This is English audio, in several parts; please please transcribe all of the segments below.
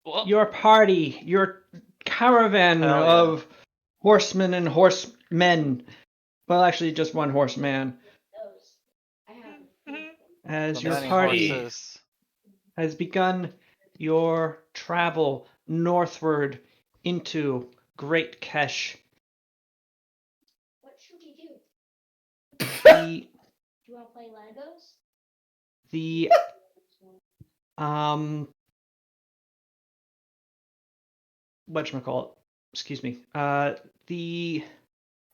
Well, your party, your caravan hell yeah. of horsemen and horsemen. Well, actually, just one horseman. The As your many party horses. has begun your travel northward into Great Kesh. What should we do? The Do you want to play Legos? the um whatchamacallit, excuse me. The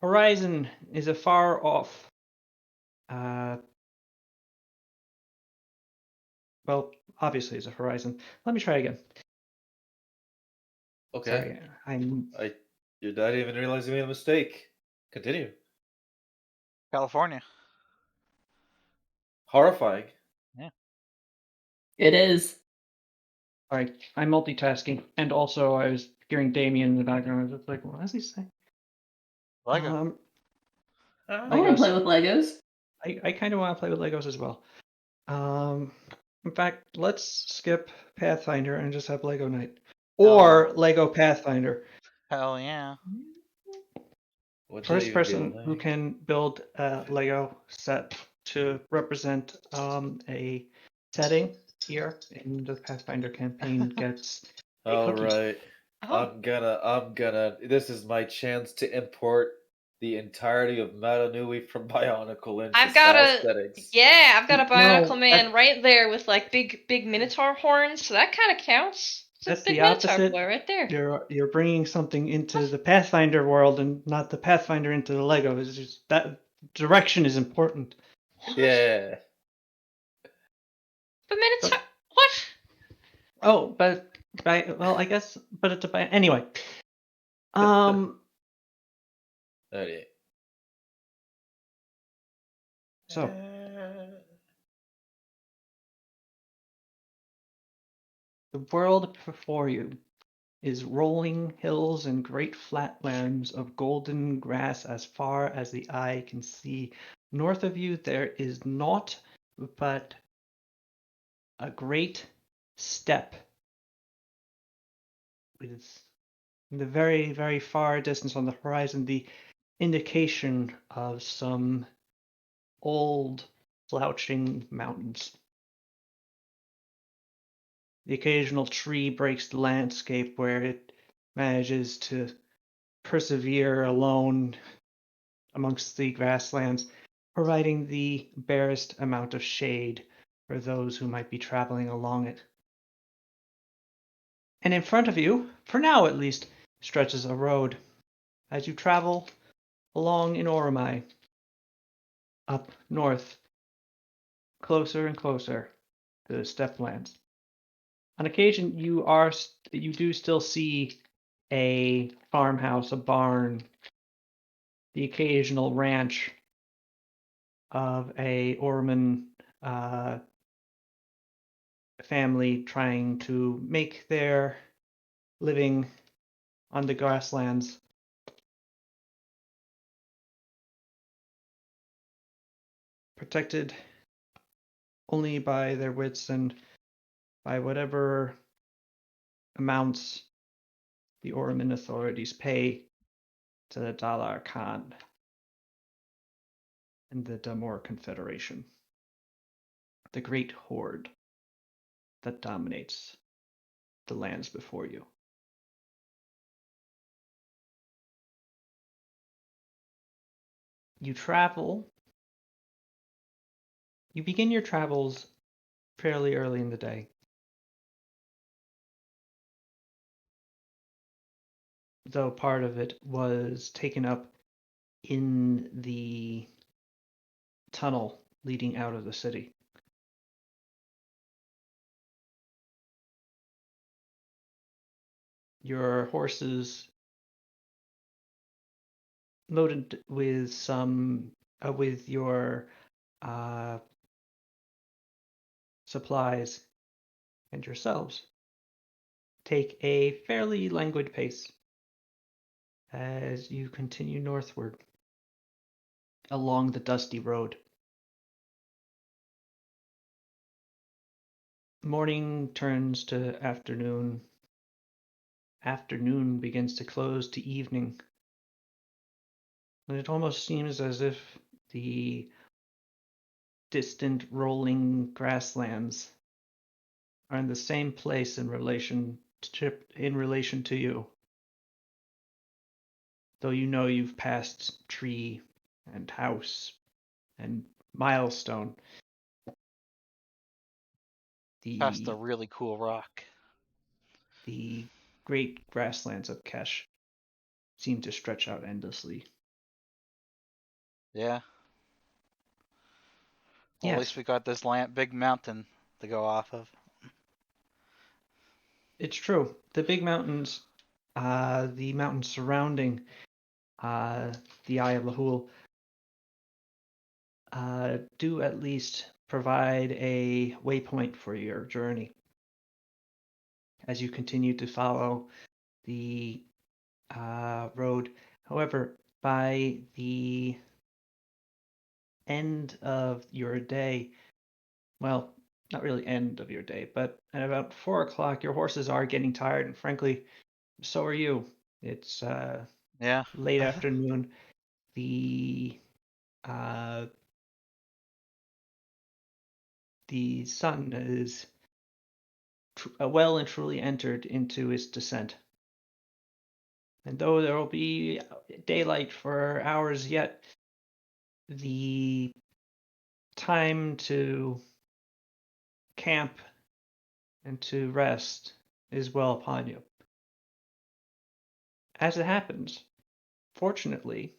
horizon is a far off. Well, obviously it's a horizon. Let me try again. Okay. Sorry, I'm You didn't even realize you made a mistake. Continue. California. Horrifying. It is. sorry. I'm multitasking, and also I was hearing Damien in the background. I was just like, what is he saying? Lego. I want to play with Legos. I kind of want to play with Legos as well. In fact, let's skip Pathfinder and just have Lego night, or Oh. Lego Pathfinder. Hell yeah. Would that First even be person who like? can build a Lego set to represent a setting here in the Pathfinder campaign gets a All cookie. right. Oh. I'm gonna. This is my chance to import the entirety of Matanui from Bionicle into I've got style a settings. yeah, I've got a No, Bionicle Man right there with like big Minotaur horns, so that kind of counts. It's That's a big the Minotaur opposite. boy right there. You're bringing something into the Pathfinder world and not the Pathfinder into the Lego. It's just that direction is important. Yeah. But Minotaur, what? Oh, but well, I guess, but it's a anyway. Okay. So the world before you is rolling hills and great flatlands of golden grass as far as the eye can see. North of you there is naught but a great steppe with in the very, very far distance on the horizon the indication of some old slouching mountains. The occasional tree breaks the landscape where it manages to persevere alone amongst the grasslands, providing the barest amount of shade for those who might be traveling along it. And in front of you, for now at least, stretches a road. As you travel along in Oromai, up north, closer and closer to the stepplands. On occasion, you do still see a farmhouse, a barn, the occasional ranch of a Orman family trying to make their living on the grasslands. Protected only by their wits and by whatever amounts the Orman authorities pay to the Dalar Khan and the Damor Confederation, the great horde that dominates the lands before you. You travel. You begin your travels fairly early in the day. Though part of it was taken up in the tunnel leading out of the city. Your horses loaded with some with your supplies and yourselves take a fairly languid pace as you continue northward along the dusty road. Morning turns to afternoon, afternoon begins to close to evening. And it almost seems as if the distant rolling grasslands are in the same place in relation to you. Though you know you've passed tree and house and milestone. Past a The really cool rock. the great grasslands of Kesh seem to stretch out endlessly. Yeah. Well, at Yes, least we got this big mountain to go off of. it's true. The big mountains, the mountains surrounding the Eye of Lahul, do at least provide a waypoint for your journey as you continue to follow the road. However, by the end of your day, well, not really end of your day, but at about 4 o'clock, your horses are getting tired, and frankly, so are you. It's Yeah. late afternoon. The uh, the sun is well and truly entered into its descent. And though there will be daylight for hours yet, the time to camp and to rest is well upon you. As it happens, fortunately,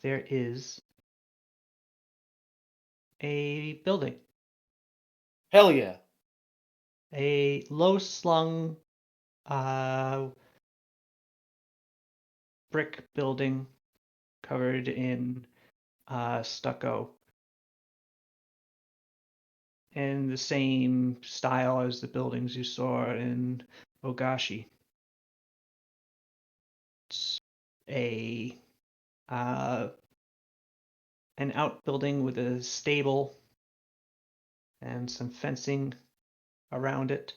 there is a building, Hell yeah. a low slung brick building covered in stucco in the same style as the buildings you saw in Ogashi. It's a an outbuilding with a stable and some fencing around it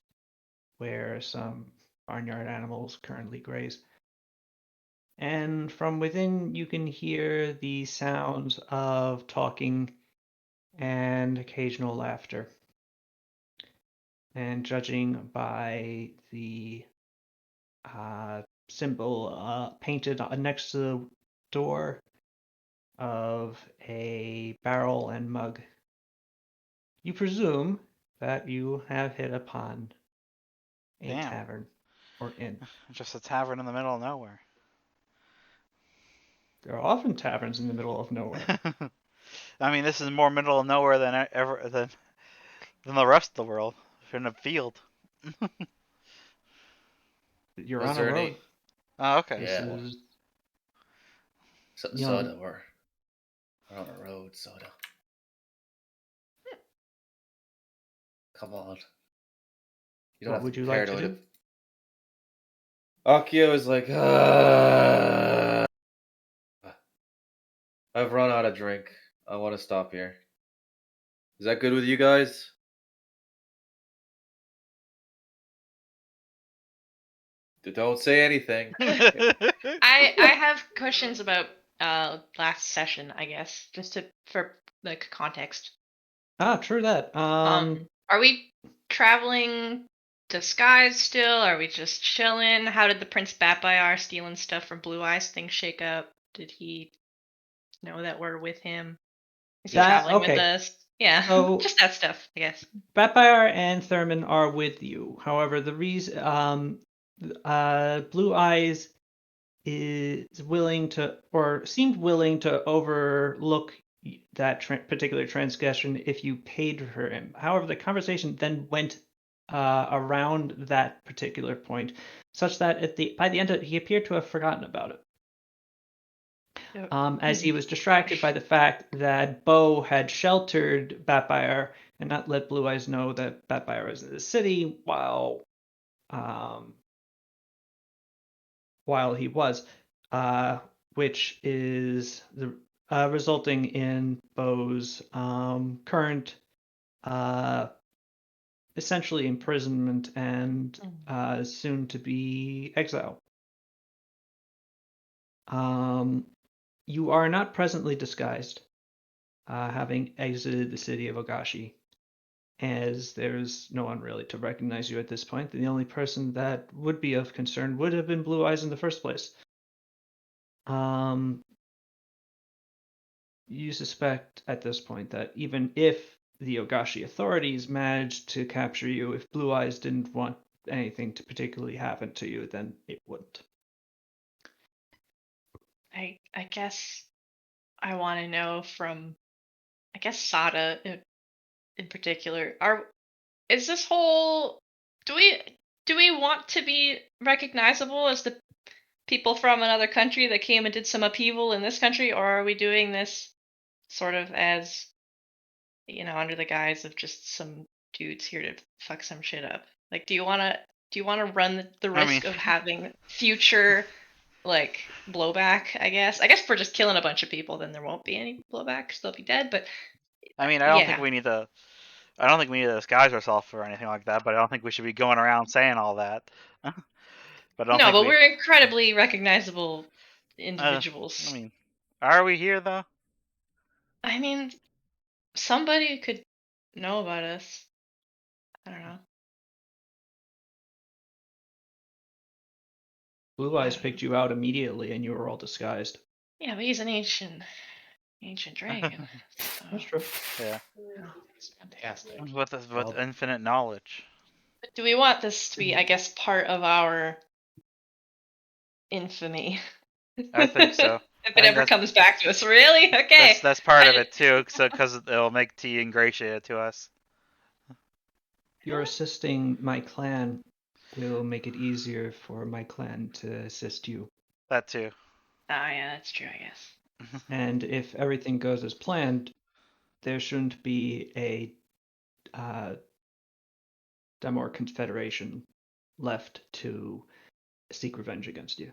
where some barnyard animals currently graze. And from within, you can hear the sounds of talking and occasional laughter. And judging by the symbol painted next to the door of a barrel and mug, you presume that you have hit upon a Damn. tavern or inn. Just a tavern in the middle of nowhere. There are often taverns in the middle of nowhere. I mean, this is more middle of nowhere than ever than the rest of the world. You're in a field. You're Is on a there road. any? Oh, okay. This Yeah. is Soda. We're on a road, Soda. Come on. You don't What have would to you be like to paranoid. do? Akio is like, I've run out of drink. I want to stop here. Is that good with you guys? Don't say anything. I have questions about last session, I guess, just for like context. True that. Are we traveling to Skies still? Are we just chilling? How did the Prince Batbayar stealing stuff from Blue Eyes thing shake up? Did he know that we're with him? Is he traveling with us? Yeah, So just that stuff, I guess. Batfire and Thurman are with you. However, the reason Blue Eyes is willing to, or seemed willing to, overlook that particular transgression if you paid for him. However, the conversation then went around that particular point, such that by the end of it, he appeared to have forgotten about it. As he was distracted by the fact that Bo had sheltered Batfire and not let Blue Eyes know that Batfire was in the city while he was, which is resulting in Bo's current essentially imprisonment and soon to be exile. You are not presently disguised, having exited the city of Ogashi, as there's no one really to recognize you at this point. The only person that would be of concern would have been Blue Eyes in the first place. You suspect at this point that even if the Ogashi authorities managed to capture you, if Blue Eyes didn't want anything to particularly happen to you, then it wouldn't. I guess I want to know from, I guess Sada in particular. Is this whole do we want to be recognizable as the people from another country that came and did some upheaval in this country, or are we doing this sort of as, under the guise of just some dudes here to fuck some shit up? Like, do you wanna run the I mean, risk of having future like blowback? I guess if we're just killing a bunch of people, then there won't be any blowback because they'll be dead. But I mean, yeah, I don't think we need to disguise ourselves or anything like that. But I don't think we should be going around saying all that. But I don't no, think but we. we're incredibly recognizable I individuals. mean, are we here though? I mean, somebody could know about us. I don't know. Blue Eyes picked you out immediately, and you were all disguised. Yeah, but he's an ancient dragon. So. That's true. Yeah. It's fantastic. With Well- infinite knowledge. But do we want this to be, I guess, part of our infamy? I think so. If I it think ever comes back to us, really? Okay. That's part of it too, so because it'll make tea ingratiated to us. You're assisting my clan will make it easier for my clan to assist you. That too. Oh yeah, that's true, I guess. And if everything goes as planned, there shouldn't be a Demor Confederation left to seek revenge against you.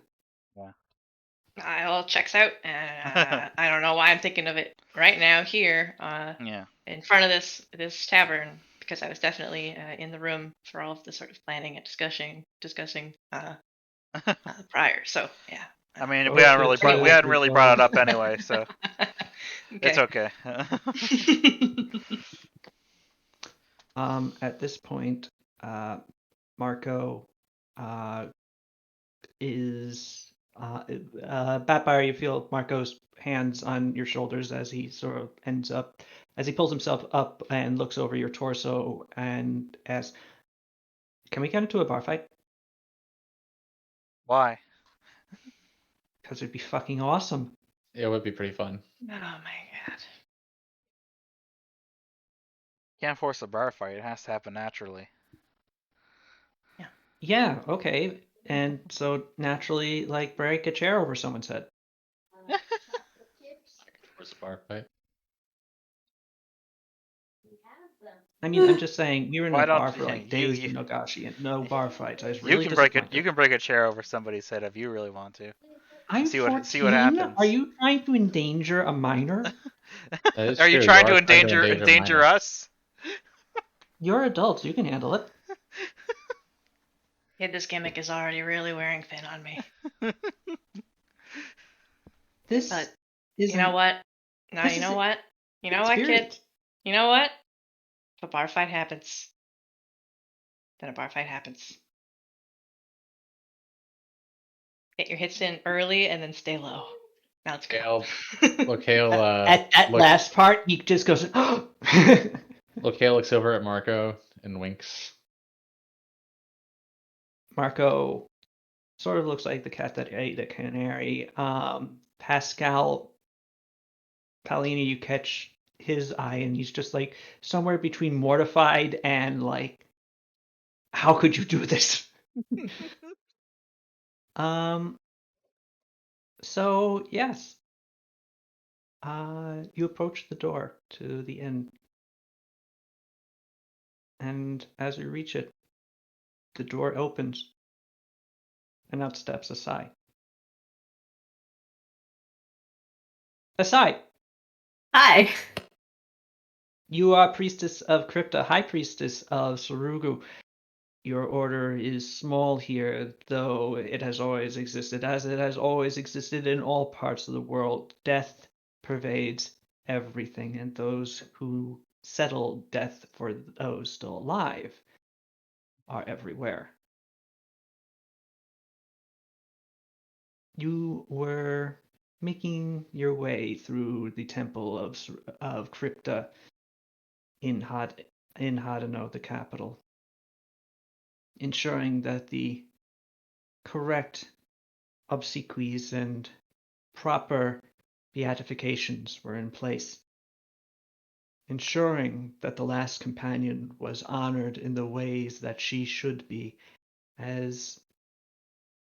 It all checks out. I don't know why I'm thinking of it right now here, Yeah. in front of this tavern, because I was definitely in the room for all of the sort of planning and discussing prior. So yeah. I mean, Go we hadn't to really table we hadn't really brought it because- up anyway, so it's okay. At this point, Marco is Batfire. You feel Marco's hands on your shoulders as he sort of as he pulls himself up and looks over your torso and asks, "Can we get into a bar fight? Why? Because it'd be fucking awesome." It would be pretty fun. Oh my god. Can't force a bar fight. It has to happen naturally. Yeah, okay. And so naturally, like, break a chair over someone's head. Chocolate chips. Towards the bar fight. We have them. I mean, I'm just saying, we were in Why a don't bar you- for like you- days you- in Nogashi and no bar fights. I was You really can break disappointed. You can break a chair over somebody's head if you really want to. I'm see what 14? happens. Are you trying to endanger a minor? That is Are you true, trying to are endanger minors. us? You're adults. You can handle it. Yeah, this gimmick is already really wearing thin on me. This But is you know what? No, this you is know an what? You know what, kid? experience. You know what? If a bar fight happens, then a bar fight happens. Get your hits in early and then stay low. Now let's go. Look, Hale, At that last part, he just goes. look, Hale looks over at Marco and winks. Marco sort of looks like the cat that ate the canary. Pascal Palini, you catch his eye, and he's just like somewhere between mortified and like, how could you do this? So yes, you approach the door to the inn, and as you reach it, the door opens, and out steps Asai. Asai, Hi. You are priestess of Crypta, high priestess of Sarugu. Your order is small here, though it has always existed, as it has always existed in all parts of the world. Death pervades everything, and those who settle death for those still alive are everywhere. You were making your way through the temple of Crypta in Hadano, the capital, ensuring that the correct obsequies and proper beatifications were in place, ensuring that the last companion was honored in the ways that she should be, as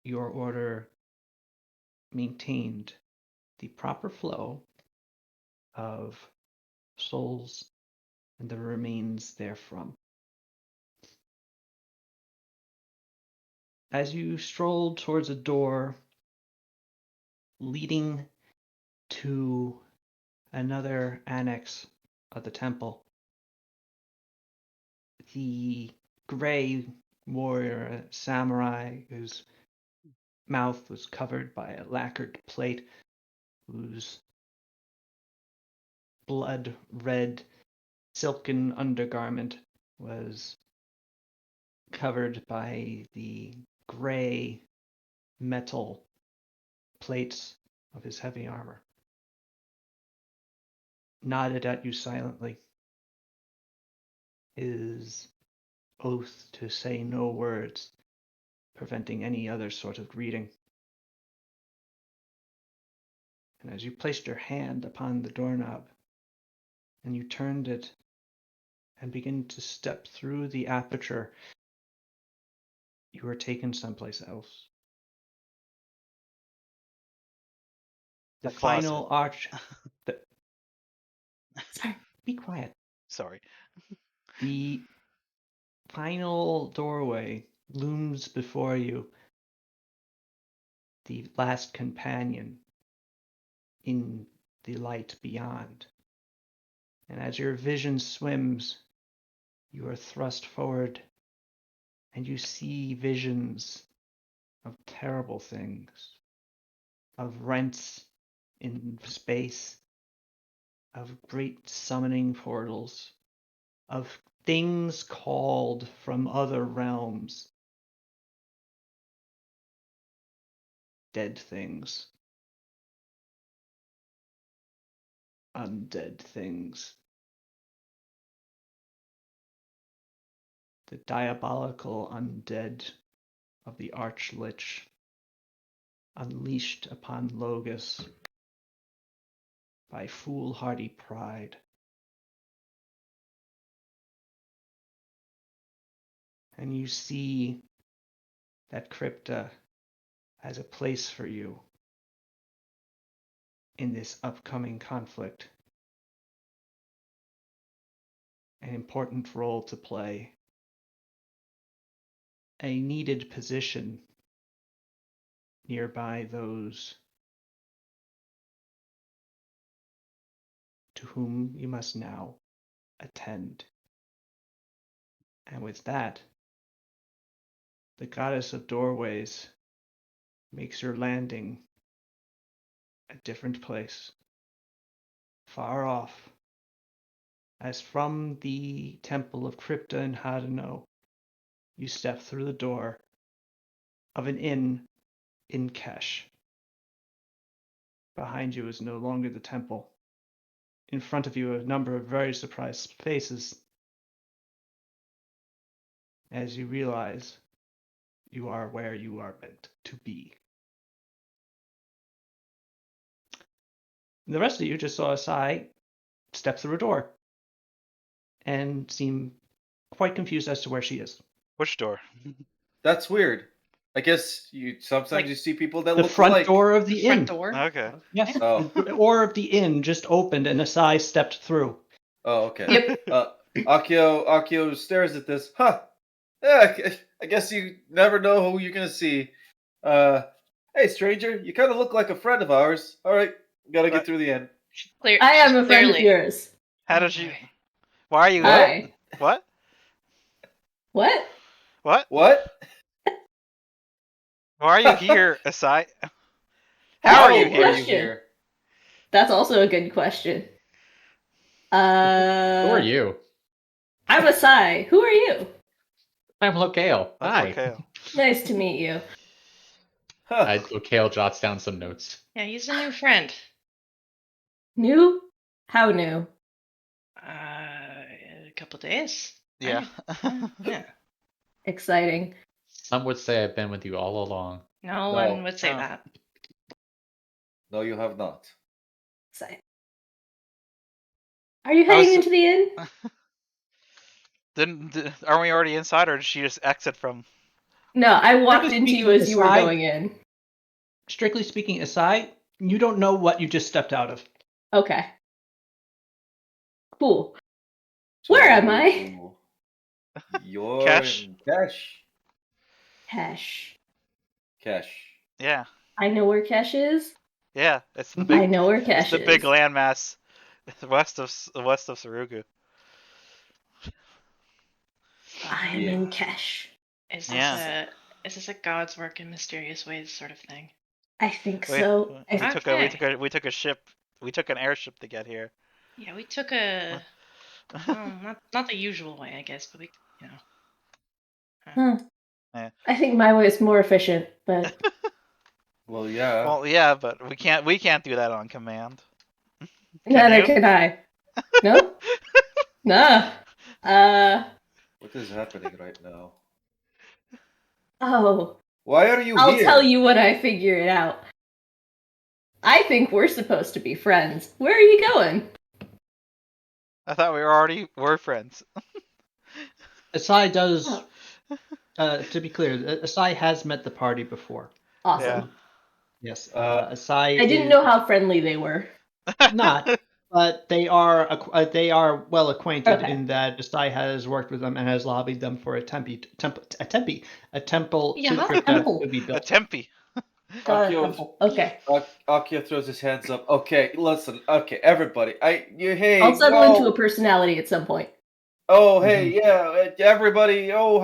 your order maintained the proper flow of souls and the remains therefrom. As you strolled towards a door leading to another annex of the temple, the gray warrior samurai whose mouth was covered by a lacquered plate, whose blood red silken undergarment was covered by the gray metal plates of his heavy armor, nodded at you silently, his oath to say no words preventing any other sort of greeting. And as you placed your hand upon the doorknob and you turned it and began to step through the aperture, you were taken someplace else. The A closet. final arch. Sorry. Be quiet. Sorry. The final doorway looms before you, the last companion in the light beyond. And as your vision swims, you are thrust forward and you see visions of terrible things, of rents in space, of great summoning portals, of things called from other realms, dead things, undead things, the diabolical undead of the Archlich unleashed upon Logus by foolhardy pride. And you see that Crypta has a place for you in this upcoming conflict, an important role to play, a needed position nearby those to whom you must now attend. And with that, the goddess of doorways makes your landing a different place, far off, as from the temple of Crypta in Hadano, you step through the door of an inn in Kesh. Behind you is no longer the temple. In front of you, a number of very surprised faces as you realize you are where you are meant to be. The rest of you just saw Sai step through a door and seem quite confused as to where she is. Which door? That's weird. I guess sometimes Like you see people that The look front alike. door of The the front inn. door. Okay. Yes, Oh. the door of the inn just opened and Asai stepped through. Oh, okay. Yep. Akio stares at this. Huh. Yeah, I guess you never know who you're gonna see. Hey, stranger, you kind of look like a friend of ours. All right, gotta get But- through the end. Clear. I am she's a friend of clearly- yours. How Oh, did you? boy. Why are you? Hi. What? What? What? What? Why are you here, Asai? That's How a are you good How are here? you question. here? That's also a good question. Who are you? I'm Asai. Who are you? I'm Lokale. That's Hi. okay. Nice to meet you. Huh. Lokale jots down some notes. Yeah, he's a new friend. New? How new? A couple days. Yeah. Yeah. Exciting. Some would say I've been with you all along. No No. one would say Oh. that. No, you have not. Exciting. Are you I was- heading into the inn? Aren't we already inside, or did she just exit from? No, I walked Strictly into you speaking, as you were Asai- going in. Strictly speaking, Asai, you don't know what you just stepped out of. Okay. Cool. Where am I? So, you're Cash? in Cash. Kesh. Cash. Yeah. I know where Kesh is. Yeah. It's the I big. know where It's Kesh the is. big landmass west of Sarugu. I am Yeah. in Kesh. Is this Yeah. is this a God's work in mysterious ways sort of thing? I think We, so. we took a we Okay. took a we took a ship. We took an airship to get here. Yeah, we took a not the usual way, I guess, but we Huh. Yeah. I think my way is more efficient, but Well, yeah. Well, yeah, but we can't do that on command. neither you? can I. No? Nah. What is happening right now? Oh. Why are you I'll here? tell you when I figure it out. I think we're supposed to be friends. Where are you going? I thought we were friends. Asai does, Oh, to be clear, Asai has met the party before. awesome. Yes, Uh, Asai I didn't is know how friendly they were. not, but they are well acquainted Okay. in that Asai has worked with them and has lobbied them for a temple Yeah. to the Oh, crypta temple. to be A built. Tempe. Got a Akio- temple. Okay. Akio throws his hands up. Okay, listen. Okay, everybody. Hey, I'll settle whoa. into a personality at some point. Oh, hey, yeah, everybody. Oh,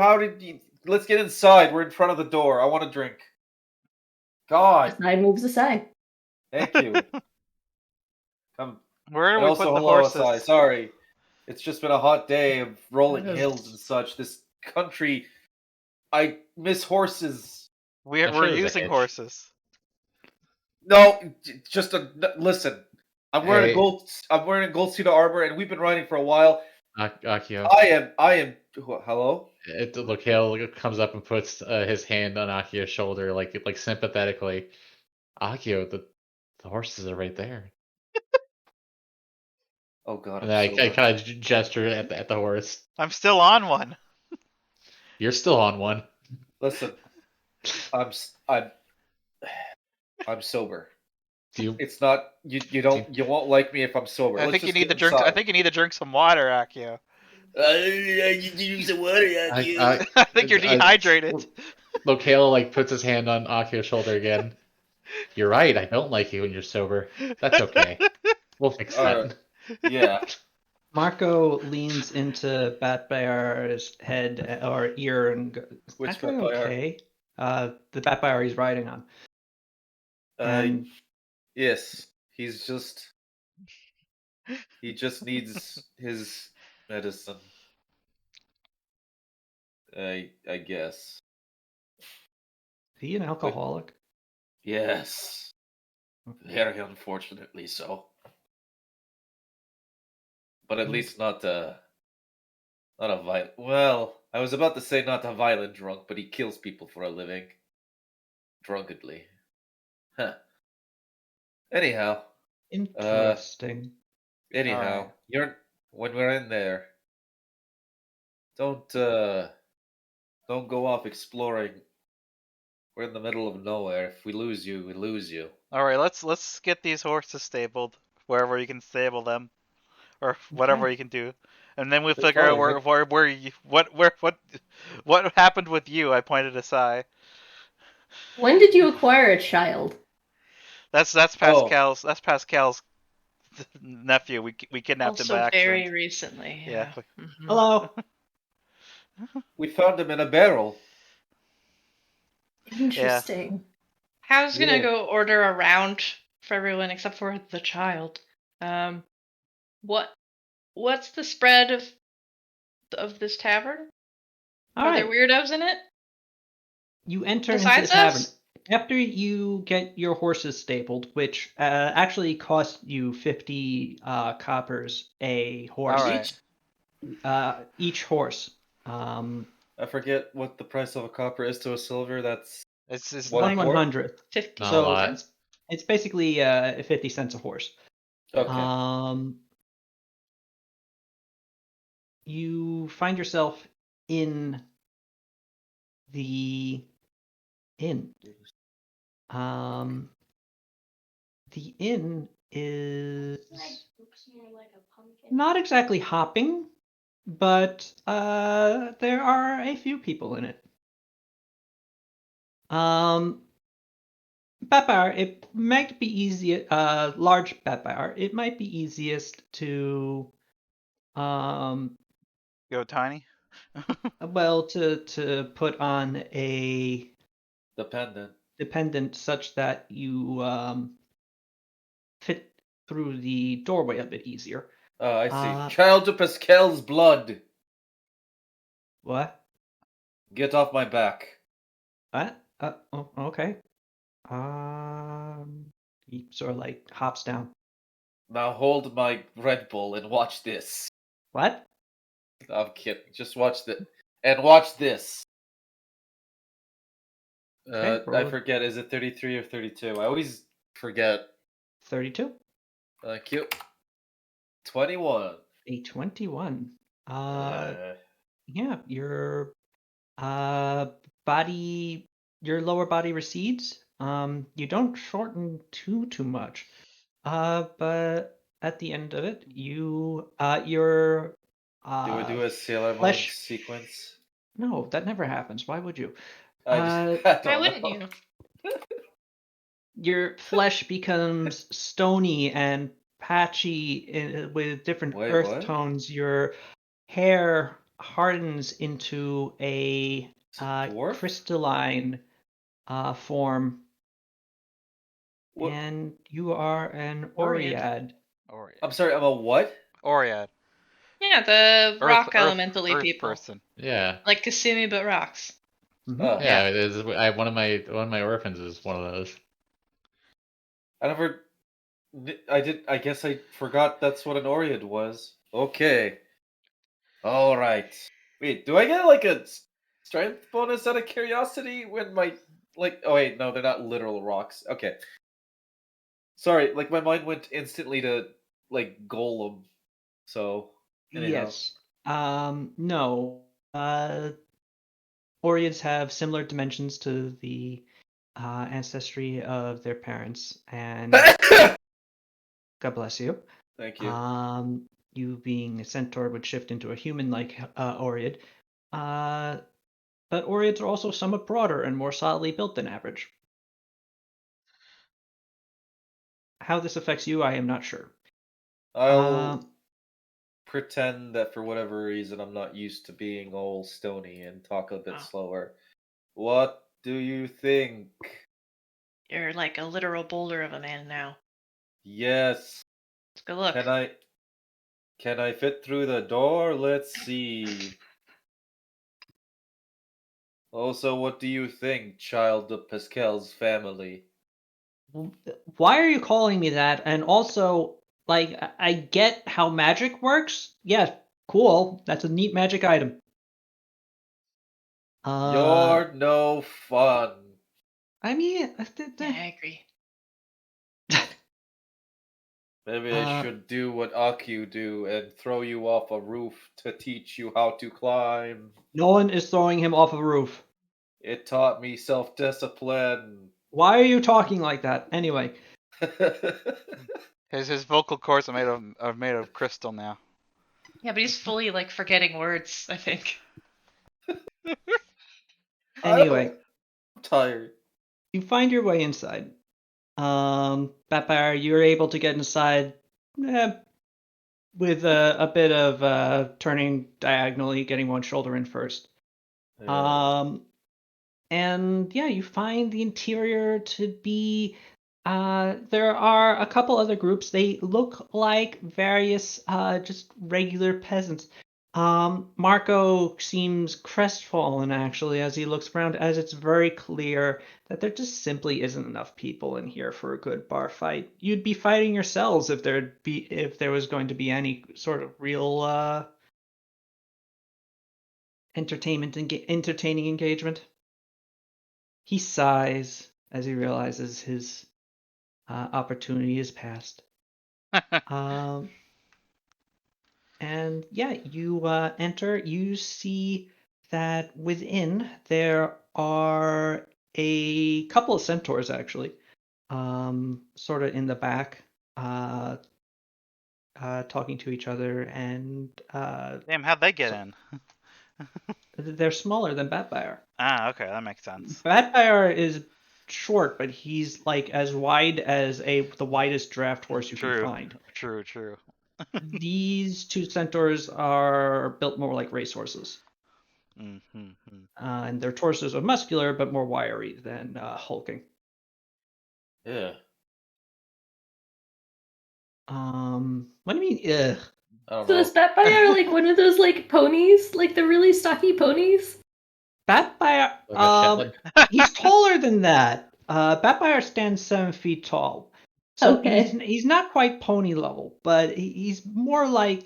let's get inside. We're in front of the door. I want a drink. God, Asai moves aside. thank you. Come. Where do And we also, put the hello, horses? Asai. Sorry. It's just been a hot day of rolling Yes. hills and such. This country, I miss horses. We're sure there's a using hitch. horses. No, listen. I'm wearing Hey. I'm wearing a gold suit of armor, and we've been riding for a while. Akio. I am. Hello. Lokale comes up and puts his hand on Akio's shoulder, like sympathetically. Akio, the horses are right there. Oh God, And I'm I sober. kind of gesture at the horse. I'm still on one. You're still on one. Listen, I'm sober. Do you? It's not you won't like me if I'm sober. I Let's think you just need to get drink. I inside. think you need to drink some water, Akio. You drink some water, I, I think you're dehydrated. Lokale puts his hand on Akio's shoulder again. You're right. I don't like you when you're sober. That's okay. We'll fix that. Alright. Yeah. Marco leans into Bat Bear's head or ear and goes, Which "Is that guy Bat Bear? okay?" The Bat Bear he's riding on. And Yes. He just needs his medicine. I guess. is he an alcoholic? Yes. Very unfortunately so. But at least not a violent. Well, I was about to say not a violent drunk, but he kills people for a living. Drunkenly. Huh. Anyhow. Interesting. Anyhow, Alright. when we're in there, don't go off exploring. We're in the middle of nowhere. If we lose you, we lose you. All right, let's get these horses stabled wherever you can stable them, or whatever Okay. you can do, and then we'll That's figure out fine. where you, what happened with you. I pointed aside. When did you acquire a child? That's Oh. Pascal's nephew. We kidnapped him Also by accident. very recently. Yeah. Yeah. Mhm. Hello. We found him in a barrel. Interesting. I was gonna Yeah. go order a round for everyone except for the child. What what's the spread of this tavern? All Are there right. weirdos in it You enter into the besides tavern. us? After you get your horses stabled, which actually cost you 50 coppers a horse, All right. each horse. Um, I forget what the price of a copper is to a silver. That's It's One one not, one quart? hundredth. 50 Not a So lot. it's basically 50 cents a horse. okay. You find yourself in the inn. The inn is Like, looks more like a pumpkin. not exactly hopping, but there are a few people in it. Bapar, it might be easy. Large Bapar, it might be easiest to um go tiny. well to put on a Dependent. dependent such that you fit through the doorway a bit easier. I see. Uh, Child to Pascal's blood. what? Get off my back. What? Oh, okay. He sort of like hops down. Now hold my Red Bull and watch this. What? I'm kidding. Just watch the and watch this. Okay, I roll forget. Is it 33 or 32? I always forget. 32. Thank you. 21. A 21. Uh, Yeah, your uh body, your lower body recedes. You don't shorten too much. But at the end of it, your do I do a Sailor Moon flesh. sequence? No, that never happens. Why would you? I just Uh, I Why don't wouldn't know. you? your flesh becomes stony and patchy with different Wait, earth what? tones. Your hair hardens into a It's a dwarf? crystalline form, What? and you are an Oriad. Oread. I'm sorry. I'm a what? Oriad. Yeah, the rock Earth elementally people. person. Yeah. Like Kasumi but rocks. Mhm. Oh, Yeah, it is, one of my orphans is one of those. I never. I did. I guess I forgot that's what an Oread was. Okay. All right. Wait, do I get like a strength bonus out of curiosity when my like? Oh wait, no, they're not literal rocks. Okay. Sorry, like my mind went instantly to like Golem. So anyhow, Yes. No. Oreads have similar dimensions to the ancestry of their parents, and God bless you. thank you. You being a centaur would shift into a human-like Oread. But Oreads are also somewhat broader and more solidly built than average. How this affects you, I am not sure. I'll pretend that for whatever reason I'm not used to being all stony and talk a bit Oh. slower. What do you think? You're like a literal boulder of a man now. Yes. Let's go look. Can I fit through the door? Let's see. Also, what do you think, child of Pascal's family? Why are you calling me that? And also, like, I get how magic works. Yeah, cool. That's a neat magic item. You're no fun. I mean, Yeah, I agree. Maybe I should do what Aku do and throw you off a roof to teach you how to climb. no one is throwing him off a roof. It taught me self-discipline. Why are you talking like that? Anyway, His vocal cords are made of crystal now. Yeah, but he's fully like forgetting words, I think. anyway, I'm tired. you find your way inside. Bapar, you're able to get inside with a bit of turning diagonally, getting one shoulder in first. And yeah, you find the interior to be. There are a couple other groups. They look like various just regular peasants. Marco seems crestfallen actually as he looks around, as it's very clear that there just simply isn't enough people in here for a good bar fight. You'd be fighting yourselves if there was going to be any sort of real entertaining engagement. He sighs as he realizes his opportunity is past. Um, and yeah, you enter. You see that within there are a couple of centaurs actually, sort of in the back, talking to each other, and Damn, how'd they get so in? they're smaller than Batfire. Ah, okay, that makes sense. Batfire is short, but he's like as wide as the widest draft horse you can True, find. true. These two centaurs are built more like racehorses, Mm-hmm. and their torsos are muscular but more wiry than hulking. Yeah. What do you mean? Ugh. I don't So know. is Batfire like one of those like ponies, like the really stocky ponies? Batfire. Like a Shetland. He's taller than that. Batfire stands 7 feet tall, so Okay. he's not quite pony level, but he's more like.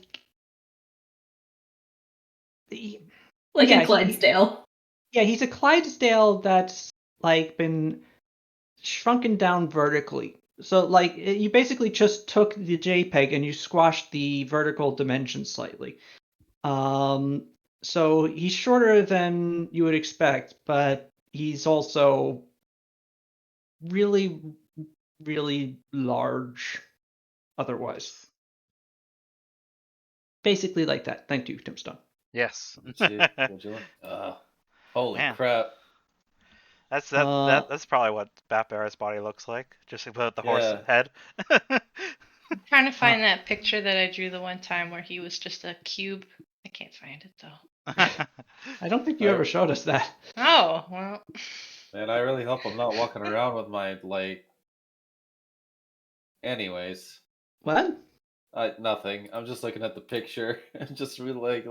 Like Yeah, a Clydesdale. yeah, he's a Clydesdale that's like been shrunken down vertically. So like you basically just took the JPEG and you squashed the vertical dimensions slightly. Um, so he's shorter than you would expect, but he's also really, really large otherwise. Basically like that. Thank you, Tim Stone. Yes. Would you holy Man. crap. That's Uh, that's probably what Batbear's body looks like, just without the horse Yeah. head. I'm trying to find that picture that I drew the one time where he was just a cube. I can't find it though. I don't think you ever showed us that. Oh, well. Man, I really hope I'm not walking around with my like. Anyways, What? nothing. I'm just looking at the picture and just really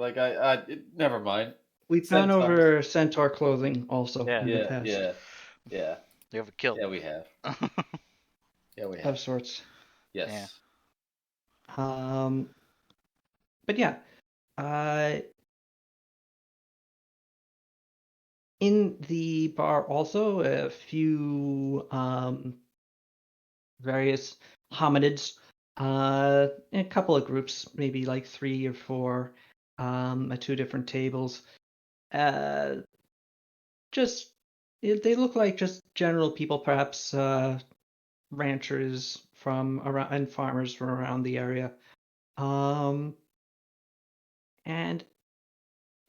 never mind. We've gone Centaurs. over centaur clothing also Yeah. in the Yeah, past. yeah. You have a kilt. Yeah, we have. Yeah, we Of have. sorts. Yes. But yeah, uh, in the bar also a few various hominids, a couple of groups, maybe like 3 or 4, at 2 different tables. Just they look like just general people, perhaps ranchers from around and farmers from around the area. And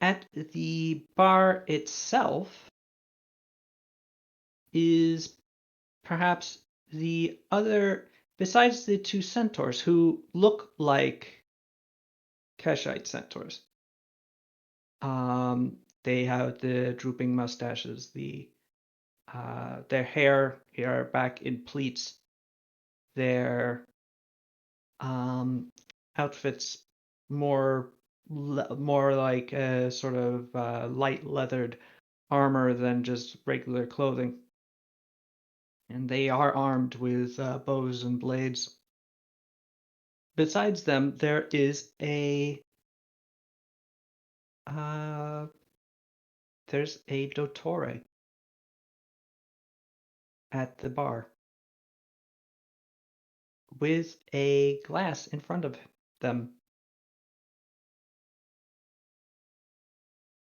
at the bar itself is perhaps the other, besides the two centaurs who look like Keshite centaurs. They have the drooping mustaches, their hair are back in pleats, their outfits more like a sort of light leathered armor than just regular clothing. And they are armed with bows and blades. Besides them, there is there's a dottore at the bar with a glass in front of them.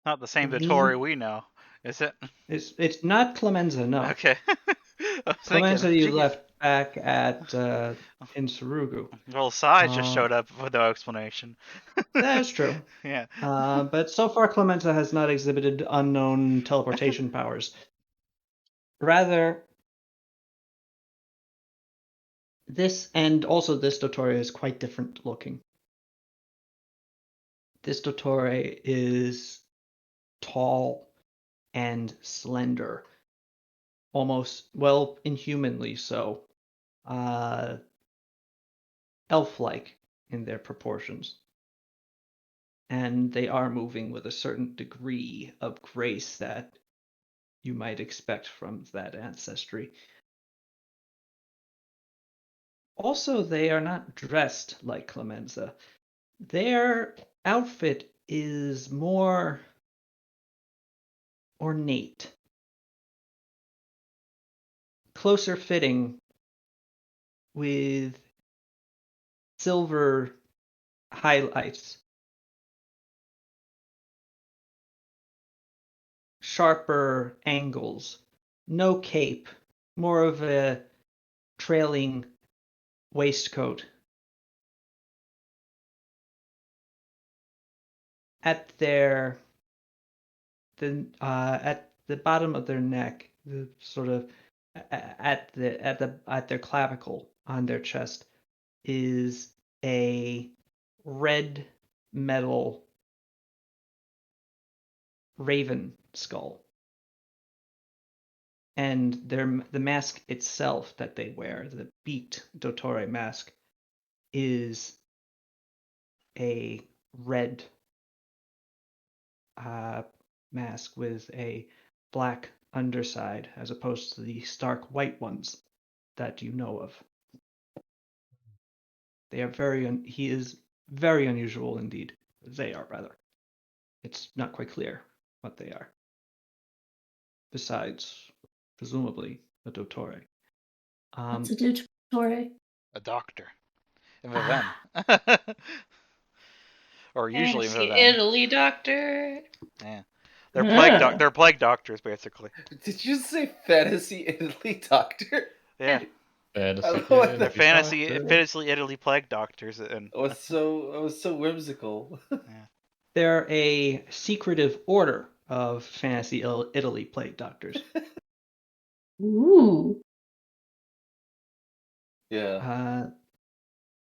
Not the same Lean. Dotori we know, is it? It's not Clemenza, no. Okay. I was thinking, Clemenza you jeez. left back at in Sarugu. Well, Sai just showed up with no explanation. That's true. Yeah. But so far Clemenza has not exhibited unknown teleportation powers. Rather, This and also this Dottore is quite different looking. This Dottore is tall and slender, almost, well, inhumanly so. Elf-like in their proportions. And they are moving with a certain degree of grace that you might expect from that ancestry. Also, they are not dressed like Clemenza. Their outfit is more ornate, closer fitting, with silver highlights, sharper angles, no cape, more of a trailing waistcoat. At at the bottom of their neck, the sort of at their clavicle on their chest is a red metal raven skull. And the mask itself that they wear, the beaked Dottore mask, is a red mask with a black underside, as opposed to the stark white ones that you know of. They are he is very unusual indeed. They are, rather. It's not quite clear what they are. Besides, presumably, a Dottore. What's a Dottore? A doctor. In Ah. Viven. Or usually in Fancy Viven. Italy doctor. Yeah. Ah. They're plague doctors, basically. Did you say fantasy Italy doctor? Yeah. I love They're that. fantasy Italy plague doctors, and I was so whimsical. yeah. They're a secretive order of fantasy Italy plague doctors. Ooh. Yeah.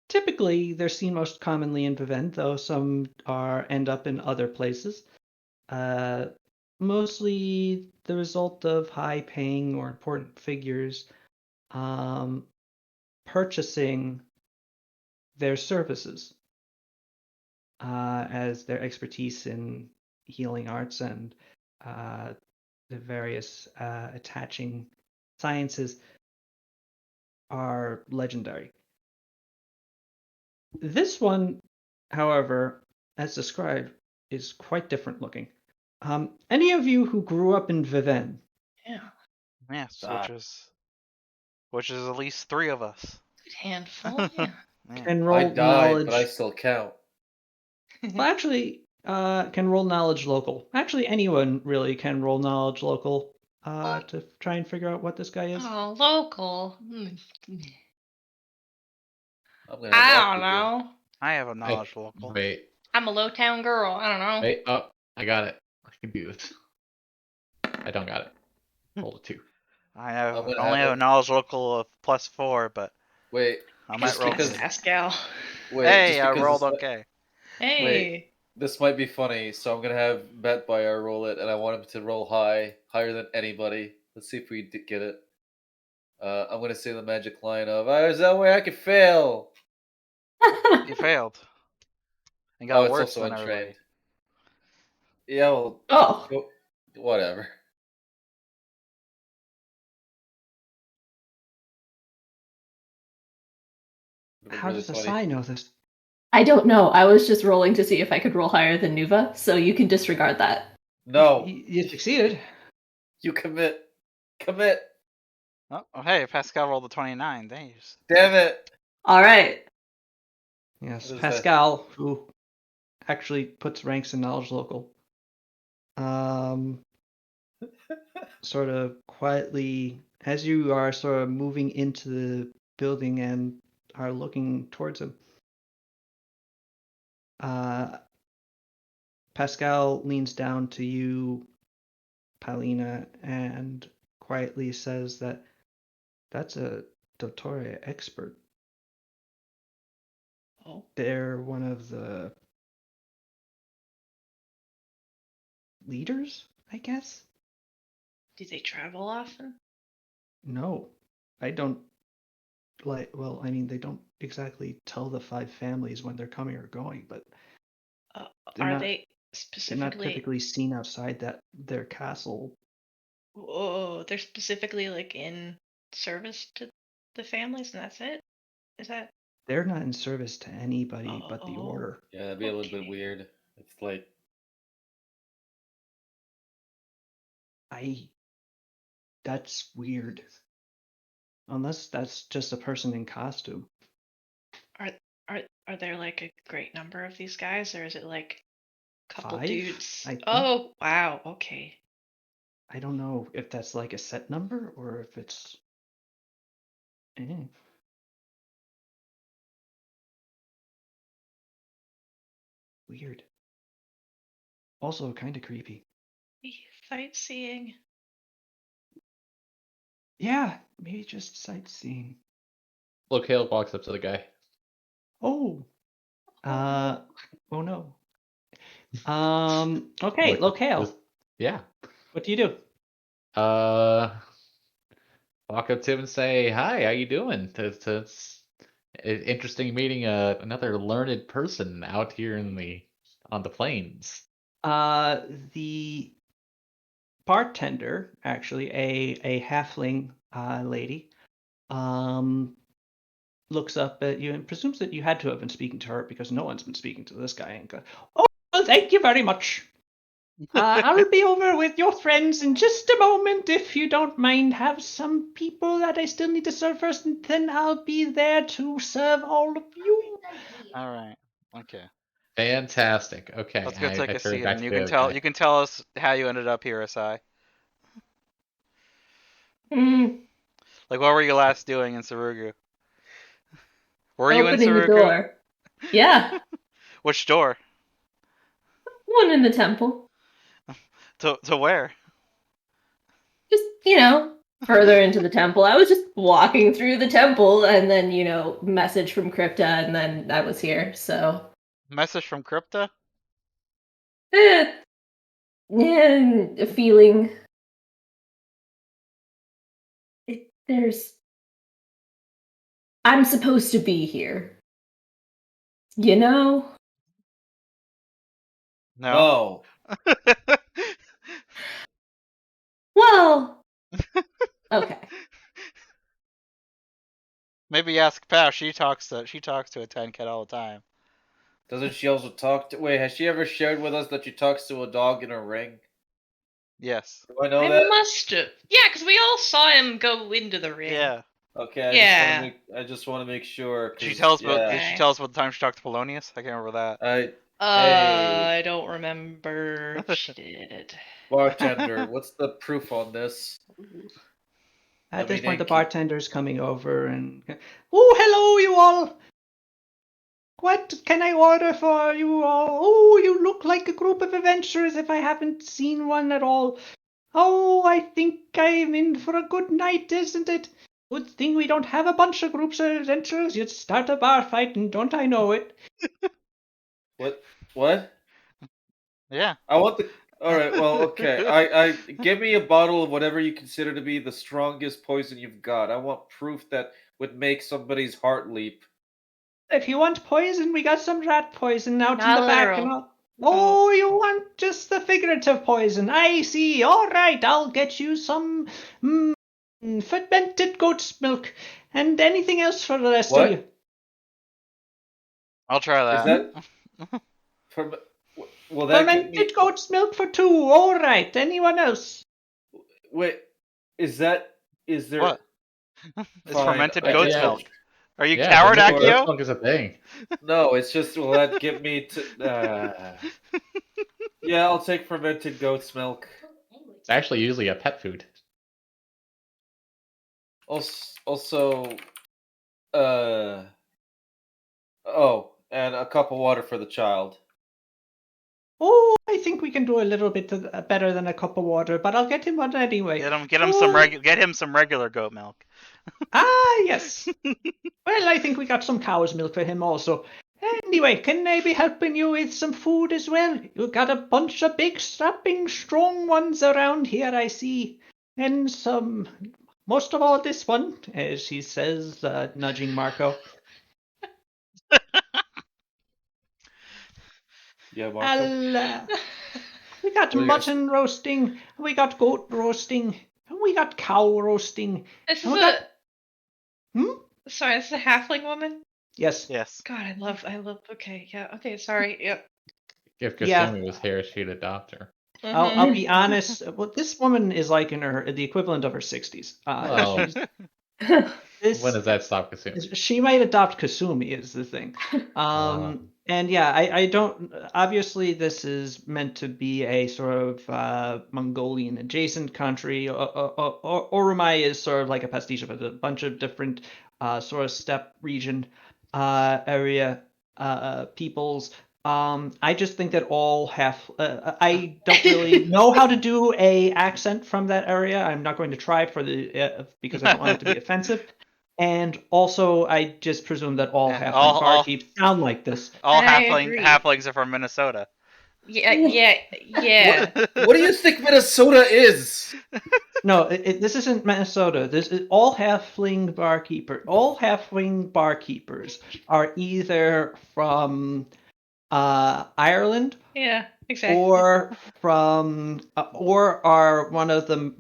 Typically, they're seen most commonly in Vivent, though some end up in other places. Mostly the result of high-paying or important figures purchasing their services, as their expertise in healing arts and the various attaching sciences are legendary. This one, however, as described, is quite different looking. Any of you who grew up in Viven? Yeah, Yes, Ah. which is at least 3 of us. good handful. Yeah. Yeah. Can I roll died, but I knowledge. still count. Well, actually, can roll knowledge local. Actually, anyone really can roll knowledge local to try and figure out what this guy is. Oh, local. I'm gonna have I don't Aki go. know. I have a knowledge local. Wait, I'm a low town girl. I don't know. wait. Oh, I got it. I can do this. I don't got it. Roll a 2. I I'm gonna only have have a him. knowledge local of +4, but Wait, I might just roll Ask because. good. Pascal. Wait, Hey, just I because rolled this. okay. Wait, Hey. this might be funny, so I'm gonna have Bet Buyer roll it, and I want him to roll higher than anybody. Let's see if we get it. I'm gonna say the magic line of, "There's no way I could fail." He failed and Oh, got it's worse also than untrained. everybody. Yeah, well, Oh. go, whatever. It'd be How really does funny. Asai know this? I don't know. I was just rolling to see if I could roll higher than Nuva, so you can disregard that. No, You succeeded. you commit. Commit. Oh, hey, Pascal rolled a 29. Thanks. Damn it. All right. Yes, What is that? Pascal, who actually puts ranks in knowledge local, um, sort of quietly, as you are sort of moving into the building and are looking towards him, Pascal leans down to you, Paulina, and quietly says that's a Dottore expert. Oh, They're one of the leaders, I guess? do they travel often? No, I don't well, I mean, they don't exactly tell the 5 families when they're coming or going, but they're Are not they they're not specifically? typically seen outside their castle. Whoa, they're specifically like in service to the families, and that's it. Is that? They're not in service to anybody but the Oh, order. Yeah, that'd be a little bit okay. weird. It's like, That's weird. Unless that's just a person in costume. Are are there like a great number of these guys, or is it like a couple 5, dudes? I think. Oh, wow. Okay. I don't know if that's like a set number or if it's. Weird. Also, kind of creepy. Sightseeing. Yeah, maybe just sightseeing. Locale walks up to the guy. Oh. Oh no. Okay, Like, locale. yeah. What do you do? Walk up to him and say, "Hi, how you doing? It's interesting meeting another learned person out here on the plains." The bartender, actually, a halfling lady, looks up at you and presumes that you had to have been speaking to her because no one's been speaking to this guy. And goes, "Oh, well, thank you very much. I'll be over with your friends in just a moment if you don't mind. Have some people that I still need to serve first, and then I'll be there to serve all of you." All right. Okay. Fantastic. Okay, Let's go take I a turn seat, back and to you the can other tell guy. us how you ended up here, Asai. Mm, Like, what were you last doing in Sarugu? Were you in opening the Sarugu? door. Yeah, Which door? one in the temple. To where? Just, further into the temple. I was just walking through the temple and then, message from Crypta and then I was here. So, Message from Crypta? eh, yeah, a feeling. There's. I'm supposed to be here. You know? No. no. Well, okay. Maybe ask Pal. She talks to a 10 cat all the time. Doesn't she also talk to? Wait, has she ever shared with us that she talks to a dog in a ring? Yes. Do I know I that? must have. Yeah, because we all saw him go into the ring. Yeah. Okay, Yeah. I just want to make sure. Did she 'Cause, tell us about? yeah, Did she Okay. tell us about the time she talked to Polonius? I can't remember that. Hey, I don't remember if she did. bartender, what's the proof on this? I At this mean, point, the innkeep. bartender's coming over and, "Oh, hello, you all. What can I order for you all? Oh, you look like a group of adventurers if I haven't seen one at all. Oh, I think I'm in for a good night, isn't it? Good thing we don't have a bunch of groups of adventurers. You'd start a bar fight, and don't I know it?" What? What? Yeah. I want the. All right. Well, okay. I give me a bottle of whatever you consider to be the strongest poison you've got. I want proof that would make somebody's heart leap. If you want poison, we got some rat poison out in Not the back. And literal. all. Oh, you want just the figurative poison? I see. All right, I'll get you some fermented goat's milk and anything else for the rest of What? you. I'll try Is that. that from? Will that get me? Fermented goat's milk for 2. All right. Anyone else? Wait. Is that? Is there? What? It's Fine. fermented I goat's guess. Yeah, milk. Are you yeah. coward, Fermented goat's Akio? milk is a thing. No, it's just. Will that get me to? Yeah, I'll take fermented goat's milk. It's actually usually a pet food. Also, oh, and a cup of water for the child. Oh, I think we can do a little bit better than a cup of water, but I'll get him one anyway. Get him some regular goat milk. Ah, yes. Well, I think we got some cow's milk for him also. Anyway, can I be helping you with some food as well? You got a bunch of big, strapping, strong ones around here, I see. And some, most of all, this one, as she says, nudging Marco. Yeah, Marco. We got What do you guys- mutton roasting, we got goat roasting, and we got cow roasting. This and is we a. got... Hmm? Sorry, this is a halfling woman? Yes. Yes. God, I love. Okay, yeah, okay, sorry, yep. If Yeah. Kasumi was here, she'd adopt her. I'll be honest. Well, this woman is like in the equivalent of her 60s. Well, She's, when does that stop Kasumi? she might adopt Kasumi is the thing. And yeah, I don't. Obviously, this is meant to be a sort of Mongolian adjacent country. Oromai is sort of like a pastiche of a bunch of different sort of steppe region area peoples. I just think that all have. I don't really know how to do a accent from that area. I'm not going to try for the because I don't want it to be offensive. And also, I just presume that all Yeah, halfling barkeeps sound like this. all I agree. halflings are from Minnesota. Yeah. What do you think Minnesota is? No, this isn't Minnesota. This is all halfling barkeeper. All halfling barkeepers are either from Ireland Yeah, exactly. or from or are one of the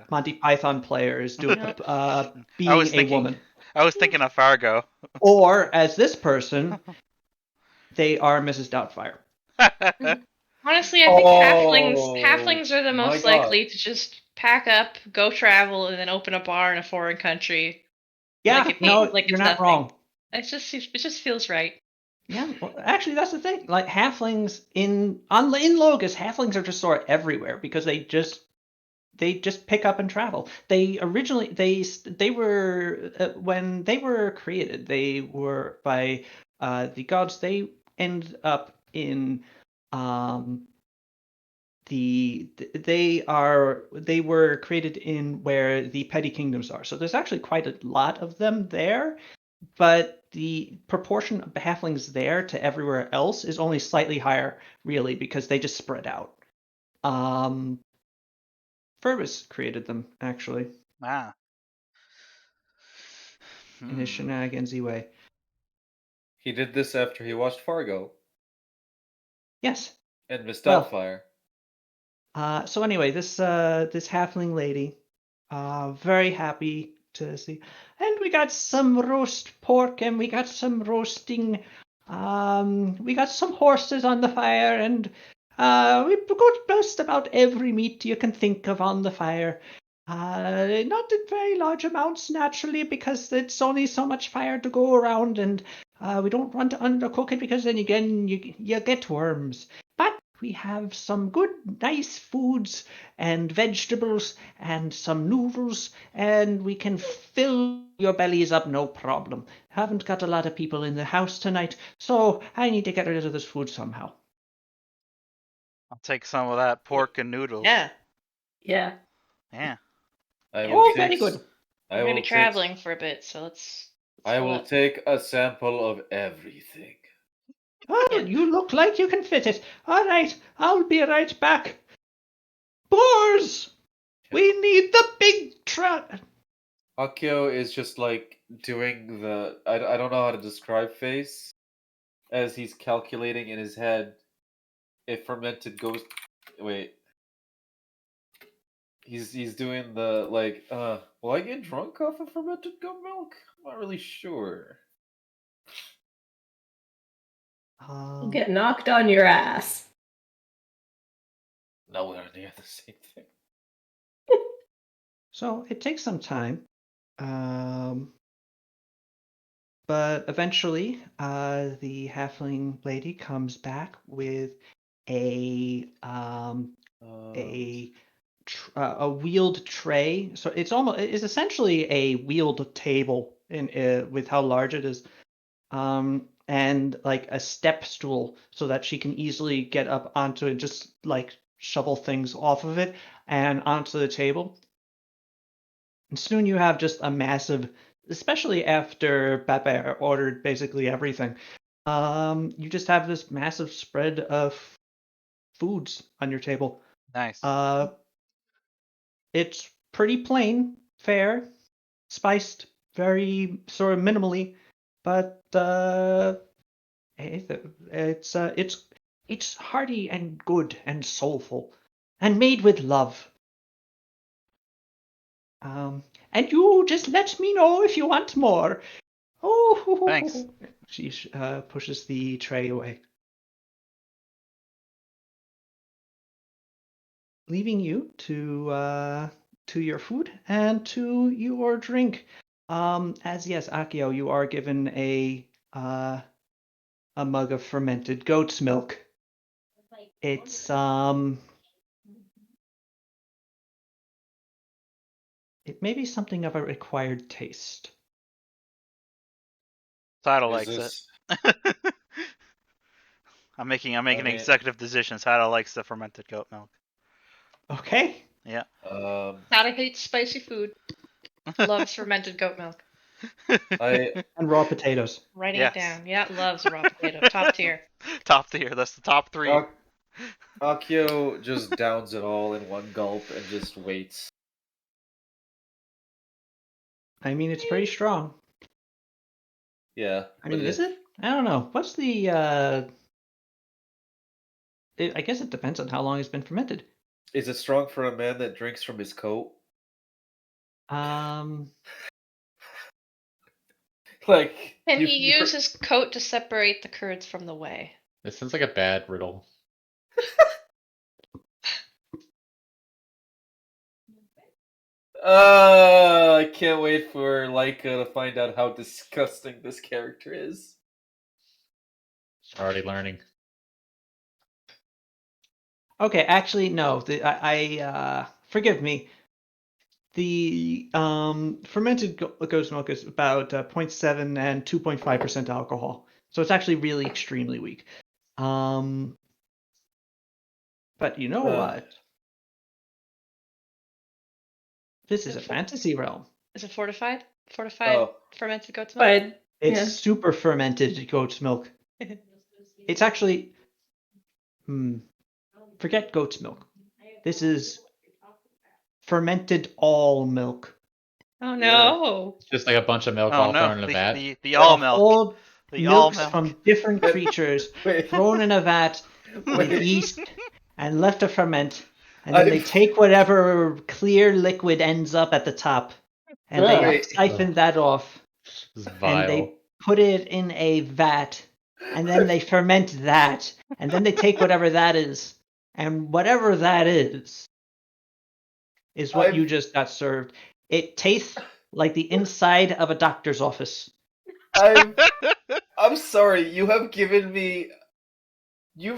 Monty Python players doing I being was a thinking, woman, I was thinking of Fargo. or as this person, they are Mrs. Doubtfire. Honestly, I think Oh, halflings are the my most God. likely to just pack up, go travel, and then open a bar in a foreign country. Yeah, Like no, like you're it's not nothing. wrong. It just feels right. Yeah, well, actually, that's the thing. Like halflings in Logus, halflings are just sort of everywhere because they just pick up and travel. They originally they were when they were created, they were by the gods. They end up in um they were created in where the petty kingdoms are. So there's actually quite a lot of them there, but the proportion of halflings there to everywhere else is only slightly higher, really, because they just spread out. Um, Fergus created them, actually, Ah. in his Hmm. shenanigansy way. He did this after he watched Fargo Yes. and Miss Well, Doubtfire. so anyway, this halfling lady, very happy to see, and we got some roast pork, and we got some roasting, we got some horses on the fire, and we got just about every meat you can think of on the fire. Not in very large amounts, naturally, because it's only so much fire to go around, and we don't want to undercook it because then again you get worms. But we have some good, nice foods and vegetables and some noodles, and we can fill your bellies up no problem. Haven't got a lot of people in the house tonight, so I need to get rid of this food somehow. I'll take some of that pork and noodles. Yeah, Yeah. Yeah. I Yeah, will Oh, take, very good. I we're gonna will be traveling for a bit, so let's I fill will up. take a sample of everything. Oh, Yeah. you look like you can fit it. All right, I'll be right back. Boars! We need the big truck. Akio is just like doing the I don't know how to describe face as he's calculating in his head if fermented goes wait. He's doing the like will I get drunk off of fermented goat milk? I'm not really sure. You'll get knocked on your ass. Nowhere near the same thing. So it takes some time. But eventually, the halfling lady comes back with a a wheeled tray. So it's essentially a wheeled table in with how large it is, and like a step stool so that she can easily get up onto it, just like shovel things off of it and onto the table. And soon you have just a massive, especially after Pepe ordered basically everything. You just have this massive spread of foods on your table. Nice. It's pretty plain fare, spiced very sort of minimally, but it's hearty and good and soulful, and made with love. And you just let me know if you want more. Oh, Thanks. She pushes the tray away, leaving you to your food and to your drink. As yes, Akio, you are given a mug of fermented goat's milk. It's it may be something of a required taste. Sato Is likes this? it. I'm making mean, executive decision. Sato likes the fermented goat milk. Okay. Yeah. Sato hates spicy food. Loves fermented goat milk. I And raw potatoes. Writing Yes. it down. Yeah, loves raw potato. Top tier. Top tier. That's the top 3. Akio just downs it all in one gulp and just waits. I mean, it's pretty strong. Yeah. I mean, is it? I don't know. What's the I guess it depends on how long it's been fermented. Is it strong for a man that drinks from his coat? Um, Like, Can you- he you use his coat to separate the curds from the whey? This sounds like a bad riddle. I can't wait for Laika to find out how disgusting this character is. Already learning. okay, actually, no. Forgive me. The fermented goat's milk is about 0.7 and 2.5% alcohol, so it's actually really extremely weak. But you know what? This is a fantasy realm. Is it fortified? Fortified Oh, fermented goat's milk? But It's yeah. super fermented goat's milk. It's actually, forget goat's milk. This is fermented all milk. Oh no. It's just like a bunch of milk Oh all no. thrown in a vat. The all milk. Whole The all milks milk. from different creatures wait, thrown in a vat with wait. yeast and left to ferment. And then they I've- take whatever clear liquid ends up at the top and they Wait. siphon that off It's and they vile. put it in a vat and then they ferment that and then they take whatever that is and whatever that is what I've- you just got served. It tastes like the inside of a doctor's office. I'm sorry, you've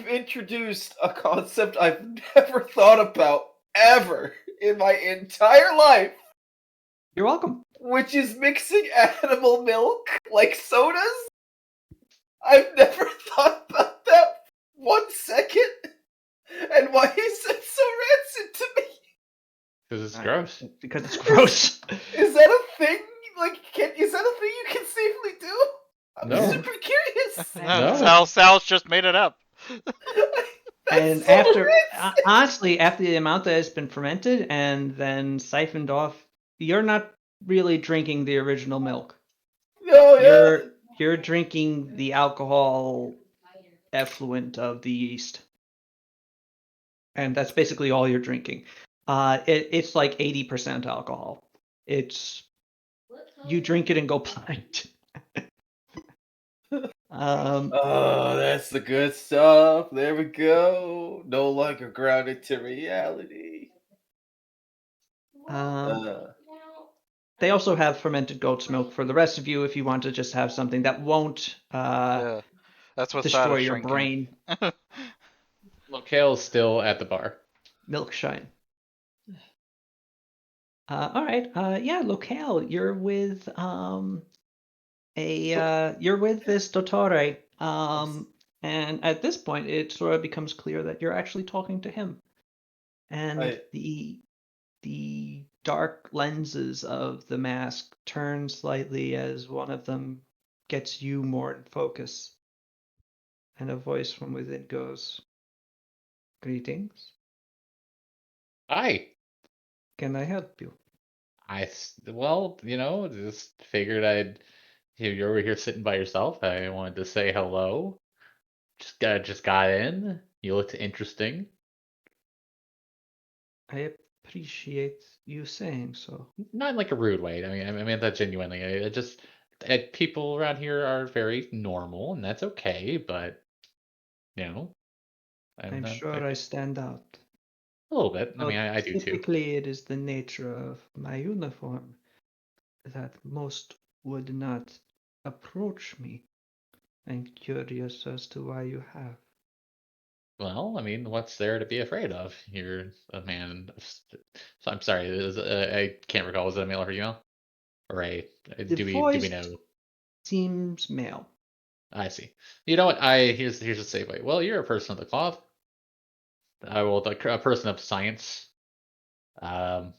introduced a concept I've never thought about ever in my entire life, You're welcome. which is mixing animal milk like sodas. I've never thought about that 1 second. And why is it so rancid to me? Because it's gross. Because it's gross. Is that a thing? Like, is that a thing you can safely do? I'm No. super curious. No, Sal's just made it up. And so after, rancid. honestly, after the amount that has been fermented and then siphoned off, you're not really drinking the original milk. No, yeah. You're drinking the alcohol effluent of the yeast, and that's basically all you're drinking. It's like 80% alcohol. It's you drink it and go blind. Oh, that's the good stuff. There we go. No longer grounded to reality. They also have fermented goat's milk for the rest of you if you want to just have something that won't Yeah. That's what destroy Sato's your drinking. brain. Locale's still at the bar. Milk shine. All right. Yeah, Locale, you're with you're with this Dottore. And at this point it sort of becomes clear that you're actually talking to him. And the dark lenses of the mask turn slightly as one of them gets you more in focus. and a voice from within goes, "Greetings. Hi. Can I help you?" Well, just figured you're over here sitting by yourself. I wanted to say hello. Just got in. You looked interesting. I appreciate you saying so. Not in like a rude way. I meant that genuinely. People around here are very normal, and that's okay. But you know, I'm I'm not sure I stand out. a little bit. I mean, Though I do too. typically it is the nature of my uniform that most would not approach me. I'm curious as to why you have. Well, I mean, what's there to be afraid of? You're a man. So I'm sorry. I can't recall. Was it a male or female? Or The do we voice know? seems male. I see. You know what? Here's a segue. Well, you're a person of the cloth. A person of science. Um,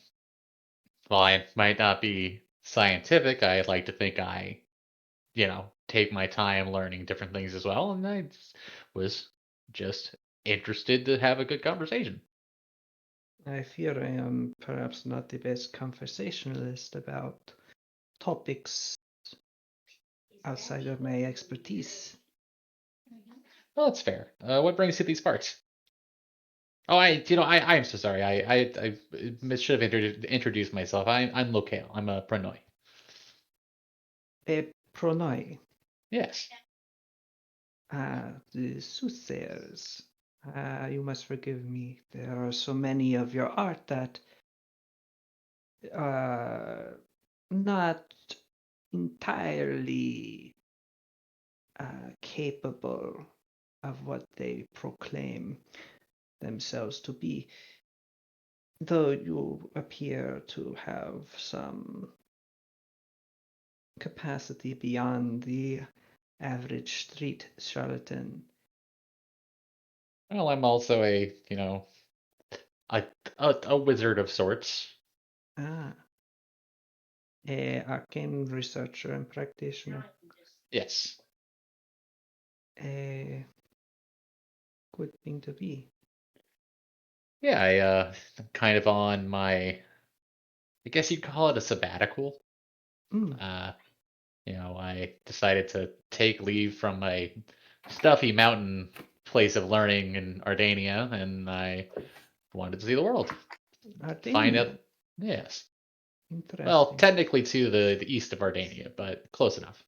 while I might not be scientific, I like to think I, take my time learning different things as well, and was just interested to have a good conversation. I fear I am perhaps not the best conversationalist about topics outside of my expertise. Well, that's fair. What brings you to these parts? Oh, I am so sorry. I should have introduced myself. I'm Locale. I'm a Pranoi. Pronoi, Yes. the soothsayers. You must forgive me. There are so many of your art that not entirely capable of what they proclaim themselves to be, though you appear to have some capacity beyond the average street charlatan. Well, I'm also a a wizard of sorts. Ah, a arcane researcher and practitioner. Yes. A good thing to be. Yeah, kind of on my, I guess you'd call it a sabbatical. Mm, Uh, I decided to take leave from my stuffy mountain place of learning in Ardania, and I wanted to see the world. Find Ardania. out, yes. Well, Interesting. technically to the east of Ardania, but close enough.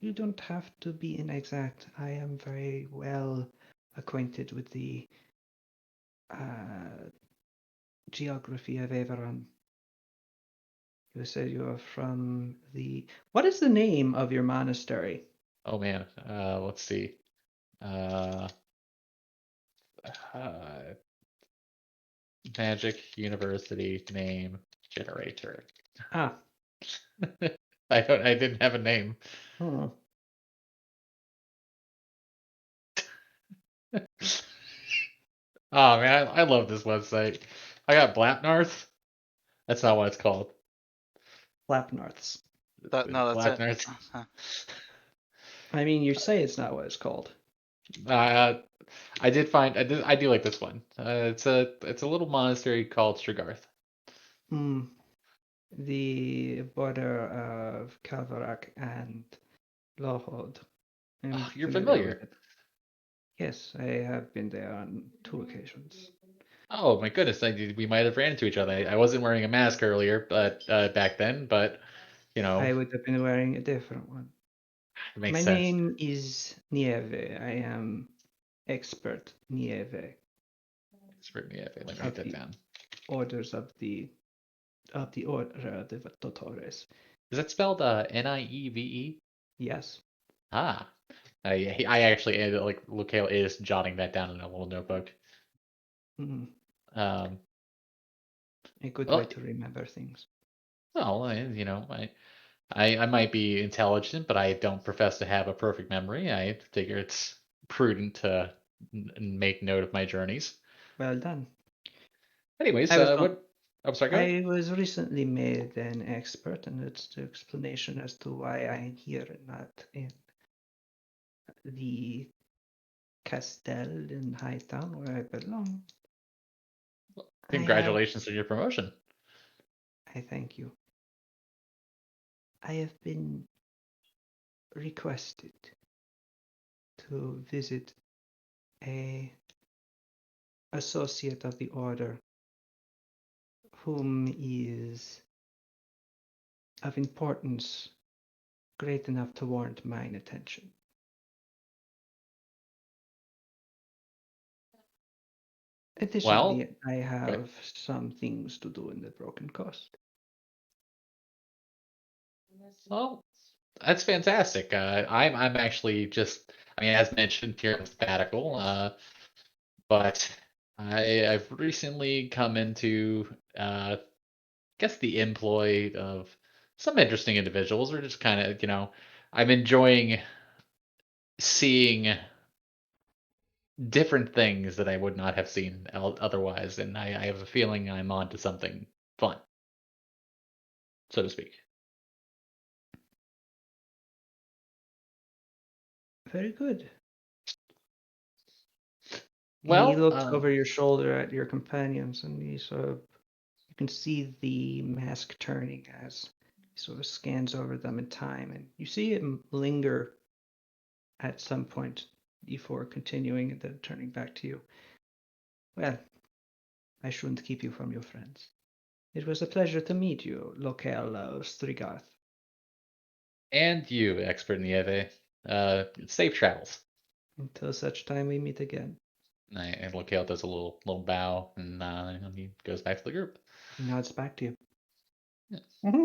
You don't have to be inexact. I am very well acquainted with the uh, geography of Averon. You said you are from the. What is the name of your monastery? Oh man, let's see. Uh, uh, Magic University name generator. Ah, I didn't have a name. oh, Oh man, I love this website. I got Blapnarth. That's not what it's called. Flapnorths. No, that's it. Blapnarth. I mean, you say it's not what it's called. Uh, I do like this one. It's a little monastery called Strigarth. Hmm. The border of Calvarak and Lohod. I'm Oh, you're familiar with familiar. it. Yes, I have been there on 2 occasions. Oh my goodness, we might have ran into each other. I wasn't wearing a mask earlier, but back then, but I would have been wearing a different one. it makes My sense. name is Nieve. I am expert Nieve Yeah, let me write of that the down. orders of the Order de Totores. Is that spelled Nieve? Yes. Ah, I actually like Lucale is jotting that down in a little notebook. Mm, Um, a good way well, to remember things. well, I might be intelligent, but I don't profess to have a perfect memory. I figure it's prudent to make note of my journeys. Well done. Anyways, I was on, what? I'm sorry, go ahead. I was recently made an expert, and it's the explanation as to why I'm here and not in the Castel in Hightown, where I belong. Congratulations on your promotion. I thank you. I have been requested to visit a associate of the order whom is of importance great enough to warrant mine attention. Additionally, Well, I have some things to do in the Broken Coast. well, that's fantastic. I'm actually just, I mean, as mentioned here on sabbatical, but I've recently come into, guess the employ of some interesting individuals, or just kind of, I'm enjoying seeing different things that I would not have seen otherwise, and I have a feeling I'm on to something fun, so to speak. Very good. He Well, looks over your shoulder at your companions, and he sort of, you can see the mask turning as he sort of scans over them in time, and you see him linger at some point before continuing and then turning back to you. Well, I shouldn't keep you from your friends. It was a pleasure to meet you, Lokel Strigarth. and you, expert Nieve, safe travels. Until such time we meet again. And Lokale does a little bow, and he goes back to the group. He nods back to you. Yeah. Mm-hmm.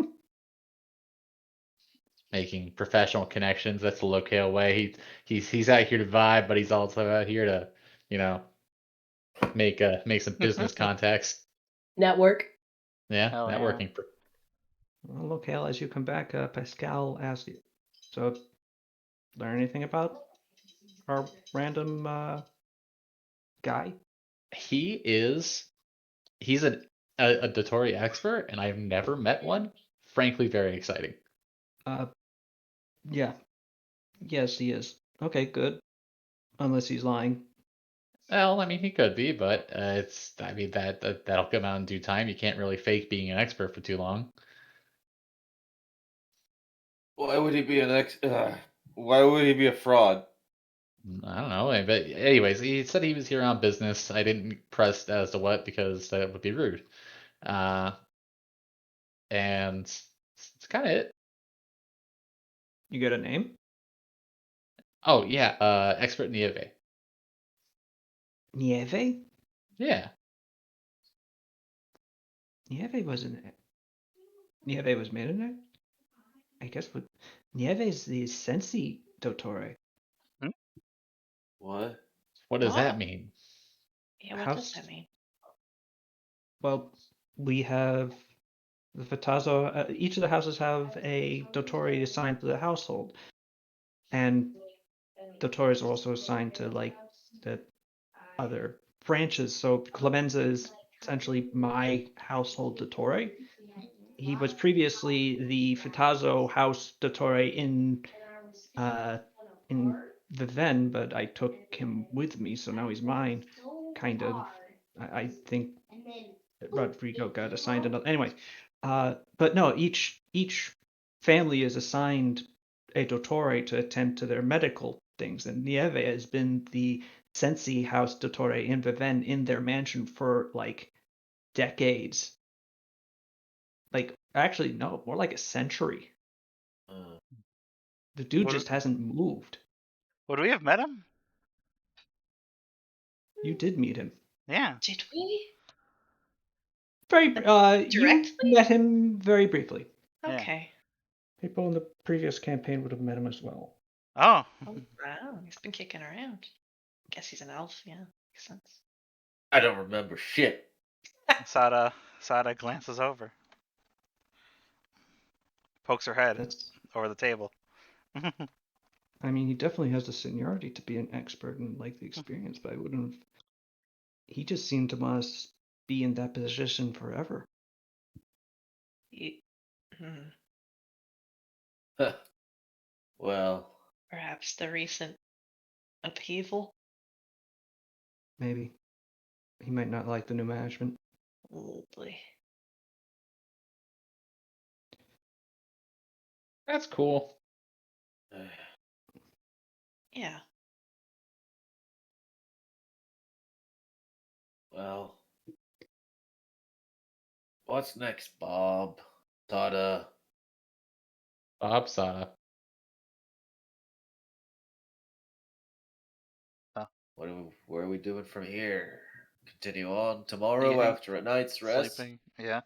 Making professional connections. That's the Lokale way. He's out here to vibe, but he's also out here to, make some business contacts. Network. Yeah, Hell yeah. networking. Well, Lokel, as you come back, Pascal asks you, so learn anything about our random guy? He's a Dotori expert, and I've never met one. Frankly, very exciting. Yeah. Yes, he is. Okay, good. Unless he's lying. Well, I mean, he could be, but I mean, that'll come out in due time. You can't really fake being an expert for too long. Why would he be why would he be a fraud? I don't know, but anyways, he said he was here on business. I didn't press as to what because that would be rude. Uh, and it's kind of it. You get a name? Oh yeah, expert Nieve. Nieve? Yeah, Nieve wasn't. Nieve was made in it? I guess what. Nieve is the Sensi Dottore. What? what does that Oh. mean? Yeah, what does House. that mean? Well, we have the Fatazo. Each of the houses have a Dottore assigned to the household. And Dottores are also assigned to, like, the other branches. So Clemenza is essentially my household Dottore. He was previously the Fitazo house Dottore in Viven, but I took him with me, so now he's mine. Kind of. I think Rodrigo got assigned another. Anyway, but no, each family is assigned a Dottore to attend to their medical things, and Nieve has been the Sensi house Dottore in Viven in their mansion for like decades. Like, actually, no, more like a century. Uh, The dude Would, just hasn't moved. would we have met him? You did meet him. Yeah. Did we? You Directly? met him very briefly. Yeah. Okay. People in the previous campaign would have met him as well. Oh. Oh, wow. He's been kicking around. Guess he's an elf. Yeah, makes sense. I don't remember shit. Sada glances over, pokes her head That's, over the table. I mean, he definitely has the seniority to be an expert and like the experience, but I wouldn't have. He just seemed to want to be in that position forever. He, hmm, Well, perhaps the recent upheaval. Maybe. He might not like the new management. Oh boy. That's cool. Yeah. Well, what's next, Bob? Tada. Bob Sada. What are we doing from here? Continue on tomorrow Eating, after a night's rest? sleeping. Yeah.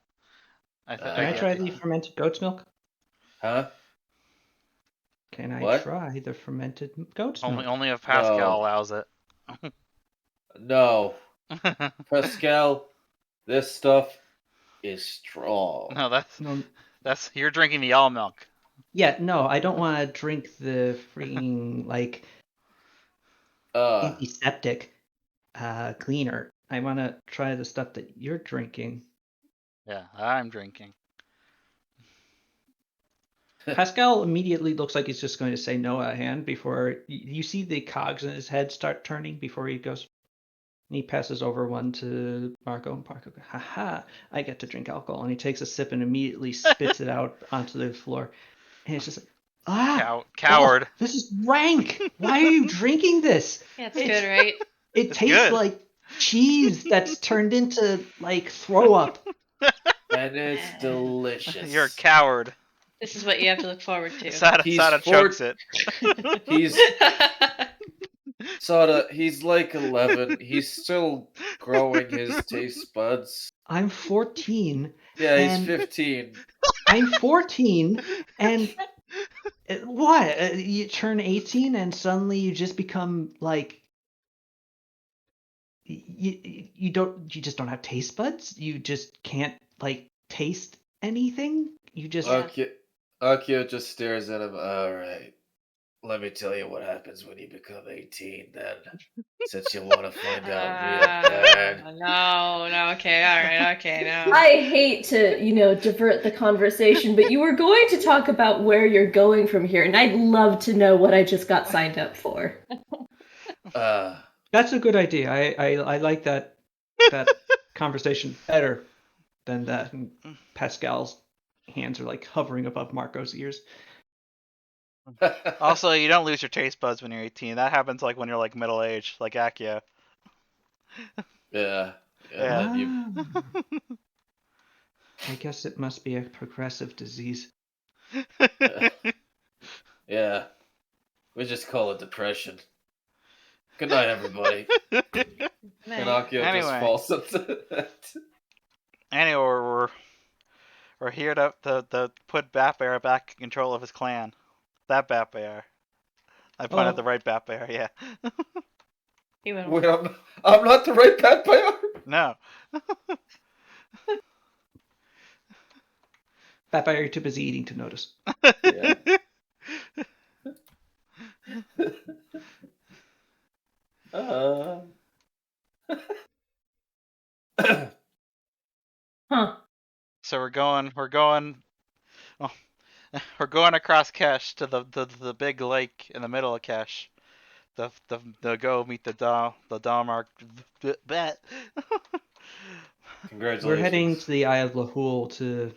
Can I try the fermented goat's milk? Huh? Can I What? try the fermented goat's milk? Only if Pascal No. allows it. No. Pascal, this stuff is strong. No, No. you're drinking the all milk. Yeah, no, I don't want to drink the freaking like antiseptic cleaner. I want to try the stuff that you're drinking. Yeah, I'm drinking. Pascal immediately looks like he's just going to say no at hand before you see the cogs in his head start turning before he goes. And he passes over one to Marco, and Marco goes, haha, I get to drink alcohol. And he takes a sip and immediately spits it out onto the floor. And it's just like, Coward. Oh, this is rank. Why are you drinking this? Yeah, it's good, right? It It's tastes good. like cheese that's turned into like throw up. And it's delicious. You're a coward. This is what you have to look forward to. Sada chokes it. He's he's like 11. He's still growing his taste buds. I'm 14. Yeah, he's and 15. I'm 14, and what? You turn 18 and suddenly you just become like you just don't have taste buds. You just can't like taste anything. You just Akio just stares at him. All right. Let me tell you what happens when you become 18 then. Since you want to find out real bad. No, okay, alright, okay, no. I hate to, divert the conversation, but you were going to talk about where you're going from here, and I'd love to know what I just got signed up for. That's a good idea. I like that conversation better than that. And Pascal's hands are like hovering above Marco's ears. Also, you don't lose your taste buds when you're 18. That happens like when you're like middle aged, like Akio. Yeah. Yeah. I guess it must be a progressive disease. Yeah. We just call it depression. Good night, everybody. And Akio just falls into that. Anyway, we're here to put Bat Bear back in control of his clan. That Bat Bear. I pointed the right Bat Bear, yeah. Wait, I'm not the right Bat Bear? No. Bat Bear, you're too busy eating to notice. Yeah. Huh. So we're going across Kesh to the big lake in the middle of Kesh. The go meet the Dalmark bet. Congratulations. We're heading to the Eye of Lahul to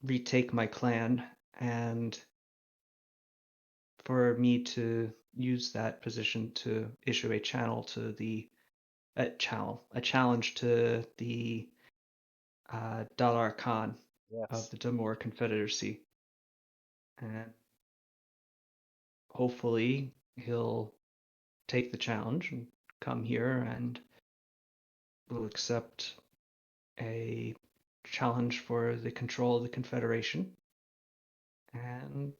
retake my clan, and for me to use that position to issue a challenge to the Dalar Khan of the Damur Confederacy, and hopefully he'll take the challenge and come here and will accept a challenge for the control of the Confederation, and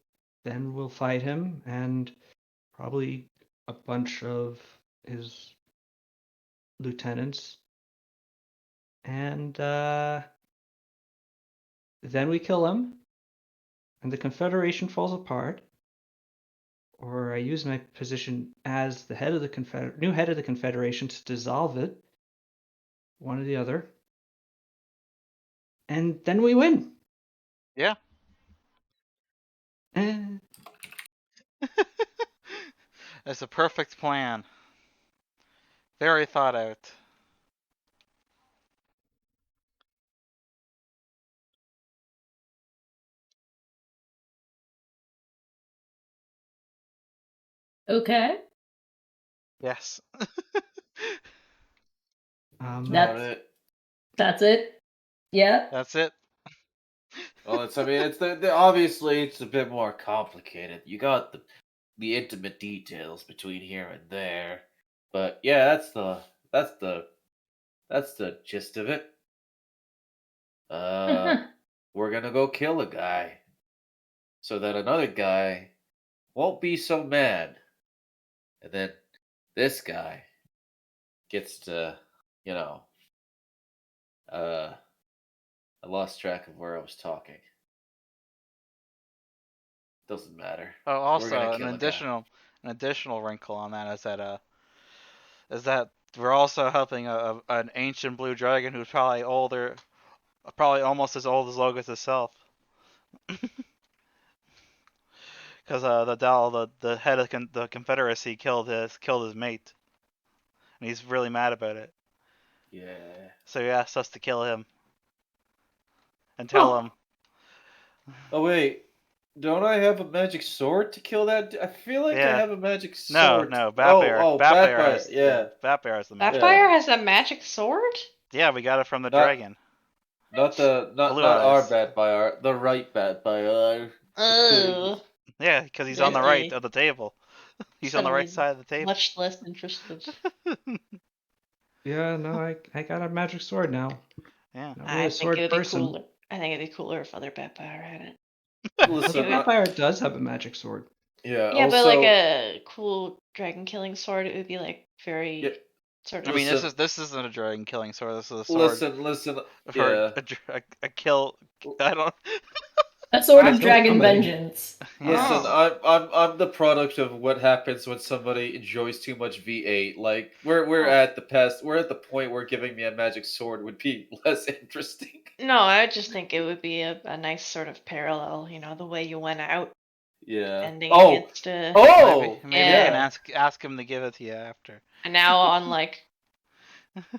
then we'll fight him and probably a bunch of his lieutenants, and then we kill him, and the Confederation falls apart, or I use my position as the head of the new head of the Confederation to dissolve it, one or the other, and then we win. Yeah. It's a perfect plan. Very thought out. Okay. Yes. About That's it. that's it. Yeah. That's it. Well, I mean, it's obviously it's a bit more complicated. You got the intimate details between here and there, but yeah, that's the that's the gist of it. We're gonna go kill a guy so that another guy won't be so mad, and then this guy gets to, you know, uh, I lost track of where I was talking. Doesn't matter. Oh, We're gonna also kill a guy. an additional wrinkle on that is that we're also helping an ancient blue dragon who's probably older, probably almost as old as Logos himself. Because the head of the Confederacy killed his mate, and he's really mad about it. Yeah. So he asked us to kill him and tell Oh, him. Oh wait, don't I have a magic sword to kill that? I feel like I Yeah. have a magic No, sword. no, Oh, Batbear Batfire. has Yeah, Batbear has the magic yeah. Vampire sword. has a magic sword? Yeah, we got it from the Not dragon. not Blue our eyes. Batfire, the right Batfire. The queen. Oh, Yeah, because he's on the right really? of the table. He's on the right Suddenly side of the table. much less interested. Yeah, no, I got a magic sword now. Yeah. Not really I a think it sword would be person. cooler. I think it'd be cooler if other vampire had it. Other Listen, It would, vampire does have a magic sword. yeah. yeah, but like Also, a cool dragon killing sword, it would be like yeah. very sort I of. mean, Listen, this isn't a dragon killing sword. This is a sword listen. for Yeah. a kill. I don't. a sword It's of still dragon comedy. vengeance. Listen, Yeah. Oh. I'm the product of what happens when somebody enjoys too much V8. Like we're Oh. at the point where giving me a magic sword would be less interesting. No, I just think it would be a nice sort of parallel, the way you went out Yeah. ending Oh, against Maybe oh, maybe you can yeah, yeah. ask him to give it to you after. and now on like,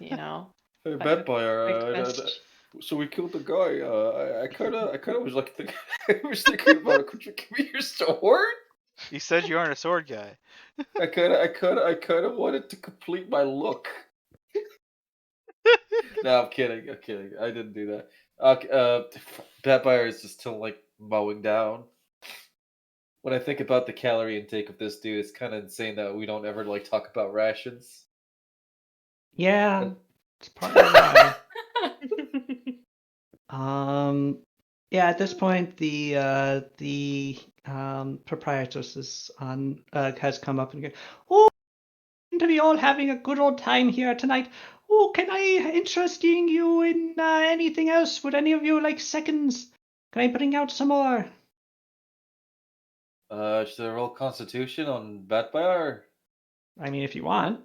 you know, Hey, like a Vampire. quick quest. So we killed the guy. I kind of was like, I was thinking about it. Could you give me your sword? You said you aren't a sword guy. I kind of wanted to complete my look. No, I'm kidding. I'm kidding. I didn't do that. Vampire is just still like mowing down. When I think about the calorie intake of this dude, it's kind of insane that we don't ever like talk about rations. Yeah, it's partly why. Yeah, at this point, the proprietress is on has come up and go, "Oh, to be all having a good old time here tonight. Oh, can I interesting you in anything else? Would any of you like seconds? Can I bring out some more?" Should I roll Constitution on Vampire? I mean, if you want,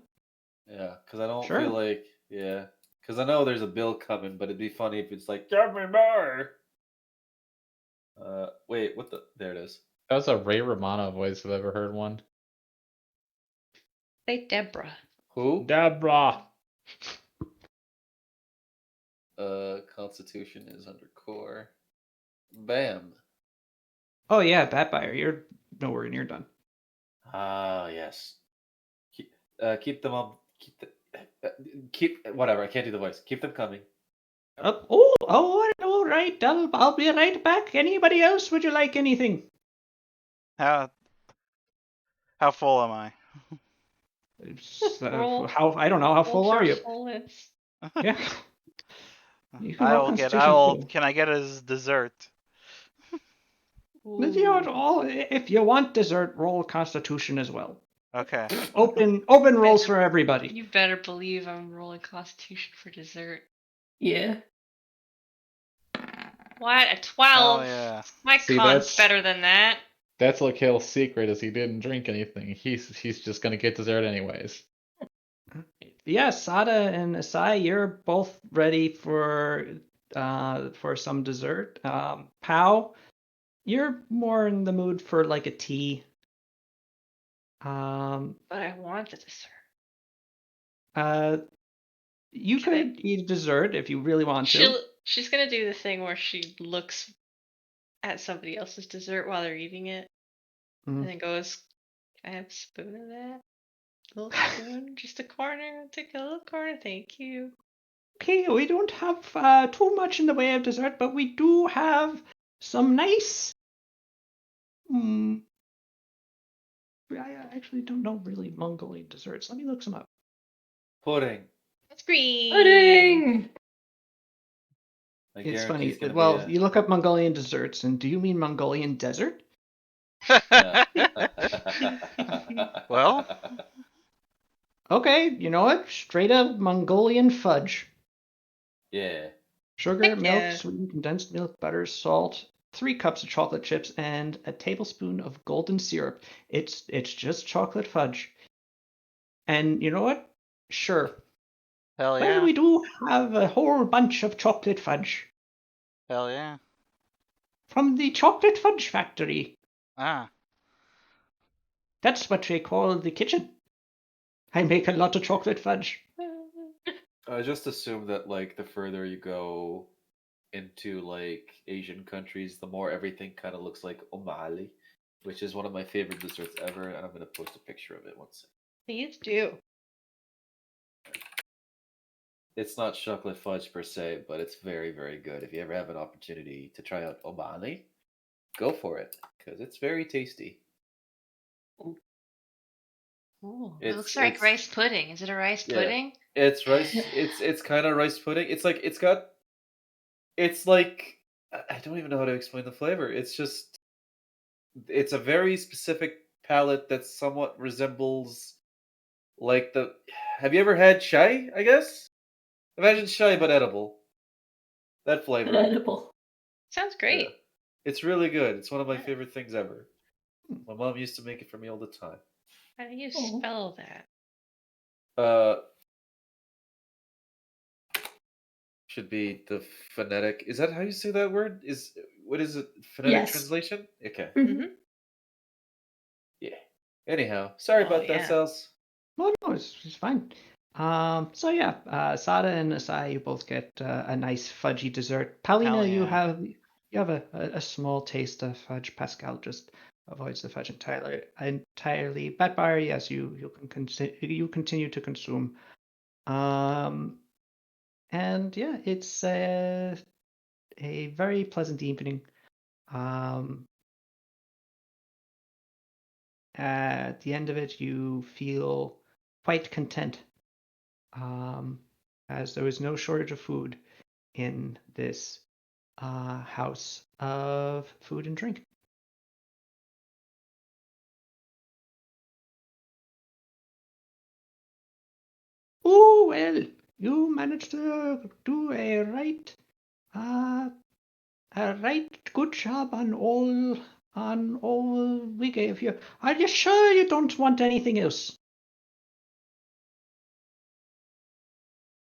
Yeah, because I don't feel sure. like because I know there's a bill coming, but it'd be funny if it's like give me more. Wait, what the? There it is. That was a Ray Romano voice if I've ever heard one. Say Deborah. Who? Deborah. Constitution is under core. Bam. Oh yeah, Batfire, you're nowhere near done. Ah, yes. Keep them up. Keep whatever. I can't do the voice. Keep them coming. All right. I'll be right back. Anybody else? Would you like anything? How full am I? Roll How I don't know. How full for are you? fullness. Yeah, you can roll I Constitution will. full. Can I get his dessert? You know, if you want dessert, roll Constitution as well. Okay. Open rolls for everybody. You better believe I'm rolling Constitution for dessert. Yeah. What? A 12? Oh yeah. My See, con's that's- better than that. That's Lakil's secret is he didn't drink anything. He's just gonna get dessert anyways. Yeah, Sada and Asai, you're both ready for some dessert. Pao, you're more in the mood for like a tea. Um, But I want the dessert. you Should I- could eat a dessert if you really want to. She's gonna do the thing where she looks at somebody else's dessert while they're eating it, Mhm. and then goes, "Can I have a spoon of that? A little spoon, just a corner. I'll take a little corner, thank you." Okay, we don't have too much in the way of dessert, but we do have some nice. I actually don't know really Mongolian desserts. Let me look some up. Pudding. It's green. Pudding. I It's guarantee funny. it's gonna Well, be you look up Mongolian desserts, and do you mean Mongolian desert? Well, Okay, you know what? Straight up Mongolian fudge. yeah. Sugar, Heck milk, yeah. sweetened condensed milk, butter, salt, 3 cups of chocolate chips, and a tablespoon of golden syrup. It's just chocolate fudge. And you know what? Sure. hell Well, yeah. we do have a whole bunch of chocolate fudge Hell yeah. from the chocolate fudge factory. Ah. That's what they call the kitchen. I make a lot of chocolate fudge. I just assume that like the further you go into like Asian countries, the more everything kind of looks like omali, which is one of my favorite desserts ever, and I'm gonna post a picture of it once. Please do. It's not chocolate fudge per se, but it's very, very good. If you ever have an opportunity to try out omali, go for it because it's very tasty. Ooh, it It's looks like it's rice pudding. Is it a rice yeah, pudding? it's rice. It's kind of rice pudding. It's like it's like I don't even know how to explain the flavor. It's a very specific palate that somewhat resembles like the. Have you ever had chai? I guess imagine chai but edible. That flavor. Edible. Sounds Yeah. great. It's really good. It's one of my favorite things ever. My mom used to make it for me all the time. How do you Oh. spell that? Uh, should be the phonetic. Is that how you say that word? What is it? Phonetic Yes. translation? Okay. Mhm. Yeah. Anyhow, sorry Oh, about that, yeah. Sals. Well, no, it's fine. So yeah, Sada and Asai, you both get a nice fudgy dessert. Paulina, Hell you yeah. have a small taste of fudge. Pascal just avoids the fudge entirely. Batbar, yes, you continue to consume. And yeah, it's a very pleasant evening. Um, at the end of it, you feel quite content, as there was no shortage of food in this house of food and drink. Oh, well, you managed to do uh, a right good job on all we gave you. Are you sure you don't want anything else?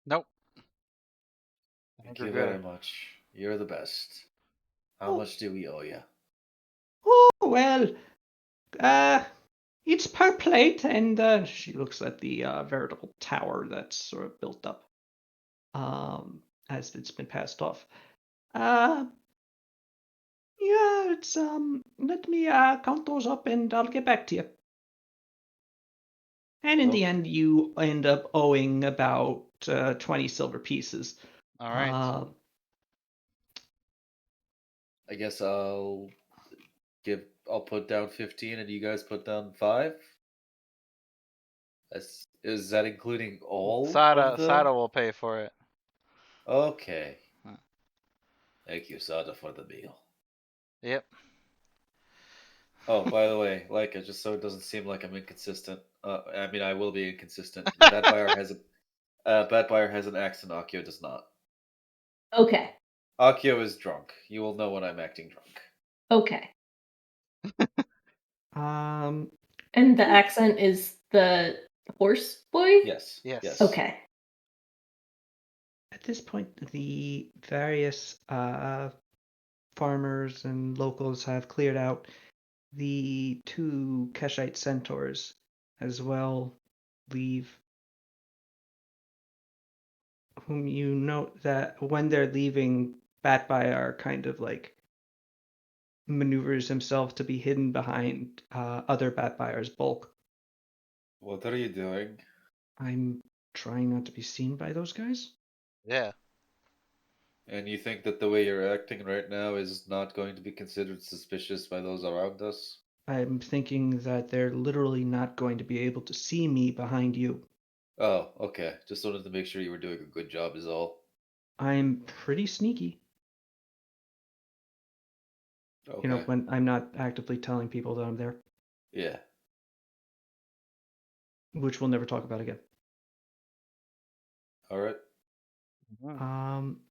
Nope. I think Thank we're you good. very much. You're the best. How Oh. much do we owe you? Oh, well, it's per plate, and she looks at the veritable tower that's sort of built up as it's been passed off. Uh, yeah, it's let me count those up and I'll get back to you. And in the Okay. end, you end up owing about 20 silver pieces. All right. I guess I'll put down 15 and you guys put down 5. Is that including all of Sada the will pay for it. Okay. Huh. Thank you, Sada, for the meal. Yep. Oh, by the way, like just so it doesn't seem like I'm inconsistent. I mean, I will be inconsistent. Bad Buyer has an accent. Akio does not. Okay. Akio is drunk. You will know when I'm acting drunk. Okay. Um, And the accent is the horse boy? Yes. Yes. Okay. at this point, the various farmers and locals have cleared out. the 2 Keshite centaurs as well leave, whom you note that when they're leaving, Batbayar kind of like maneuvers himself to be hidden behind other Batbayar's bulk. What are you doing? I'm trying not to be seen by those guys. Yeah. And you think that the way you're acting right now is not going to be considered suspicious by those around us? I'm thinking that they're literally not going to be able to see me behind you. Oh, okay. Just wanted to make sure you were doing a good job, is all. I'm pretty sneaky. Okay. When I'm not actively telling people that I'm there, Yeah. which we'll never talk about again. All right. Mhm. Um,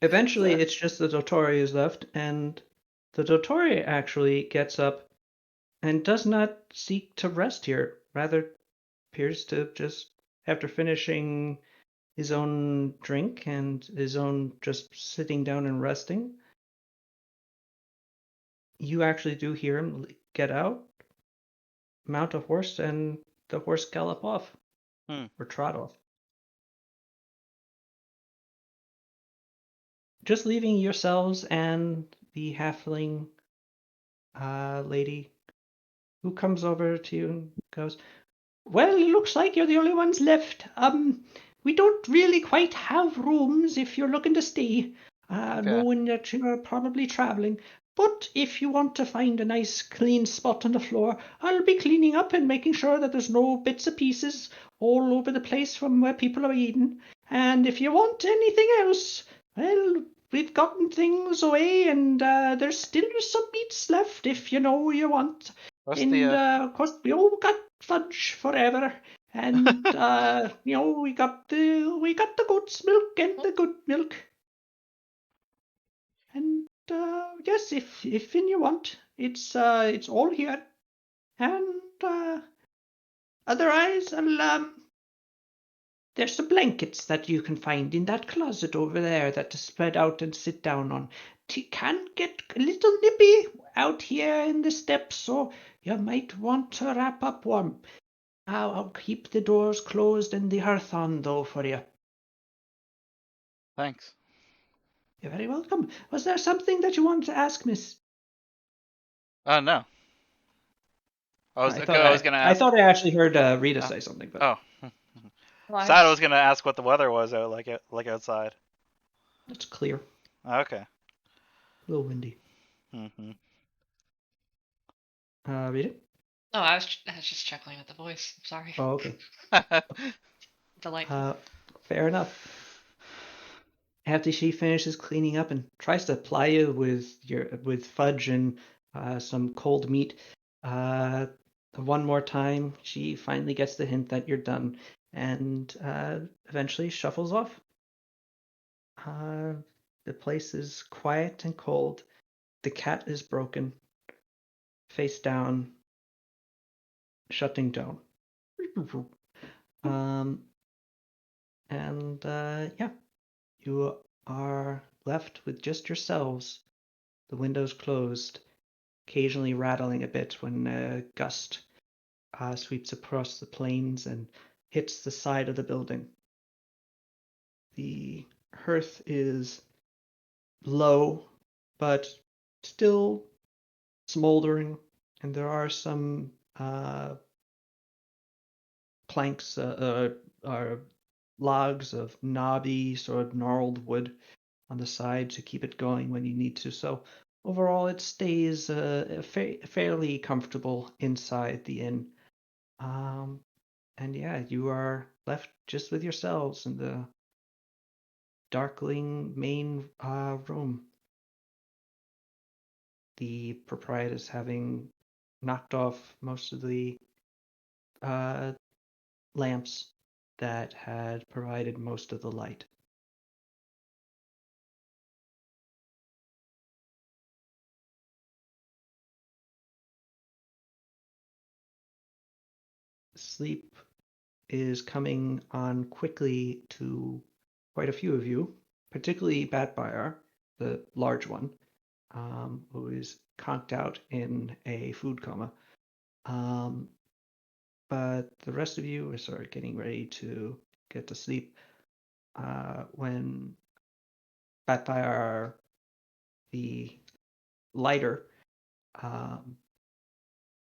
Eventually, it's just the Dotori who's left, and the Dotori actually gets up and does not seek to rest here. Rather, appears to just, after finishing his own drink and his own just sitting down and resting, you actually do hear him get out, mount a horse, and the horse gallop off Hmm. or trot off. Just leaving yourselves and the halfling lady who comes over to you and goes, "Well, it looks like you're the only ones left. We don't really quite have rooms if you're looking to stay, Okay. knowing that you're probably traveling. But if you want to find a nice clean spot on the floor, I'll be cleaning up and making sure that there's no bits and pieces all over the place from where people are eating. And if you want anything else, well, we've gotten things away, and there's still some meats left if you know you want. What's And the of course, we all got fudge forever. And we got the goat's milk and the good milk. And yes, if you want, it's all here. And otherwise, there's some blankets that you can find in that closet over there that to spread out and sit down on. It can get a little nippy out here in the steppes, so you might want to wrap up warm. I'll keep the doors closed and the hearth on, though, for you. Thanks. You're very welcome. Was there something that you wanted to ask, miss? No. I was I thought I was I, gonna I ask. thought I actually heard Rita Oh. say something, but Oh. Well, Sad. I was gonna ask what the weather was out like outside. it's clear. Okay. A little windy. Mm-hmm. Rita? Oh, I was just chuckling at the voice. I'm sorry. Oh, okay. Delightful. Fair enough. After she finishes cleaning up and tries to ply you with fudge and some cold meat, one more time, she finally gets the hint that you're done, and eventually shuffles off. The place is quiet and cold. The cat is broken, face down, shutting down. And yeah, you are left with just yourselves. The windows closed, occasionally rattling a bit when a gust sweeps across the plains and hits the side of the building. The hearth is low, but still smoldering, and there are some planks or logs of knobby, sort of gnarled wood on the side to keep it going when you need to. So overall, it stays fairly comfortable inside the inn. And yeah, you are left just with yourselves in the darkling main room. The proprietors having knocked off most of the uh, lamps that had provided most of the light. Sleep is coming on quickly to quite a few of you, particularly Batbuyer. the large one, who is conked out in a food coma. But the rest of you are sort of getting ready to get to sleep when Backfire, the lighter,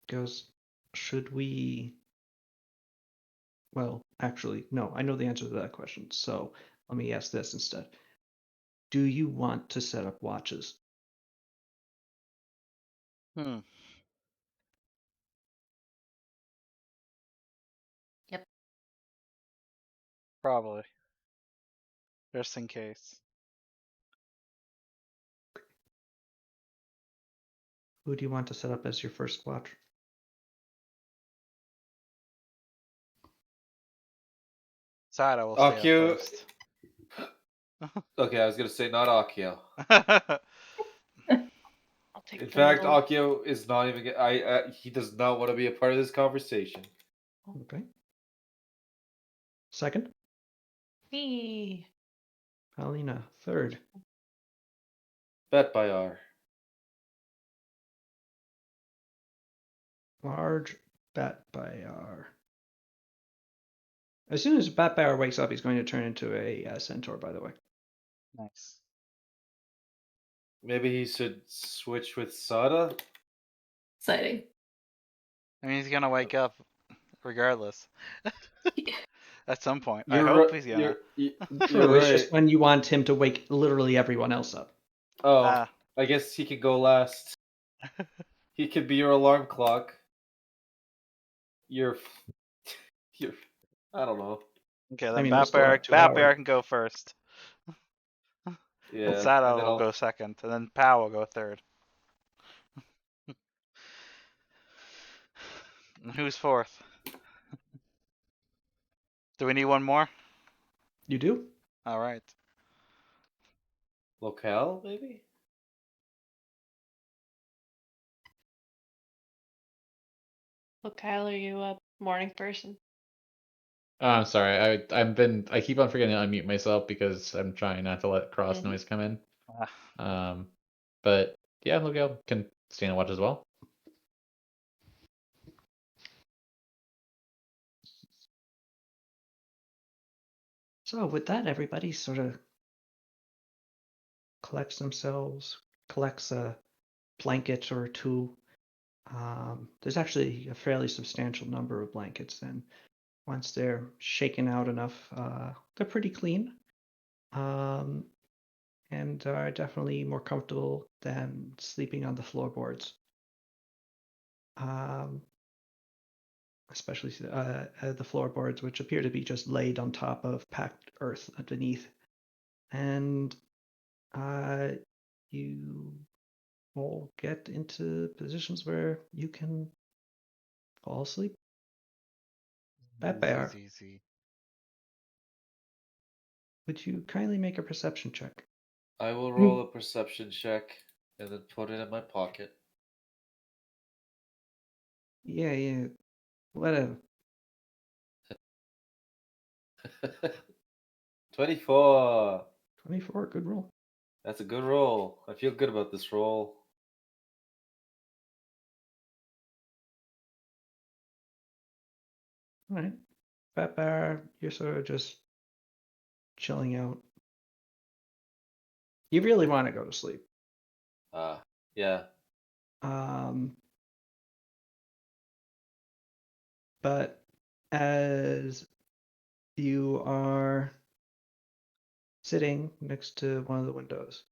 goes, should we? Well, actually, no, I know the answer to that question. So let me ask this instead. Do you want to set up watches? Hmm. Yep. Probably. Just in case. Who do you want to set up as your first watch? Sato will stay up Akio. first. Okay, I was gonna say not Akio. I'll take In the fact, middle. Akio is not even. He does not want to be a part of this conversation. Okay. Second, Me. Paulina. Third, Bet by R. large bat Bayar. As soon as Bat Bayar wakes up, he's going to turn into a centaur, by the way. Nice. Maybe he should switch with Sada. Exciting. I mean, he's gonna wake up regardless. At some point. I You're hope right. he's gonna. You're True, it's right. just when you want him to wake literally everyone else up. Oh, Ah. I guess he could go last. He could be your alarm clock. Your, your. I don't know. Okay, I then mean, we still have 2 hours. Batbear can go first. And Yeah, Sato and then will I'll. go second, and then Pow will go third. And who's fourth? Do we need one more? You do? All right. Locale, maybe? Look, Kyle, are you a morning person? Oh, I'm sorry. I keep on forgetting to unmute myself because I'm trying not to let cross Mhm. noise come in. Ah. But yeah, Miguel can stay and watch as well. So with that, everybody sort of collects themselves, collects a blanket or two. There's actually a fairly substantial number of blankets. And once they're shaken out enough, they're pretty clean, and are definitely more comfortable than sleeping on the floorboards. Especially the floorboards, which appear to be just laid on top of packed earth underneath. And you all get into positions where you can fall asleep. Bear, Easy. would you kindly make a perception check? I will roll a perception check and then put it in my pocket. Yeah, whatever. 24. 24, good roll. That's a good roll. I feel good about this roll. All right. Bear, you're sort of just chilling out. You really want to go to sleep. Yeah. Um, but as you are sitting next to one of the windows,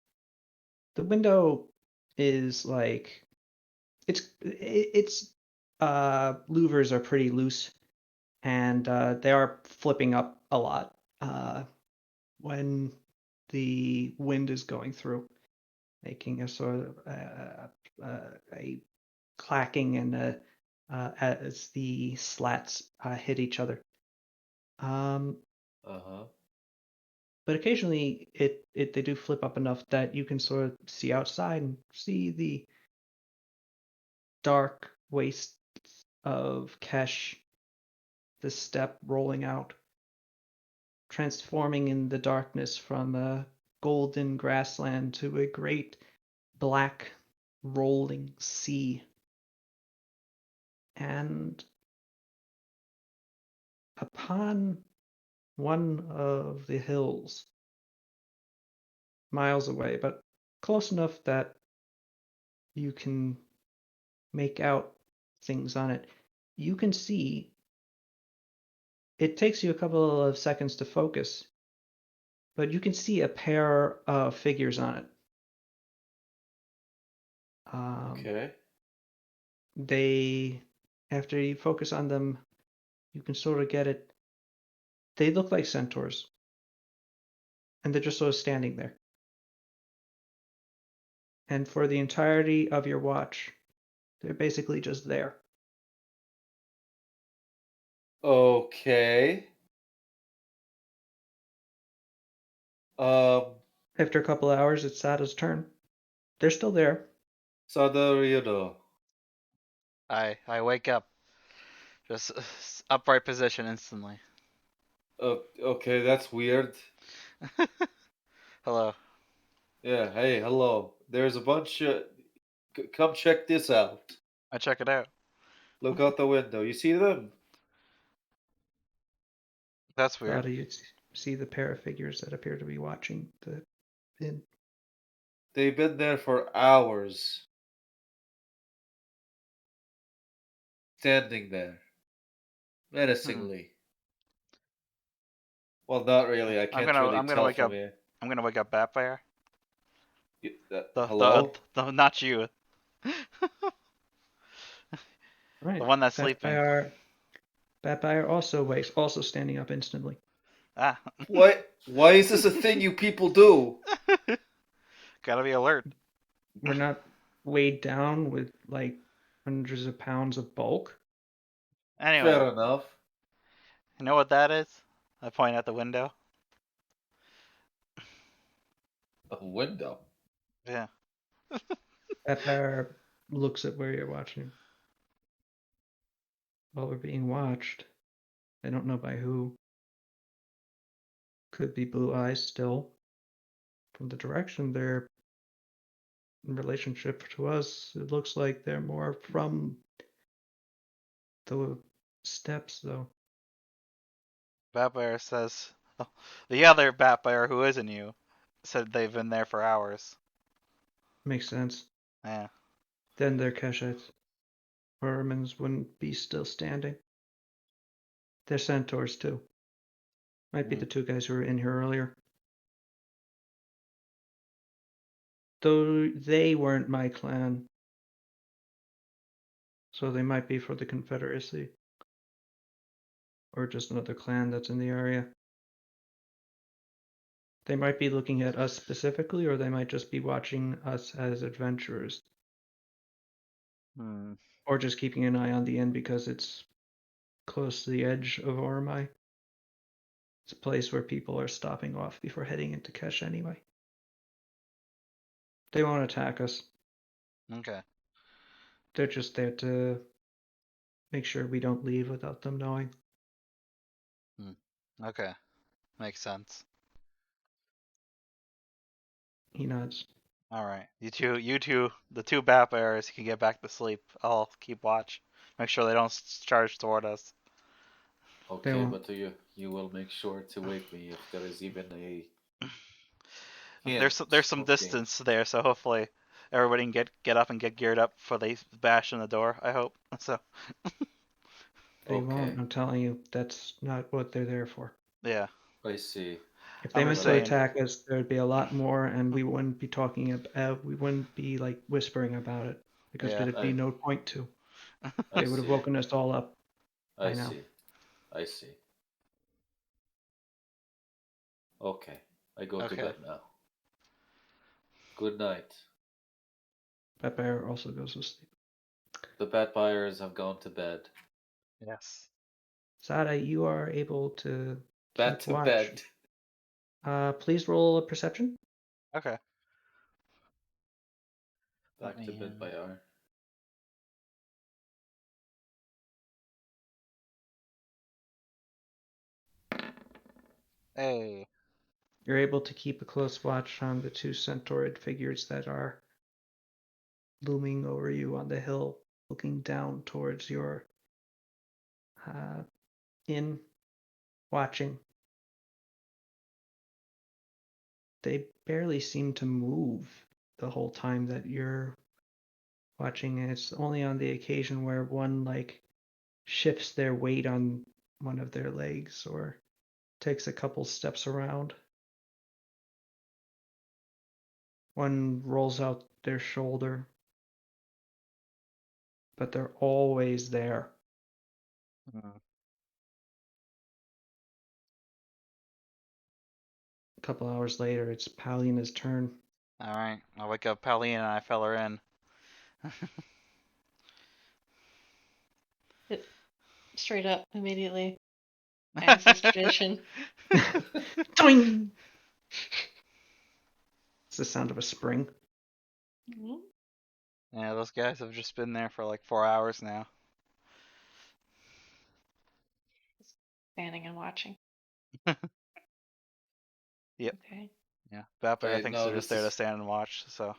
the window is like it's louvers are pretty loose, and they are flipping up a lot when the wind is going through, making a sort of a clacking and as the slats hit each other. Uh-huh. But occasionally they do flip up enough that you can sort of see outside and see the dark wastes of Kesh, the steppe rolling out, transforming in the darkness from a golden grassland to a great black rolling sea. And upon one of the hills, miles away, but close enough that you can make out things on it, you can see it takes you a couple of seconds to focus, but you can see a pair of figures on it. Okay. They, after you focus on them, you can sort of get it. They look like centaurs, and they're just sort of standing there. And for the entirety of your watch, they're basically just there. Okay. Um, After a couple of hours, it's Sada's turn. They're still there. Sadarino. I wake up, just upright position instantly. Okay, that's weird. Hello. Yeah, hey, hello. There's a bunch of. Come check this out. I check it out. Look out the window. You see them? That's weird. Sada, you see the pair of figures that appear to be watching the inn. They've been there for hours. Standing there. Menacingly. Well, not really. I I'm can't gonna really I'm gonna tell wake from up. here. I'm gonna wake up Batfire. Hello? Not you. Right. The one that's sleeping. Batfire also wakes, also standing up instantly. Ah. Why is this a thing you people do? Gotta be alert. We're not weighed down with like hundreds of pounds of bulk. Anyway, Fair enough. you know what that is? I point out the window. A window. Yeah. Batfire looks at where you're watching. Well, we're being watched. I don't know by who. Could be Blue Eyes still. From the direction they're in relationship to us, it looks like they're more from the steps, though. Batfire says, oh, the other Batfire who isn't you said they've been there for hours. Makes sense. Yeah. Then they're Keshites. Hermans wouldn't be still standing. They're centaurs, too. Might be the two guys who were in here earlier. Though they weren't my clan, so they might be for the Confederacy. Or just another clan that's in the area. They might be looking at us specifically, or they might just be watching us as adventurers. Hmm. Or just keeping an eye on the inn because it's close to the edge of Ormai. It's a place where people are stopping off before heading into Kesh anyway. They won't attack us. Okay. They're just there to make sure we don't leave without them knowing. Okay. Makes sense. He nods. All right. You two, the two Batfires can get back to sleep. I'll keep watch. Make sure they don't charge toward us. They Okay, won't. but you will make sure to wake me if there is even a There's hint. there's some Okay. distance there, so hopefully everybody can get up and get geared up before they bash in the door. I hope so. They Okay. won't. I'm telling you, that's not what they're there for. Yeah. I see. If they I'm meant just to saying. attack us, there'd be a lot more, and we wouldn't be talking about. We wouldn't be like whispering about it because Yeah. there'd be no point to. I They would have see. woken us all up I by now. see. I see. Okay. I go to Okay. bed now. Good night. That bear also goes to sleep. The bat buyers have gone to bed. Yes. Sada, you are able to Bat keep to watch. bed. Please roll a perception. Okay. Let Back to me. bed by hour. Hey. You're able to keep a close watch on the two centaurid figures that are looming over you on the hill, looking down towards your inn, watching. They barely seem to move the whole time that you're watching, and it's only on the occasion where one shifts their weight on one of their legs or takes a couple steps around. One rolls out their shoulder, but they're always there. Mm. A couple hours later, it's Palina's turn. All right, I'll wake up Paulina and I fell her in. Straight up, immediately. As is tradition. Doing! It's the sound of a spring. Mhm. Yeah, those guys have just been there for like 4 hours now. Standing and watching. Yep. Okay. Yeah, Vampire Okay, thinks no, they're just this there to is stand and watch. So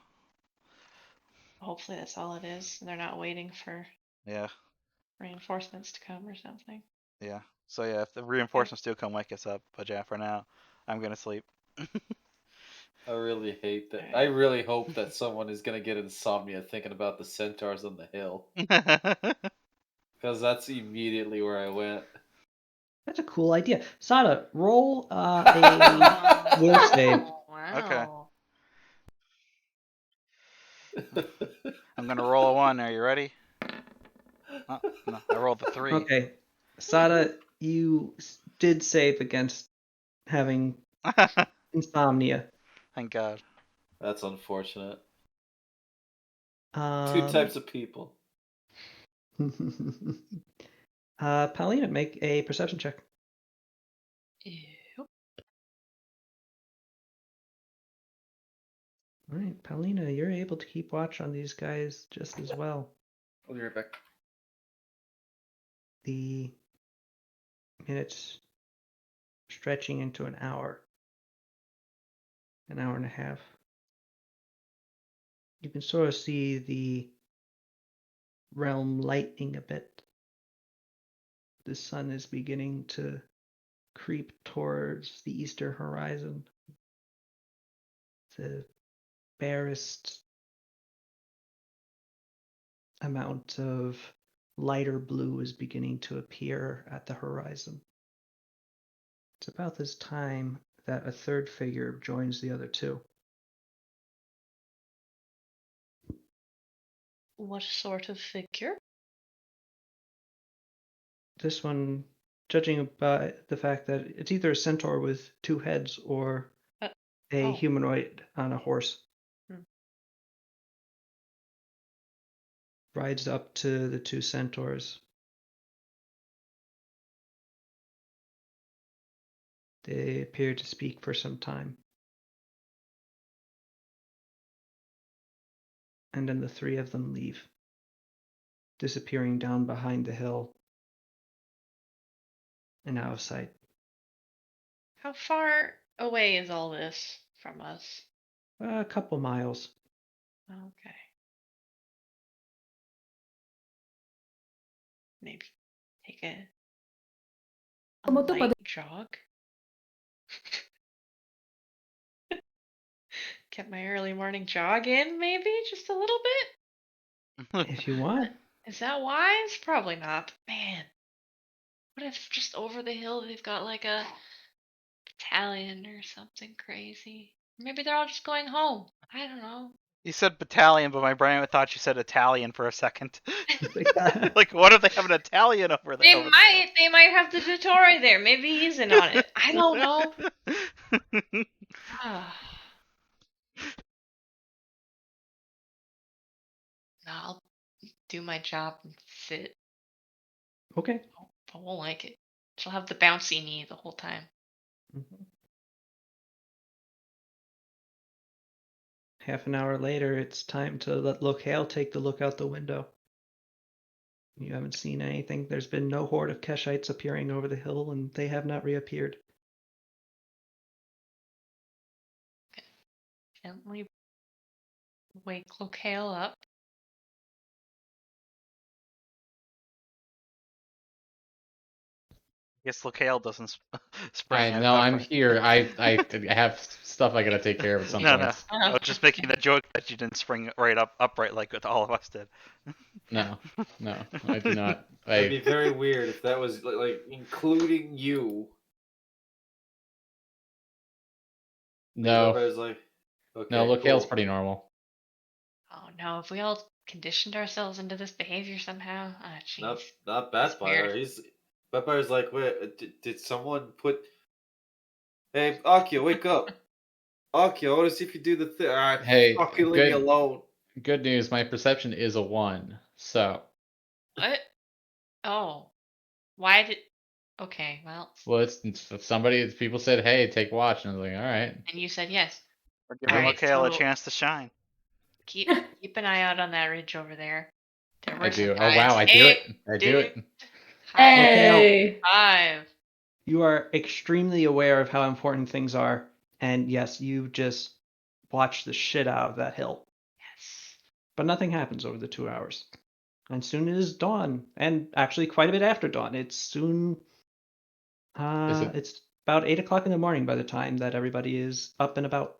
Hopefully that's all it is. They're not waiting for yeah, reinforcements to come or something. yeah. So yeah, if the Okay. reinforcements do come, wake us up. But yeah, for now, I'm gonna sleep. I really hate that. I Alright. really hope that someone is gonna get insomnia thinking about the centaurs on the hill, because that's immediately where I went. That's a cool idea. Sada, roll a will save. Okay, Wow. I'm gonna roll a 1. Are you ready? Oh, no, I rolled the 3. Okay. Sada, you did save against having insomnia. Thank God. That's unfortunate. Two Um, types of people. Paulina, make a perception check. Ew. All right, Paulina, you're able to keep watch on these guys just as well. I'll be right back. The minutes stretching into an hour and a half. You can sort of see the realm lightening a bit. The sun is beginning to creep towards the eastern horizon. The barest amount of lighter blue is beginning to appear at the horizon. It's about this time that a third figure joins the other two. What sort of figure? This one, judging by the fact that it's either a centaur with two heads or Uh, a oh. humanoid on a horse, Hmm. rides up to the two centaurs. They appear to speak for some time. And then the three of them leave, disappearing down behind the hill and out of sight. How far away is all this from us? A couple miles. Okay. Maybe take a light jog. Get my early morning jog in, maybe? Just a little bit? If you want. Is that wise? Probably not. But man, what if just over the hill they've got like a battalion or something crazy? Maybe they're all just going home. I don't know. You said battalion, but my brain thought you said Italian for a second. Yeah. Like, what if they have an Italian over They there? might. They might have the Dottore there. Maybe he's in on it. I don't know. Ah. No, I'll do my job and sit. Okay. I won't like it. She'll have the bouncy knee the whole time. Mhm. Half an hour later, it's time to let Locale take the look out the window. You haven't seen anything. There's been no horde of Keshites appearing over the hill, and they have not reappeared. gently wake Locale up. Guess Locale doesn't spring I it know I'm upright. here. I have stuff I gotta take care of at some No, points. no. I was just making the joke that you didn't spring it right upright like all of us did. No, I do not. That'd be I very weird if that was like including you. no, Everybody's like, okay, no. Locale's cool. pretty normal. Oh no, have we all conditioned ourselves into this behavior somehow? Ah, Not jeez. not That's Bathfire. weird. Bathfire's like, wait, did someone put? Hey, Akio, wake up! Akio, I want to see if you do the thing. Ah, Hey, fucking leave me alone. good news. My perception is a 1. So, What? Oh. Why did... Okay, well... well, it's people said, "Hey, take watch," and I was like, "All right." And you said yes. We're giving Alright, Locale a so chance to shine. keep an eye out on that ridge over there. There were I some do. Oh guys. wow, I do it. I do it. High Hey. five. You are extremely aware of how important things are, and yes, you just watch the shit out of that hill. Yes. But nothing happens over the 2 hours. And soon it is dawn, and actually quite a bit after dawn. It's soon. It's about 8 o'clock in the morning by the time that everybody is up and about,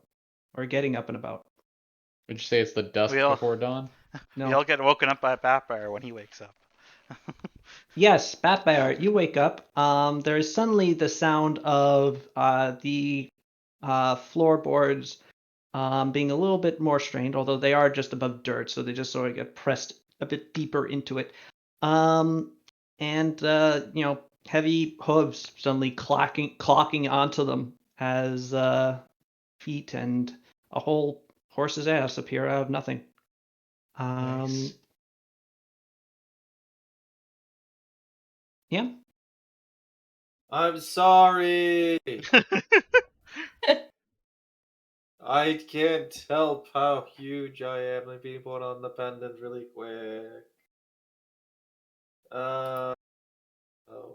or getting up and about. Would you say it's the dusk We all before dawn? we No. all get woken up by Batfire when he wakes up. Yes, Batbear, you wake up. There is suddenly the sound of the floorboards being a little bit more strained, although they are just above dirt, so they just sort of get pressed a bit deeper into it. And heavy hooves suddenly clocking onto them as feet and a whole horse's ass appear out of nothing. Nice. Yeah. I'm sorry. I can't help how huge I am. Let me put on the pendant really quick. Oh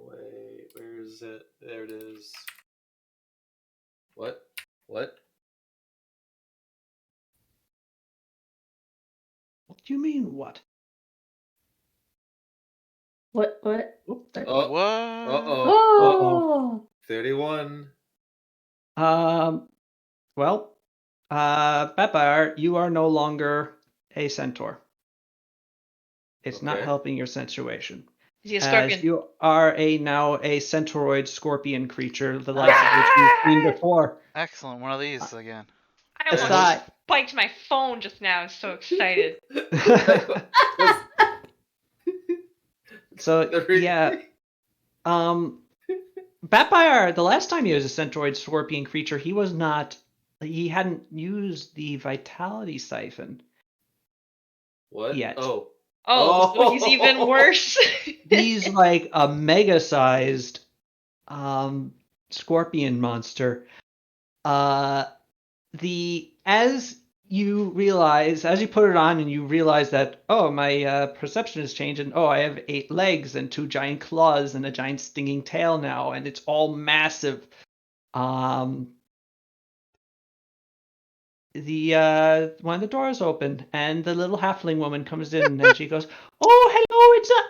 wait, where is it? There it is. What? What? What do you mean, what? What? Oop, there. Oh, What? uh-oh. Oh. 31. Well, Batfire, you are no longer a centaur. It's not Okay. helping your situation. Is he a As scorpion? you are now a centauroid scorpion creature, the likes of which you've seen before. Excellent. One of these again. I almost Aside. spiked my phone just now. I was so excited. So yeah, Batfire. The last time he was a centauroid scorpion creature, he was not. He hadn't used the vitality siphon What? yet. Oh. Oh, so he's even worse. He's like a mega-sized scorpion monster. As you put it on and you realize that, oh, my perception has changed, and oh, I have 8 legs and 2 giant claws and a giant stinging tail now, and it's all massive. One of the doors open and the little halfling woman comes in and she goes, "Oh, hello, it's a,"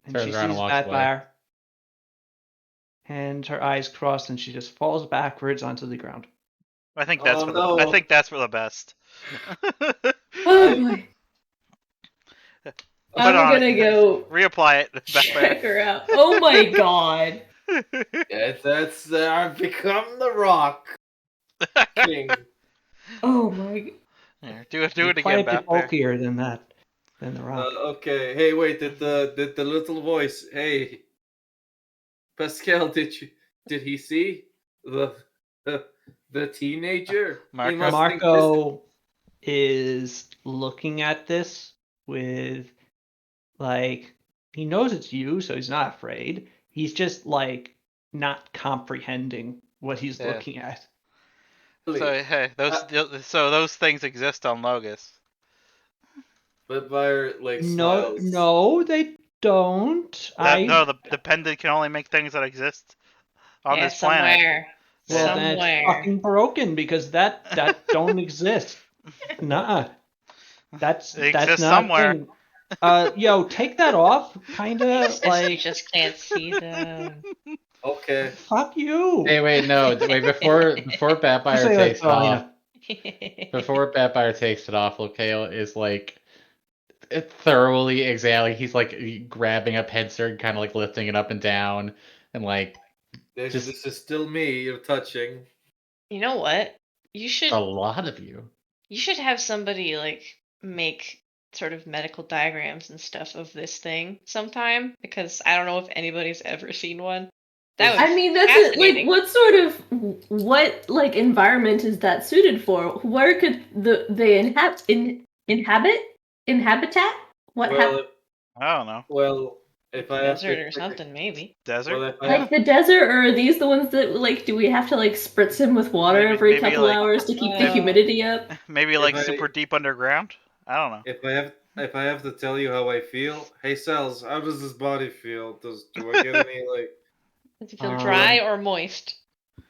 and she Turns around and sees walks away. Batfire. And her eyes cross and she just falls backwards onto the ground. I think that's Oh, no. I think that's for the best. Oh boy. Put I'm on gonna it. go Reapply it. check her out. Oh my god. That's I've become the Rock King. Oh my. Here, do it You're again, quite a bit Batbear. bulkier than that, than the Rock. Okay. Hey, wait. Did the little voice? Hey, Pascal. Did he see the the teenager? He Marco? must think this- Marco is looking at this with, like, he knows it's you, so he's not afraid. He's just, like, not comprehending what he's Yeah. looking at. So hey, those things exist on Logus. But Fire like No, smiles. no, they don't. No, the pendant can only make things that exist on Yeah, this planet. somewhere. Well, then it's Somewhere. fucking broken because that don't exist. Nuh-uh. That's It that's exists not a somewhere. thing. Yo, take that off. Kinda I like just can't see them. Okay. fuck you. Hey, wait, no, wait, before You Batfire say that, takes it off, Selena. before Batfire takes it off, Lokale is like thoroughly exhaling. He's like grabbing a pincer and kind of like lifting it up and down, and like This, just this is still me you're touching. You know what? You should a lot of you. have somebody like make sort of medical diagrams and stuff of this thing sometime because I don't know if anybody's ever seen one. That would I mean, that's it. Like, fascinating. what like environment is that suited for? Where could they inhabitat? What Well, hap- I don't know. well, if I have Desert to or something, maybe. Desert? well, if I Yeah. like the desert, or are these the ones that like? Do we have to like spritz him with water Maybe- every maybe, couple like, hours to keep the Uh, humidity up? Maybe If like I- super deep underground? I don't know. if I have to tell you how I feel, hey Cells, how does this body feel? Do I get any like Does it feel dry or moist?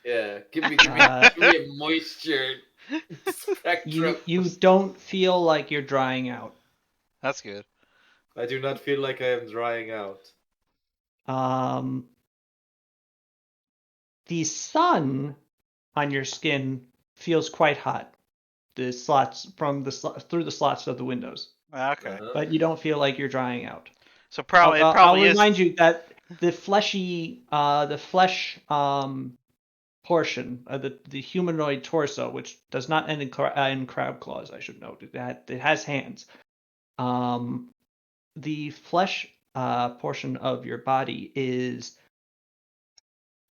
yeah, give me Uh, give me a moisture spectrum. you don't feel like you're drying out. That's good. I do not feel like I am drying out. The sun on your skin feels quite hot. The slots from through the slots of the windows, Okay. Uh-huh. but you don't feel like you're drying out. So probably it I'll probably is. remind you that the flesh portion of the humanoid torso, which does not end in crab claws, I should note, it has hands. The flesh portion of your body is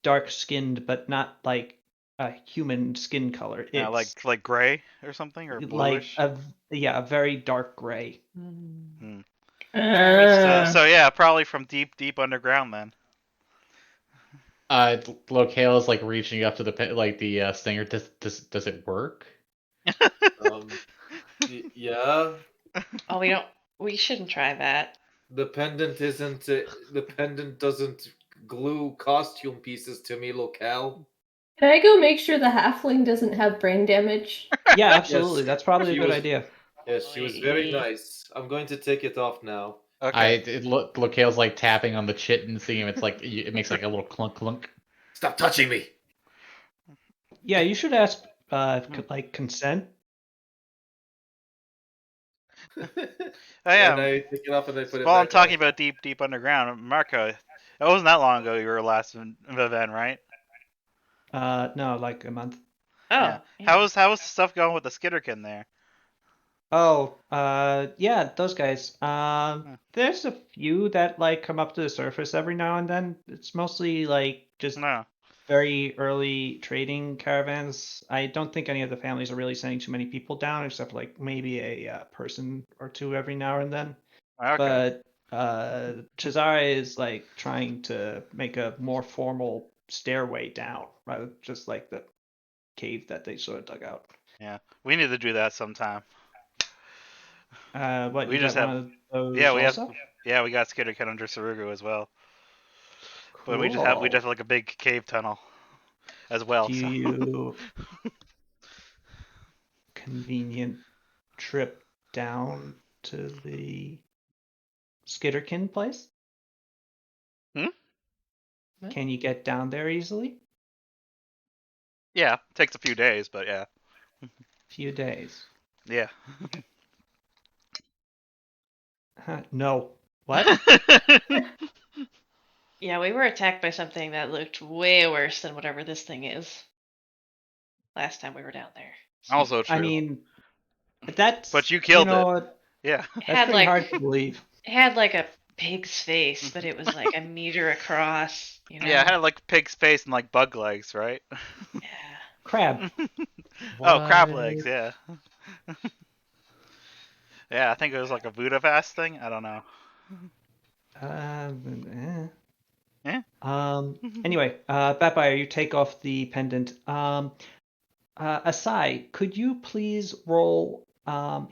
dark skinned, but not like a human skin color. It's like gray or something or like bluish. a very dark gray. So yeah, probably from deep underground then. Lokale is like reaching up to the stinger. Does it work? Yeah. Oh, we shouldn't try that. The pendant doesn't glue costume pieces to me, locale. Can I go make sure the halfling doesn't have brain damage? Yeah, absolutely. Yes, That's probably a she good was- idea. Yes, she was very nice. I'm going to take it off now. Okay. Lokale's like tapping on the chit and seeing if it's like it makes like a little clunk clunk. Stop touching me. Yeah, you should ask like consent. Oh yeah. And I take it off and I put it While I'm back talking on. about deep underground, Marco, it wasn't that long ago you were last event, right? No, like a month. Oh, Yeah. How was the stuff going with the Skitterkin there? Oh, yeah, those guys. Hmm. There's a few that like come up to the surface every now and then. It's mostly like just No. very early trading caravans. I don't think any of the families are really sending too many people down, except like maybe a person or two every now and then. Okay. But Cesare is like trying to make a more formal stairway down, rather just like the cave that they sort of dug out. Yeah. We need to do that sometime. What, We you just got have one of those yeah, we also? we got Skitterkin under Sarugu as well. But we just Cool. have like a big cave tunnel as well. Do So. you convenient trip down to the Skitterkin place? Hmm? Can you get down there easily? Yeah, takes a few days, but yeah. Few days. Yeah. No. What? yeah, we were attacked by something that looked way worse than whatever this thing is. Last time we were down there. Also true. I mean, that's but you killed it. Yeah. It That's had pretty like hard to believe. it had like a pig's face, but it was like a meter across. You know? Yeah, it had like pig's face and like bug legs, right? Yeah. Crab. Oh, crab What? legs, yeah. Yeah, I think it was like a Buddha fast thing. I don't know. Eh? Anyway, Batfire, you take off the pendant. Asai, could you please roll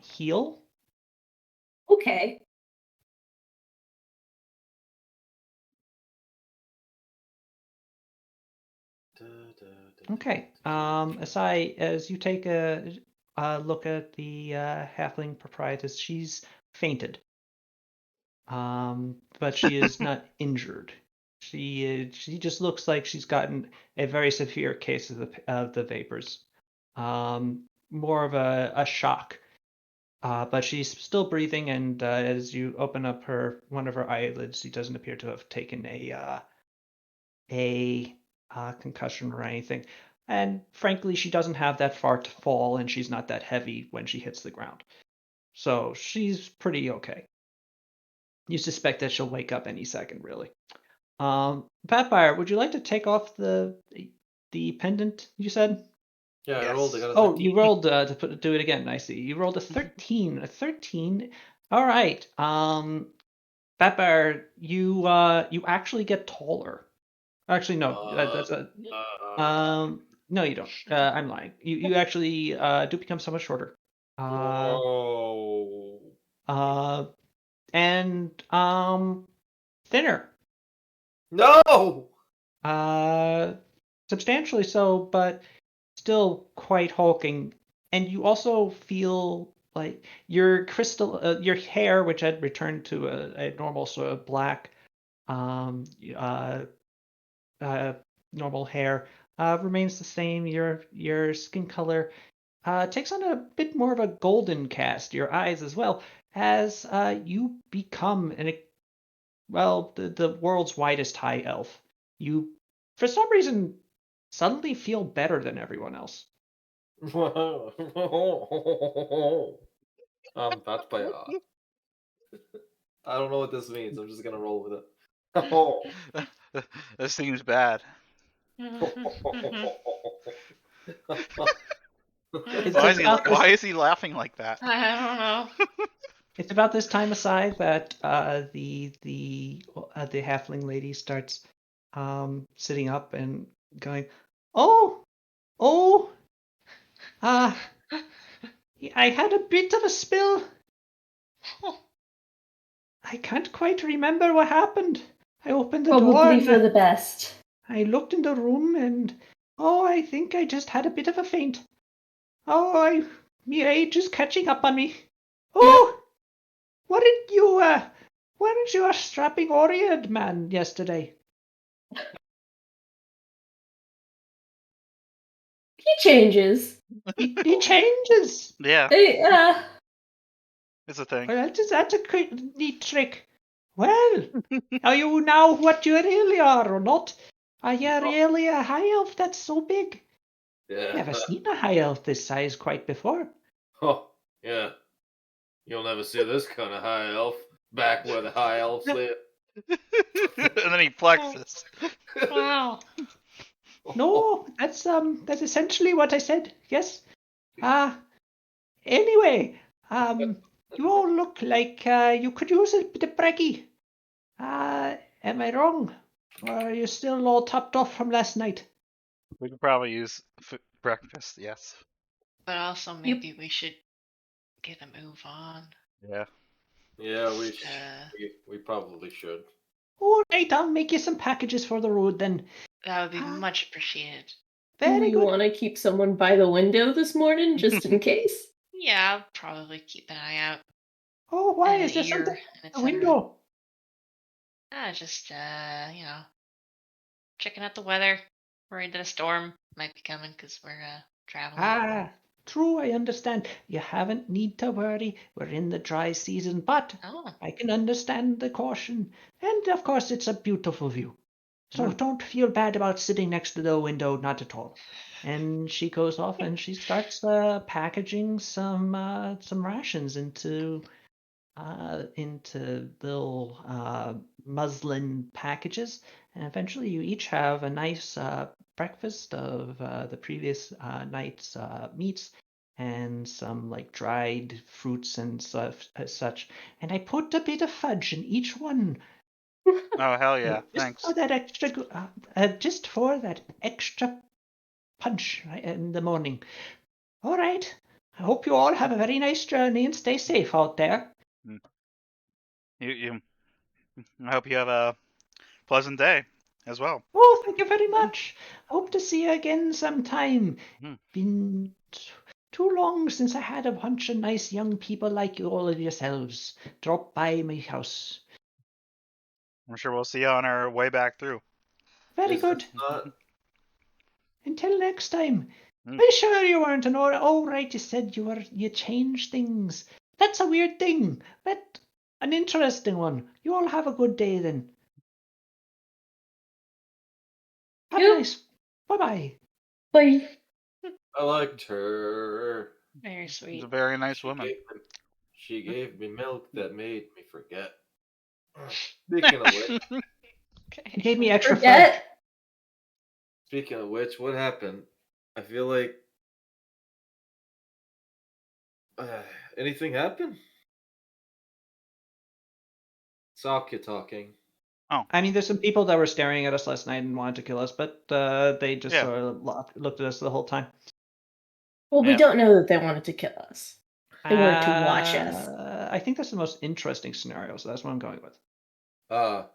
heal? Okay. Okay. As you take a look at the halfling proprietress, she's fainted. But she is not injured. She just looks like she's gotten a very severe case of the vapors. More of a shock. But she's still breathing, and as you open up one of her eyelids, she doesn't appear to have taken a concussion or anything. And frankly, she doesn't have that far to fall, and she's not that heavy when she hits the ground. So she's pretty okay. You suspect that she'll wake up any second, really. Vampire, would you like to take off the pendant? You said. Yeah, I Yes. rolled. I got a Oh, 13. you rolled do it again. I see. You rolled a 13. A 13. All right. Vampire, you actually get taller. Actually, no. That's a no, you don't. I'm lying. You actually do become somewhat shorter. Oh. Uh, and thinner. No. Uh, substantially so, but still quite hulking. And you also feel like your hair, which had returned to a normal sort of black, um, uh, uh, normal hair, remains the same. Your skin color takes on a bit more of a golden cast. Your eyes as well, as you become the world's widest high elf. You, for some reason, suddenly feel better than everyone else. I'm Pathfinder. I don't know what this means. I'm just gonna roll with it. Oh. This seems bad. It's Why is he? about this. Why is he laughing like that? I don't know. It's about this time aside that the halfling lady starts sitting up and going, "Oh, oh, uh, I had a bit of a spill. I can't quite remember what happened. I opened the door Probably and for the best. I looked in the room and I think I just had a bit of a faint. My age is catching up on me. Oh, what did you weren't you a strapping Oread man yesterday? He changes. He changes. Yeah, They, it's a thing. Well, that's a neat trick. Well, are you now what you really are or not? Are you really a high elf that's so big? Yeah. Never seen a high elf this size quite before. Oh, yeah. You'll never see this kind of high elf back where the high elves live. And then he flexes. Wow. No, that's essentially what I said. Yes. Anyway, you all look like you could use a bit of brekkie. Am I wrong? Or are you still all topped off from last night? We could probably use breakfast. Yes. But also maybe we should get a move on. Yeah. Yeah, Uh, we probably should. All right, I'll make you some packages for the road then. that would be Ah. much appreciated. do Very we good. want to keep someone by the window this morning just in case? Yeah, I'll probably keep an eye out. Oh, why And is there an something ear, in and the etc. window? Just checking out the weather. Worried that a storm might be coming because we're traveling. True, I understand. You haven't need to worry. We're in the dry season, but Oh, I can understand the caution. And of course, it's a beautiful view. So don't feel bad about sitting next to the window, not at all. And she goes off and she starts packaging some rations into little muslin packages, and eventually you each have a nice breakfast of the previous night's meats and some like dried fruits and stuff as such. And I put a bit of fudge in each one. Oh hell yeah! Just Thanks. for that just for that extra punch right, in the morning. All right. I hope you all have a very nice journey and stay safe out there. You. I hope you have a pleasant day. as well. Oh, thank you very much. Hope to see you again sometime. Hmm. Been too long since I had a bunch of nice young people like you, all of yourselves, drop by my house. I'm sure we'll see you on our way back through. Very Is good. this not? Until next time. Hmm. I'm sure you weren't an or. Oh, right, you said you changed things. That's a weird thing, but an interesting one. You all have a good day then. Have a Yep. nice. Bye-bye. Bye. I liked her. Very She's sweet. a very nice She woman. gave me milk that made me forget. Speaking of which, You gave me Okay. extra fudge. Forget. what happened? I feel like anything happened? Sakya talking. I mean, there's some people that were staring at us last night and wanted to kill us, but they just Yeah. sort of looked at us the whole time. Well, we Yep. don't know that they wanted to kill us. They wanted to watch us. I think that's the most interesting scenario, so that's what I'm going with. Uh,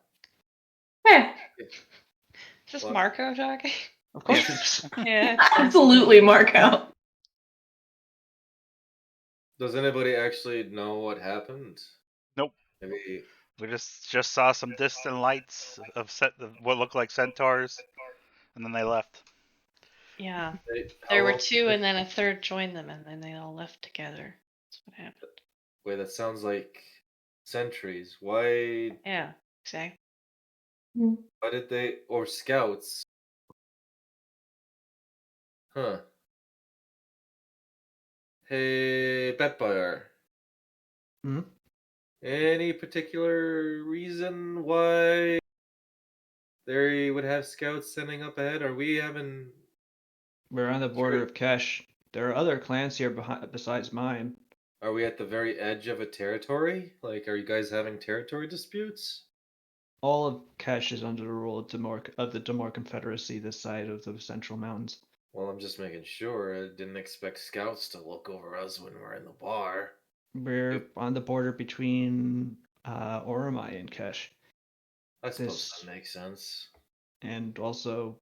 Yeah, Is this What? Marco talking? Of course. Yes. Yeah. absolutely, Marco. does anybody actually know what happened? Nope. Maybe. We just saw some distant lights of what looked like centaurs, and then they left. Yeah. How There were long- two, and then a third joined them, and then they all left together. That's what happened. Wait, that sounds like centuries. Why? Yeah, exactly. Why did they? Or scouts? Huh. Hey, Betbuyer. Hmm? Any particular reason why they would have scouts sending up ahead? Are we having? We're on the border of Kesh. There are other clans here besides mine. Are we at the very edge of a territory? Like, are you guys having territory disputes? All of Kesh is under the rule of the Damor Confederacy, this side of the Central Mountains. Well, I'm just making sure. I didn't expect scouts to look over us when we're in the bar. We're on the border between Oromai and Kesh. I suppose This that makes sense. and also,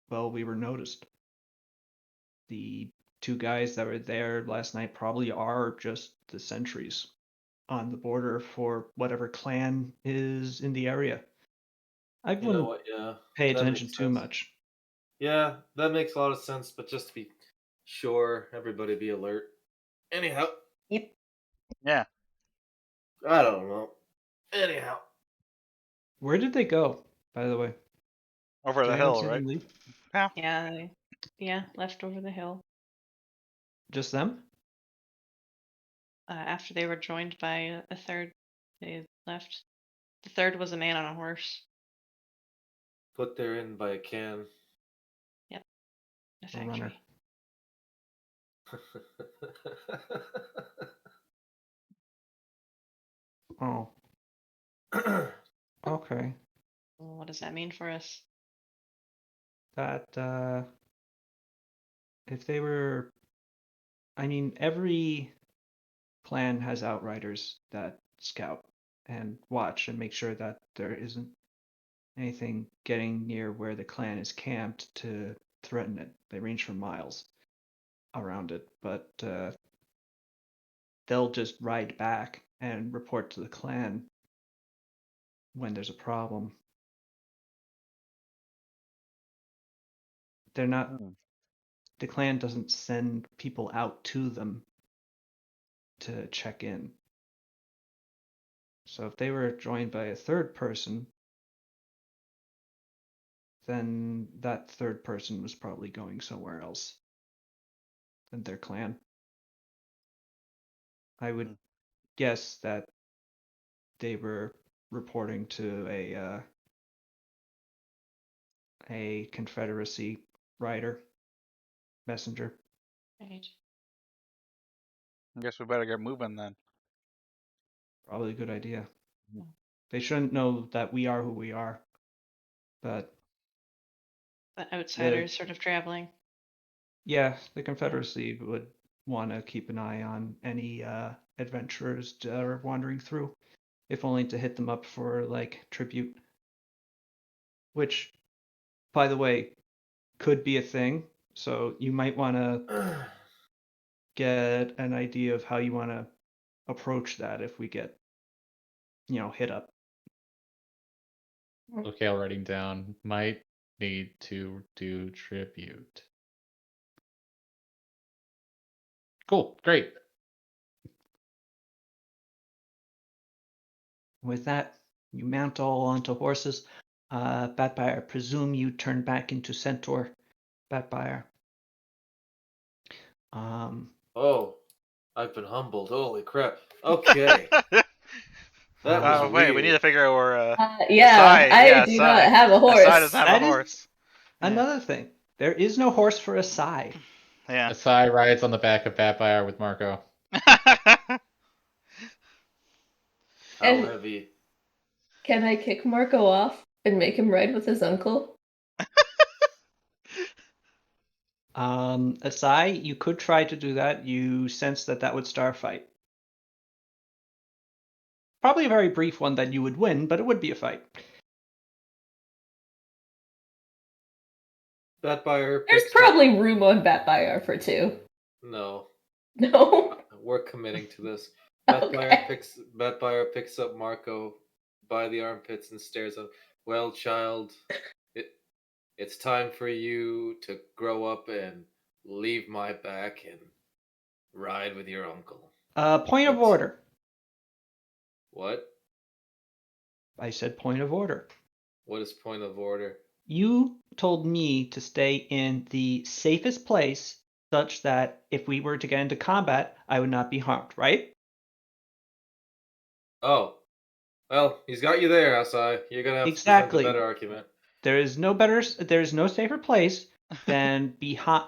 well, we were noticed. The two guys that were there last night probably are just the sentries on the border for whatever clan is in the area. I You know wouldn't what? Yeah, pay that attention makes too sense. much. Yeah, that makes a lot of sense. But just to be sure, everybody be alert. Anyhow, Yep. Yeah. I don't know. Anyhow, Where did they go, by the way? Over Did the anyone hill, see right? them leave? Yeah, yeah, left over the hill. Just them? After they were joined by a third, they left. The third was a man on a horse. put there in by a can. A A runner. factory. Oh, okay. Well, what does that mean for us? That if they were, I mean, every clan has outriders that scout and watch and make sure that there isn't anything getting near where the clan is camped to threaten it. They range for miles around it, but they'll just ride back and report to the clan when there's a problem. They're not, Hmm. the clan doesn't send people out to them to check in. So if they were joined by a third person, then that third person was probably going somewhere else than their clan. I would Hmm. guess that they were reporting to a Confederacy rider messenger. Right. I guess we better get moving then. Probably a good idea. Mhm. They shouldn't know that we are who we are, but The outsiders sort of traveling. yeah, the Confederacy would want to keep an eye on any adventurers that are wandering through, if only to hit them up for like tribute, which by the way, could be a thing. So you might want to get an idea of how you want to approach that if we get, hit up. Okay, I'm writing down. Might need to do tribute. Cool, great. With that, you mount all onto horses. Batbuyer, I presume you turn back into Centaur. Batbuyer. Oh, I've been humbled. Holy crap. Okay. That was Wait, we weird. need to figure out where. Yeah, Asai, I do not have a horse. Asai doesn't have That a is- horse. Another thing, there is no horse for Asai. Yeah. Asai rides on the back of Batfire with Marco. How And- heavy? Can I kick Marco off and make him ride with his uncle? Asai, you could try to do that. You sense that would start a fight. Probably a very brief one that you would win, but it would be a fight. Batbuyer. There's probably room on Batbuyer for two. No. No? We're committing to this. Okay. Batbuyer picks up Marco by the armpits and stares at him. Well, child, it's time for you to grow up and leave my back and ride with your uncle. Point of order. What? I said point of order. What is point of order? You told me to stay in the safest place such that if we were to get into combat, I would not be harmed, right? Oh. Well, he's got you there, Asai. You're gonna have Exactly. to present a better argument. There is no safer place than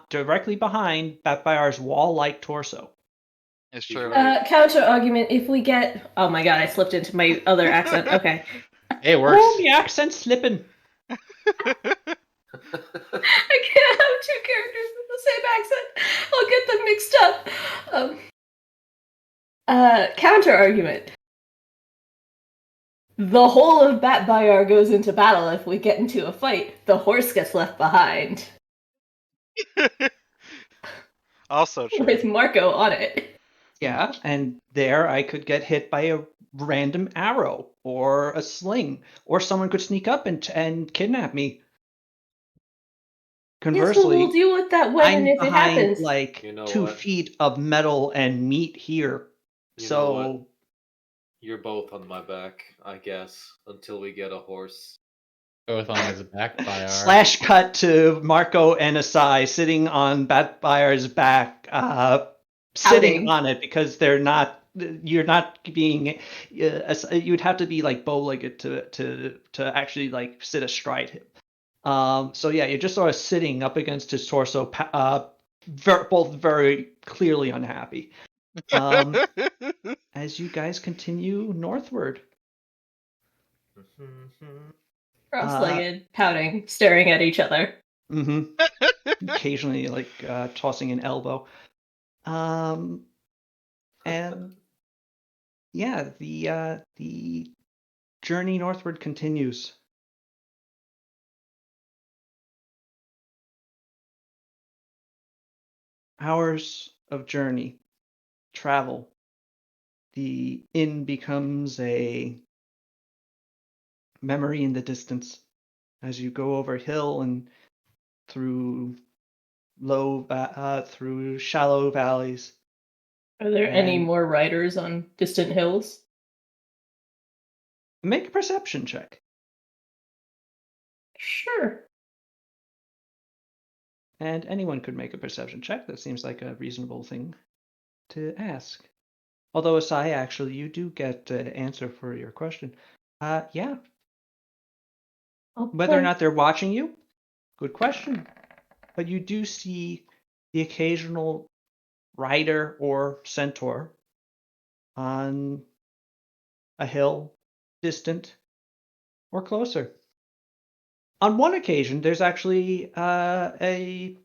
directly behind Batbuyer's wall-like torso. It's He's true. right. Counter argument, if we get... Oh my god, I slipped into my other accent. Okay. Hey, it works. Oh, the accent's slipping. I can't have two characters with the same accent. I'll get them mixed up. Counter argument. The whole of Batbuyer goes into battle if we get into a fight. The horse gets left behind. Also true. With Marco on it. Yeah, and there I could get hit by a random arrow or a sling, or someone could sneak up and kidnap me. Yes, but Conversely, we'll deal with that when I'm and if it behind happens. like You know 2 what? feet of metal and meat here. You know So You're both on my back, I guess, until we get a horse. Both on his Backfire. slash cut to Marco and Asai sitting on Batbuyer's back, sitting Outing. on it because they're not. You're not being. You'd have to be like bow-legged to actually like sit astride him. So yeah, you're just sort of sitting up against his torso, both very clearly unhappy. As you guys continue northward. Cross-legged, pouting, staring at each other. Mm-hmm. Occasionally, like tossing an elbow. And yeah, the journey northward continues. Hours of journey, travel. The inn becomes a memory in the distance as you go over hill and through through shallow valleys. Are there any And- more riders on distant hills? Make a perception check. Sure. And anyone could make a perception check. That seems like a reasonable thing to ask. Although, Asai, actually, you do get an answer for your question. Yeah. Whether or not they're watching you, good question. But you do see the occasional rider or centaur on a hill, distant or closer. On one occasion, there's actually a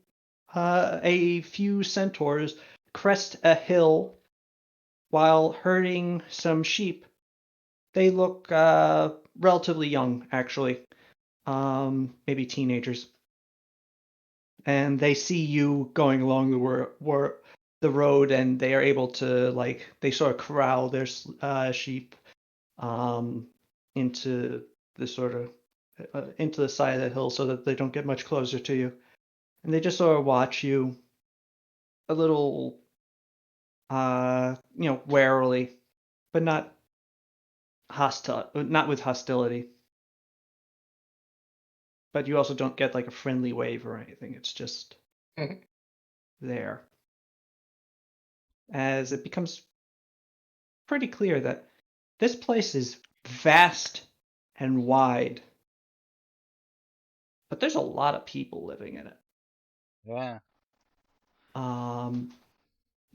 few centaurs crest a hill while herding some sheep. They look relatively young, actually. maybe teenagers, and they see you going along the road, and they are able to they sort of corral their sheep into the sort of into the side of the hill so that they don't get much closer to you, and they just sort of watch you a little warily, but not not with hostility. But you also don't get like a friendly wave or anything. It's just there. As it becomes pretty clear that this place is vast and wide, but there's a lot of people living in it. Yeah.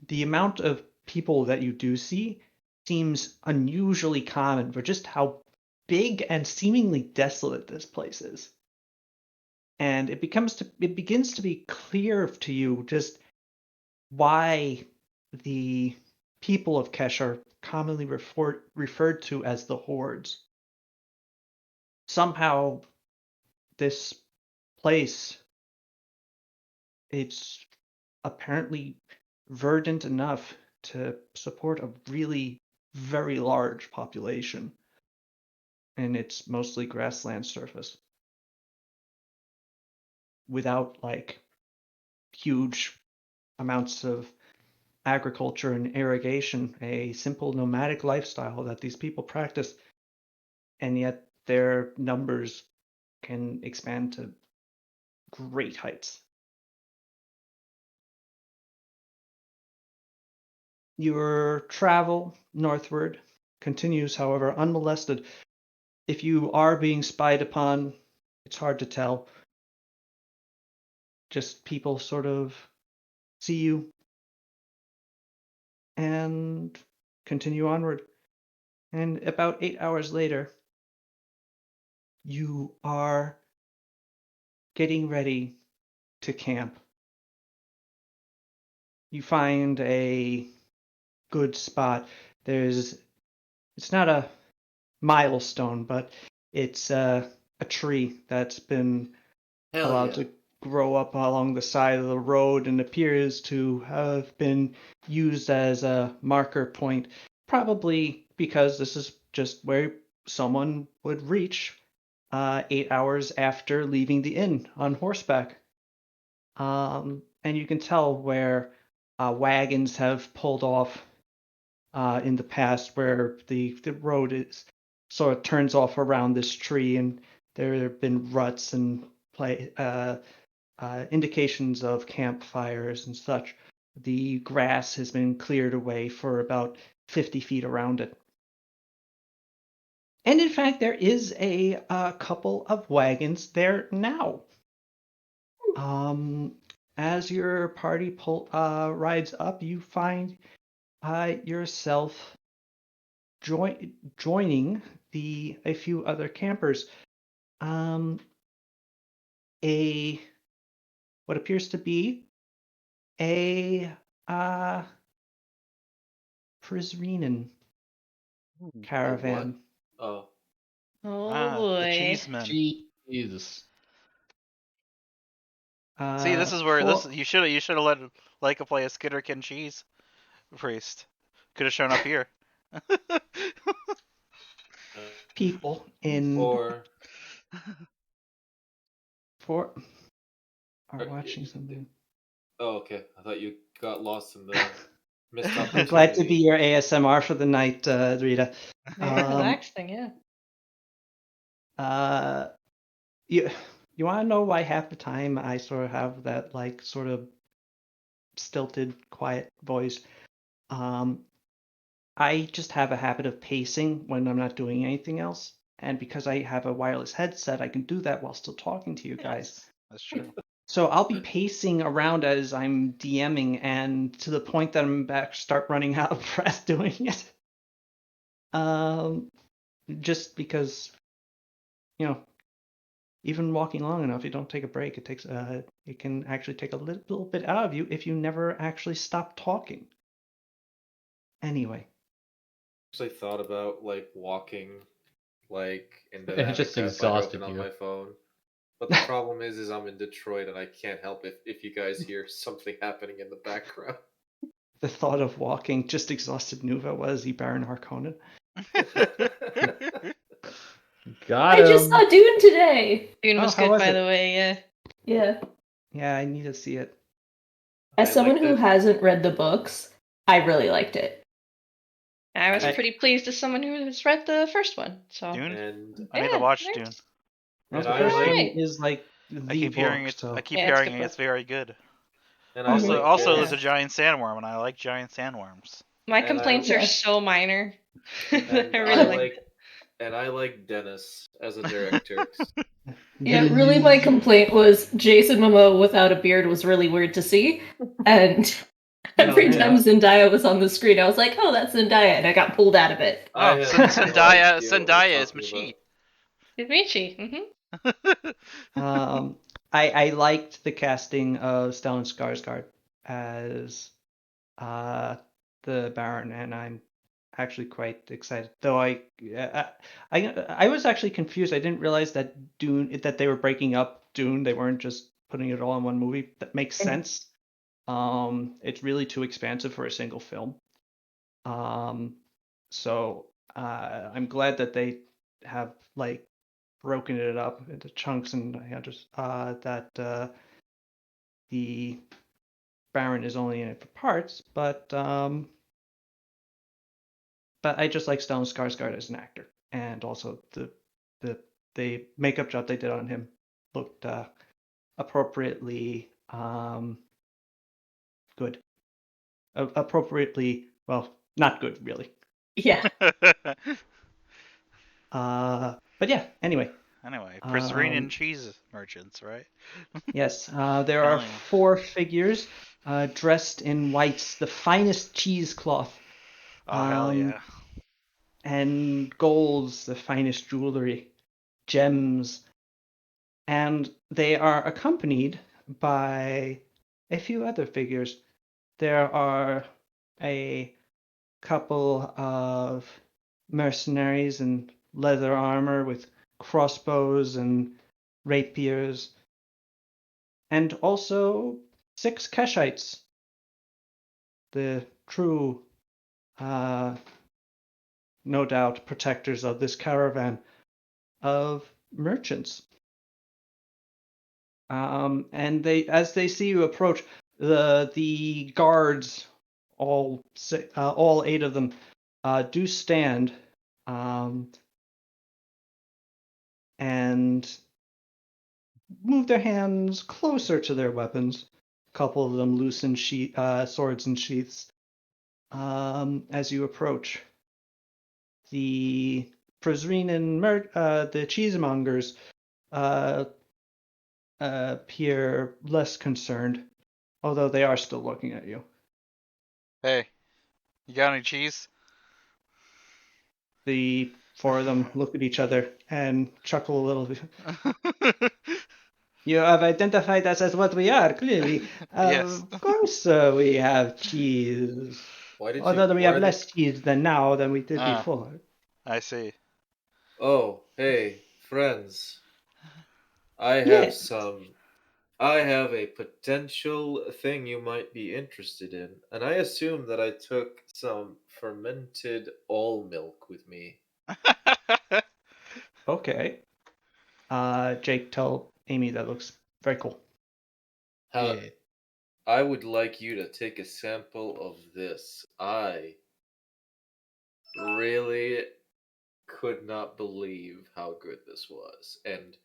The amount of people that you do see seems unusually common for just how big and seemingly desolate this place is. And it begins to be clear to you just why the people of Kesh are commonly referred to as the Hordes. Somehow, this place, it's apparently verdant enough to support a really very large population, and it's mostly grassland surface without like huge amounts of agriculture and irrigation, a simple nomadic lifestyle that these people practice, and yet their numbers can expand to great heights. Your travel northward continues, however, unmolested. If you are being spied upon, it's hard to tell. Just people sort of see you and continue onward. And about 8 hours later, you are getting ready to camp. You find a good spot. It's not a milestone, but it's a tree that's been Hell allowed yeah. to grow up along the side of the road and appears to have been used as a marker point, probably because this is just where someone would reach 8 hours after leaving the inn on horseback. And you can tell where wagons have pulled off in the past, where the road is sort of turns off around this tree, and there have been ruts and indications of campfires and such. The grass has been cleared away for about 50 feet around it. And in fact, there is a couple of wagons there now. As your party rides up, you find yourself joining a few other campers. A what appears to be a Prizrenen A what? caravan. Oh. Oh The boy. cheeseman. Jesus. See, this is where For you should have let Leica play a Skitterkin cheese priest. Could have shown up here. people in Or for are or- watching something. oh, okay. I thought you got lost in the missed I'm glad to be opportunity. your ASMR for the night, Rita. Very relaxing, yeah. Uh, you you want to know why half the time I sort of have that like sort of stilted, quiet voice? I just have a habit of pacing when I'm not doing anything else, and because I have a wireless headset, I can do that while still talking to you guys. That's true. So I'll be pacing around as I'm DMing, and to the point that I'm start running out of breath doing it. Just because, you know, even walking long enough, you don't take a break. It can actually take a little bit out of you if you never actually stop talking. Anyway, Actually thought about like walking like in It just Dominica if I'd exhausted open on you. my phone. But the problem is I'm in Detroit and I can't help if you guys hear something happening in the background. The thought of walking just exhausted Nuva was he Baron Harkonnen. Got I just him. saw Dune today. Dune Oh, was how good, was by it? the way. Yeah. Yeah. Yeah, I need to see it. As I someone liked who it. hasn't read the books, I really liked it. I was I- pretty pleased as someone who has read the first one. So Dune? And I need to yeah, watch nice. Dune. Well, And the I first one Alright. is like I the keep hearing book, it's so I keep Yeah, it's a hearing good it's book. very good. and Mhm. I like Also, Yeah. there's a Dennis. giant sandworm, and I like giant sandworms. My And I complaints are Yeah. so minor. and I I really like. like and I like Dennis as a director. Yeah, really my complaint was Jason Momoa without a beard was really weird to see. And every yeah. time Zendaya was on the screen, I was like, oh, that's Zendaya, and I got pulled out of it. I Oh, have no Zendaya, idea what you're Zendaya is talking about. Machi. It's Michi. I liked the casting of Stellan Skarsgård as the Baron, and I'm actually quite excited. Though I was actually confused. I didn't realize that they were breaking up Dune. They weren't just putting it all in one movie. That makes sense. It's really too expansive for a single film. So I'm glad that they have like broken it up into chunks, and I understand that the Baron is only in it for parts, but I just like Stellan Skarsgård as an actor, and also the makeup job they did on him looked appropriately good, appropriately well, not good really. Yeah. But yeah, anyway. Anyway, Prizrenian Um, cheese merchants, right? yes, there are Hell yeah. 4 figures dressed in whites, the finest cheesecloth, Oh hell yeah. and golds, the finest jewelry, gems, and they are accompanied by a few other figures. There are a couple of mercenaries in leather armor with crossbows and rapiers, and also 6 Keshites, the true, uh, no doubt, protectors of this caravan of merchants. And as they see you approach, the guards, all 8 of them, do stand, and move their hands closer to their weapons. A couple of them loosen swords and sheaths. As you approach, the the cheesemongers uh, appear less concerned, although they are still looking at you. Hey, you got any cheese? The 4 of them look at each other and chuckle a little bit. You have identified us as what we are, clearly. Yes. Of course, we have cheese. Why did you? Although we Why have are less cheese now than we did Ah, before. I see. Oh, hey, friends. I have Yes. some. I have a potential thing you might be interested in, and I assume that I took some fermented all milk with me. Okay. Jake, tell Amy that looks very cool. How Yeah. I would like you to take a sample of this. I really could not believe how good this was. And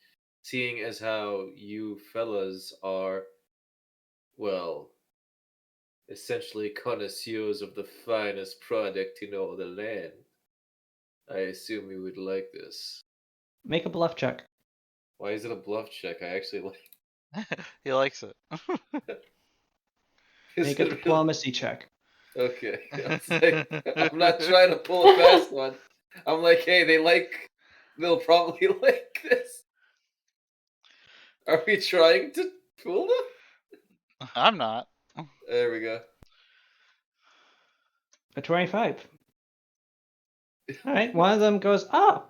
seeing as how you fellas are, well, essentially connoisseurs of the finest product in all the land, I assume you would like this. Make a bluff check. Why is it a bluff check? I actually like. He likes it. Is Make a it really? diplomacy check. Okay. I'm not trying to pull a fast one. I'm like, hey, they'll probably like this. Are we trying to fool them? I'm not. There we go. A 25. All right. One of them goes, oh,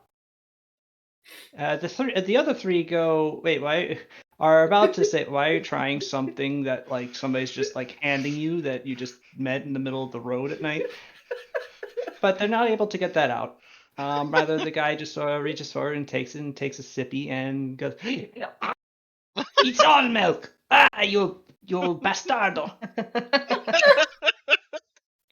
The other three go. Wait, why? Are about to say, why are you trying something that like somebody's just like handing you that you just met in the middle of the road at night? But they're not able to get that out. Rather, the guy just sort of reaches forward and takes it and takes a sippy and goes, "It's all milk! Ah, you bastardo!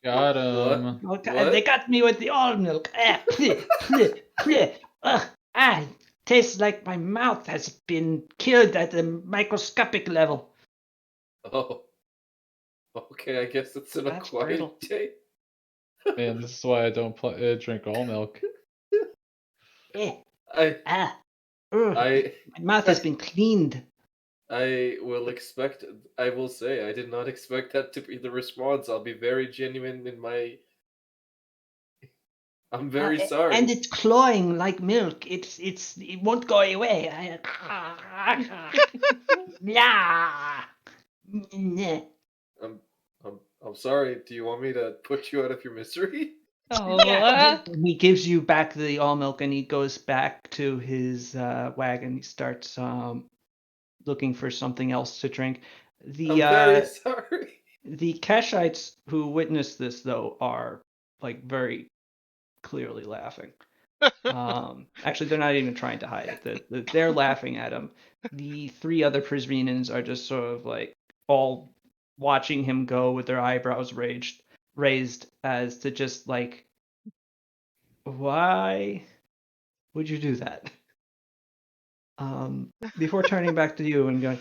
Got What? him. Okay, they What? got me with the all milk. Ah, bleh, bleh, bleh. Tastes like my mouth has been killed at a microscopic level." Oh, okay. I guess it's an That's acquired brutal. taste. Man, this is why I don't drink all milk. Eh, I, ah, ugh. I, My mouth has been cleaned. I will expect. I will say, I did not expect that to be the response. I'll be very genuine in my. I'm very And sorry. it's cloying like milk. It won't go away. Yeah. I'm, I'm sorry. Do you want me to put you out of your misery? Oh, Yeah. He gives you back the all milk and he goes back to his wagon. He starts looking for something else to drink. I'm very The sorry. the Keshites who witnessed this though are like very clearly laughing. Actually, they're not even trying to hide it. They're laughing at him. The three other Prizrenans are just sort of like all watching him go with their eyebrows raised as to just like, why would you do that? Before turning back to you and going,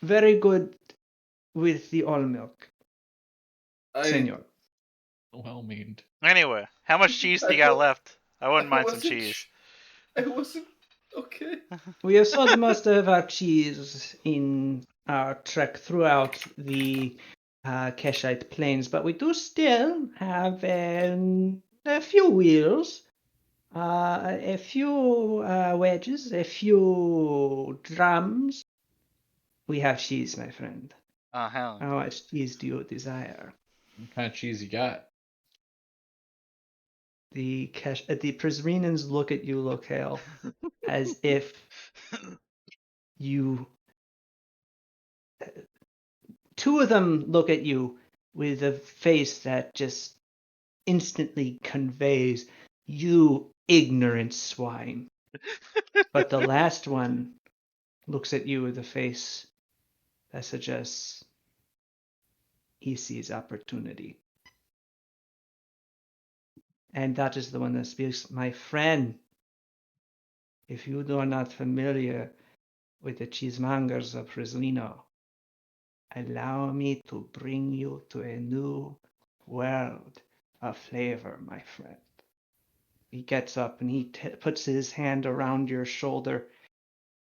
very good with the all milk, I, senor. Well meaned. Anyway, how much cheese do you I, got left? I wouldn't I mind some wasn't. cheese. I wasn't. Okay. We have sold most of our cheese in our trek throughout the Keshite Plains, but we do still have a few wheels, a few wedges, a few drums. We have cheese, my friend. Oh hell. How much cheese do you desire? What kind of cheese you got? The Prizrenans look at you, Locale, as if you. Two of them look at you with a face that just instantly conveys, "You ignorant swine." But the last one looks at you with a face that suggests he sees opportunity. And that is the one that speaks, "My friend, if you are not familiar with the cheesemongers of Frislino, allow me to bring you to a new world of flavor, my friend." He gets up and he puts his hand around your shoulder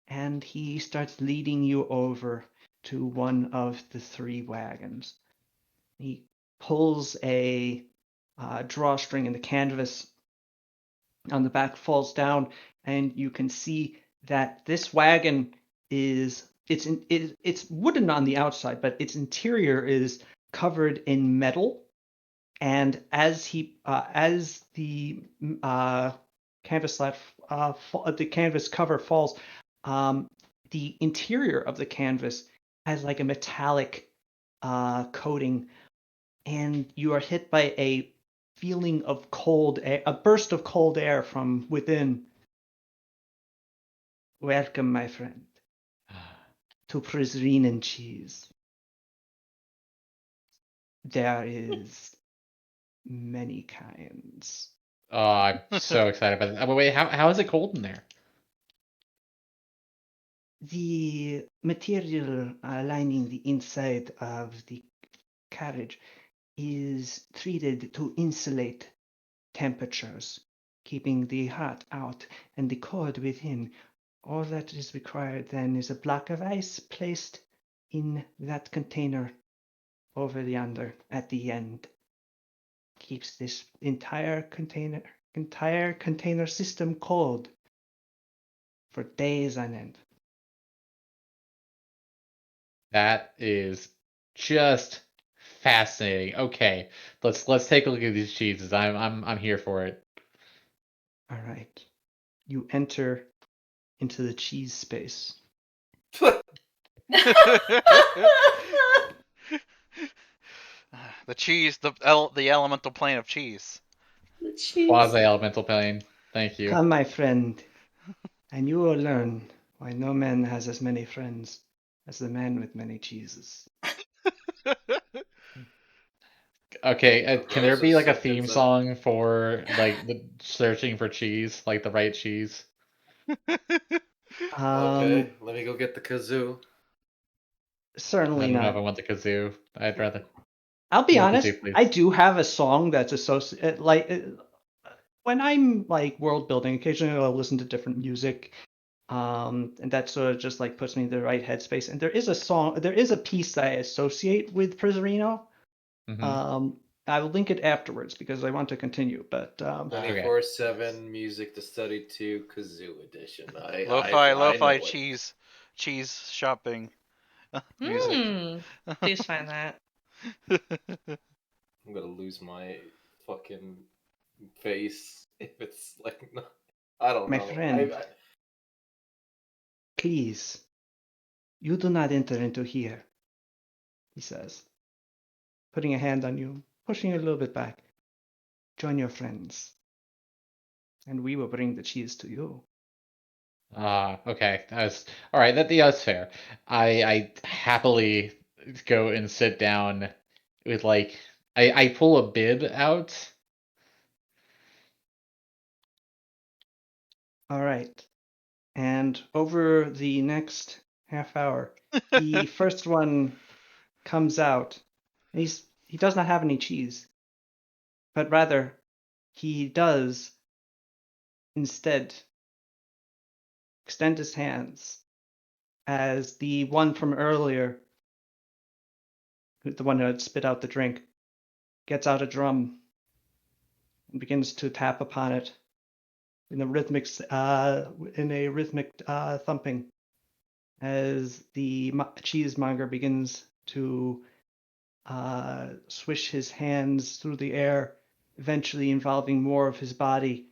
and he starts leading you over to one of the three wagons. He pulls a drawstring and the canvas on the back falls down, and you can see that this wagon it's wooden on the outside, but its interior is covered in metal. And as the canvas the canvas cover falls, the interior of the canvas has like a metallic coating, and you are hit by a feeling of cold air, a burst of cold air from within. Welcome, my friend, to Prizren cheese. There is many kinds. Oh, I'm so excited about that. But wait, how is it cold in there? The material lining the inside of the carriage is treated to insulate temperatures, keeping the hot out and the cold within. All that is required then is a block of ice placed in that container over yonder at the end. Keeps this entire container system cold for days on end. That is just fascinating. Okay, let's take a look at these cheeses. I'm here for it. All right. You enter into the cheese space. The cheese, the elemental plane of cheese. Jeez. Quasi elemental plane. Thank you. Come, my friend, and you will learn why no man has as many friends as the man with many cheeses. Okay, Oh, can there those are be like a sick theme as song for like the searching for cheese, like the right cheese? Okay, let me go get the kazoo. I Certainly don't know if I not. want the kazoo. I'd rather I'll be no honest. kazoo, please. I do have a song that's associated, when I'm like world building. Occasionally, I'll listen to different music, and that sort of just like puts me in the right headspace. And there is a song, there is a piece that I associate with Prisorino. Mhm. I will link it afterwards because I want to continue. But 24/7 music to study to kazoo edition. I know Lo-fi it. cheese shopping music. Please find that. I'm gonna lose my fucking face if it's like I don't my know. friend, please, you do not enter into here, he says, putting a hand on you, pushing you a little bit back. Join your friends, and we will bring the cheese to you. Okay. That's all right. That's fair. I happily go and sit down with like I pull a bib out. All right. And over the next half hour, the first one comes out. He does not have any cheese, but rather he does instead extend his hands as the one from earlier, the one who had spit out the drink, gets out a drum and begins to tap upon it in a rhythmic thumping as the cheesemonger begins to swish his hands through the air, eventually involving more of his body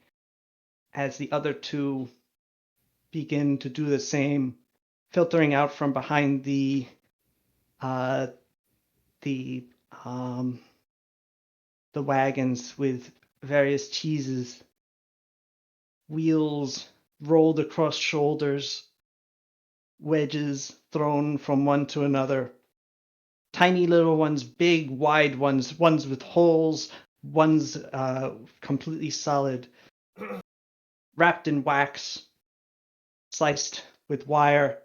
as the other two begin to do the same, filtering out from behind uh, the um, the wagons with various cheeses, wheels rolled across shoulders, wedges thrown from one to another. Tiny little ones, big wide ones, ones with holes, ones completely solid, wrapped in wax, sliced with wire.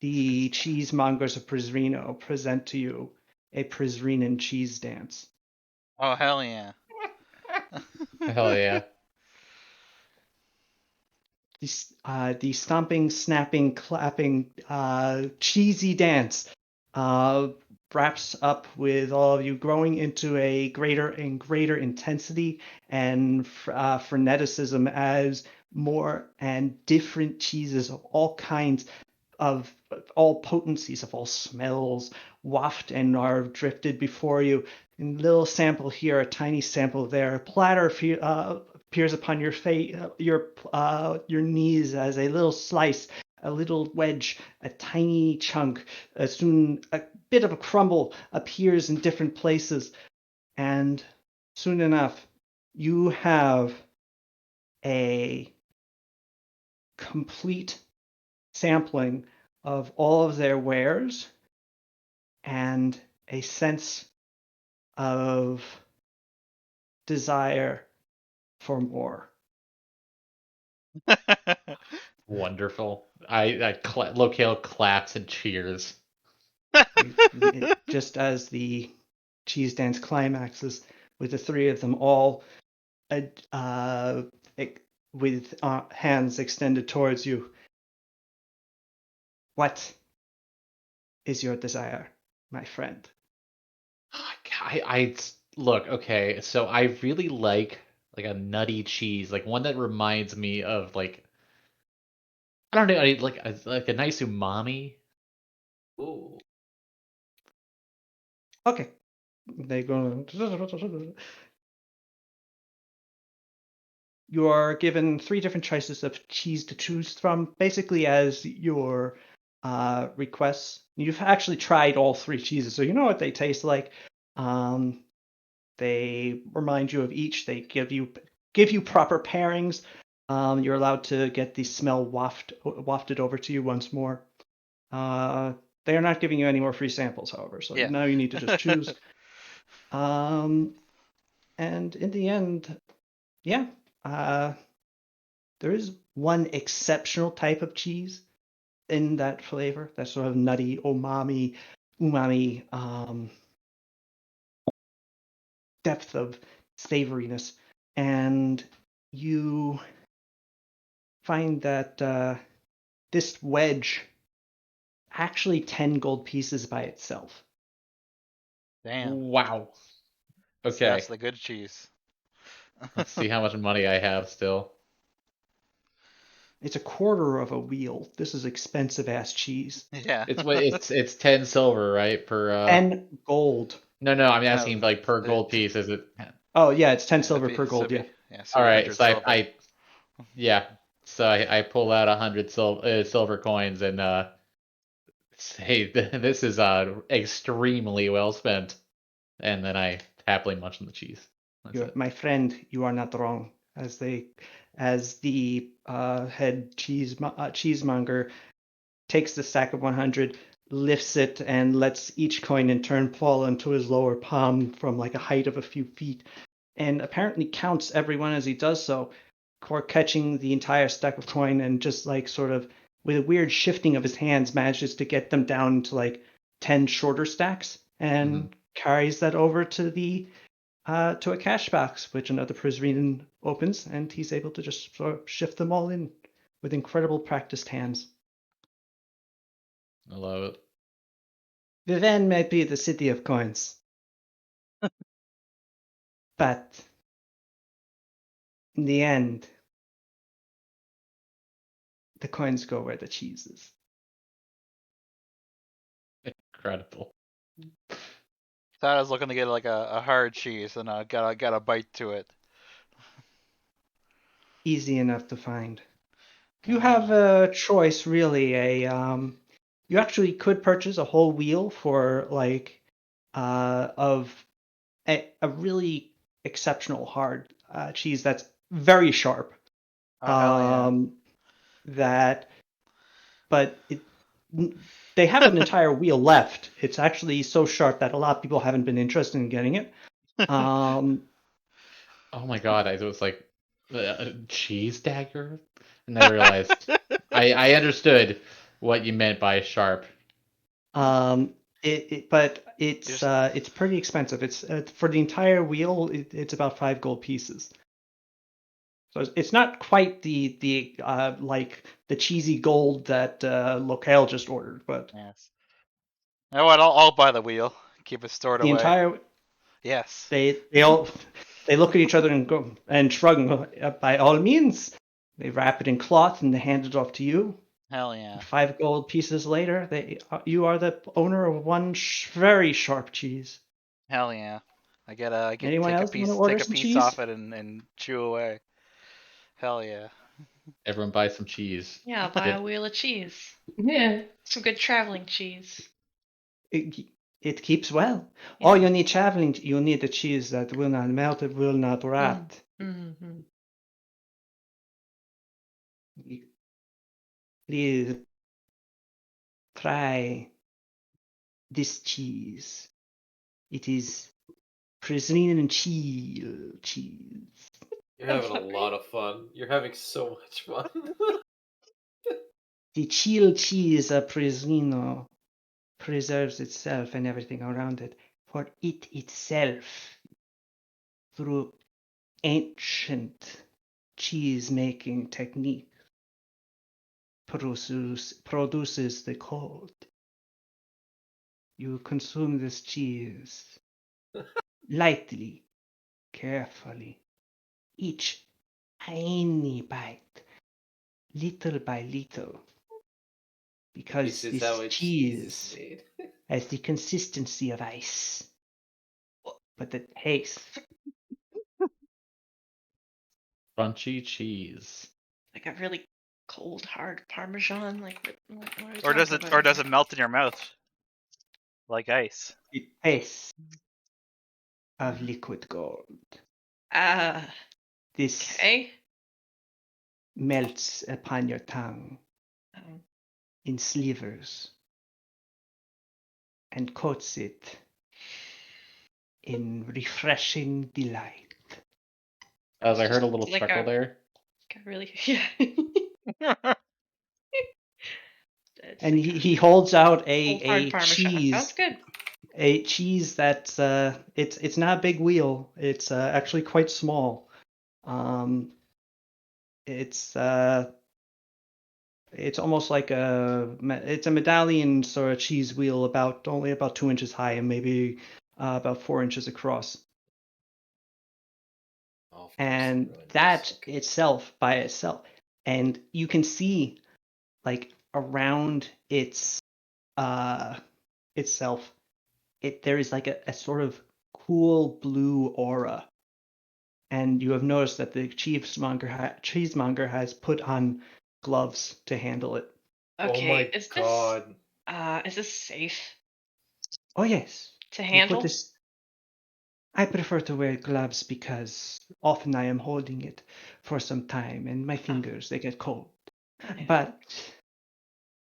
The cheesemongers of Prizreno present to you a Prizrenan cheese dance. Oh hell yeah! Hell yeah. The stomping, snapping, clapping, cheesy dance wraps up with all of you growing into a greater and greater intensity and freneticism as more and different cheeses of all kinds of all potencies of all smells waft and are drifted before you. A little sample here, a tiny sample there. A platter appears upon your face, your knees as a little slice, a little wedge, a tiny chunk. Soon a bit of a crumble appears in different places, and soon enough, you have a complete sampling of all of their wares and a sense of desire for more. Wonderful. Locale claps and cheers. Just as the cheese dance climaxes with the three of them all uh, with hands extended towards you. What is your desire, my friend? I look, okay, so I really like a nutty cheese, like one that reminds me of like I don't know, like a nice umami. Ooh. Okay. They go You are given 3 different choices of cheese to choose from, basically as your requests. You've actually tried all 3 cheeses, so you know what they taste like. They remind you of each. They give you proper pairings. You're allowed to get the smell wafted over to you once more. They are not giving you any more free samples, however, so Yeah. now you need to just choose. And in the end, yeah, there is one exceptional type of cheese in that flavor, that sort of nutty, umami, depth of savoriness, and you find that this wedge actually 10 gold pieces by itself. Damn. Wow. So Okay. that's the good cheese. Let's see how much money I have still. It's a quarter of a wheel. This is expensive ass cheese. Yeah. It's 10 silver, right? Per 10 gold. No, I'm No, asking like per gold piece. Is it? Oh yeah, it's 10 yeah, silver per gold. so Yeah. so All it'd be right. 100 So silver. yeah. So I pull out 100 silver coins and say this is extremely well spent, and then I happily munch on the cheese. That's it. My friend, you are not wrong. As the head cheesemonger takes the stack of 100, lifts it, and lets each coin in turn fall into his lower palm from like a height of a few feet, and apparently counts everyone as he does so, catching the entire stack of coin, and just like sort of with a weird shifting of his hands manages to get them down to like 10 shorter stacks, and carries that over to a cash box, which another Prizreen opens, and he's able to just sort of shift them all in with incredible practiced hands. I love it. Viven might be the city of coins, but in the end, the coins go where the cheese is. Incredible. So I was looking to get like a hard cheese, and got a bite to it. Easy enough to find. You have a choice, really. You actually could purchase a whole wheel for like of a really exceptional hard cheese that's very sharp. Oh hell yeah. That, but they have an entire wheel left. It's actually so sharp that a lot of people haven't been interested in getting it. Oh my god! I was like a cheese dagger, and I realized I understood what you meant by sharp. But it's Just it's pretty expensive. It's for the entire wheel. It's about 5 gold pieces. So it's not quite the like the cheesy gold that Locale just ordered, but yes. You know what? I'll buy the wheel. Keep it stored the away. entire Yes. they all they look at each other and go and shrug and go, by all means. They wrap it in cloth and they hand it off to you. Hell yeah. 5 gold pieces later, you are the owner of one very sharp cheese. Hell yeah. I get Anyone else want to order take a some piece cheese? off it and chew away. Hell yeah. Everyone buy some cheese. Yeah, I'll buy Yeah. a wheel of cheese. Yeah. Some good traveling cheese. It keeps well. Yeah. Oh, you need traveling. You need a cheese that will not melt. It will not rot. Mm-hmm. Please try this cheese. It is Brazilian cheese. You're having a lot of fun. You're having so much fun. The chill cheese of Presino preserves itself and everything around it, for it itself, through ancient cheese making technique, produces the cold. You consume this cheese lightly, carefully, each tiny bite, little by little, because This is how this a cheese is cheese made. has the consistency of ice, but the taste Crunchy cheese. Like a really cold, hard Parmesan? Like, what are we Or does talking it about here? melt in your mouth like ice? It tastes of liquid gold. This Okay. melts upon your tongue Um, in slivers and coats it in refreshing delight. As I heard a little Like chuckle a- there. really, yeah. It's And like he holds out cold, hard a Parmesan. Sounds cheese, good. a cheese that's it's not a big wheel. It's actually quite small. It's it's almost like it's a medallion sort of cheese wheel, only about 2 inches high and maybe about 4 inches across. Oh, of course, And ruined this. that Okay. itself by itself, and you can see like around its itself, there is like a sort of cool blue aura. And you have noticed that the cheesemonger has put on gloves to handle it. Okay, Oh my is god. this safe Oh yes, to you put handle? this. I prefer to wear gloves because often I am holding it for some time and my fingers they get cold. Yeah. But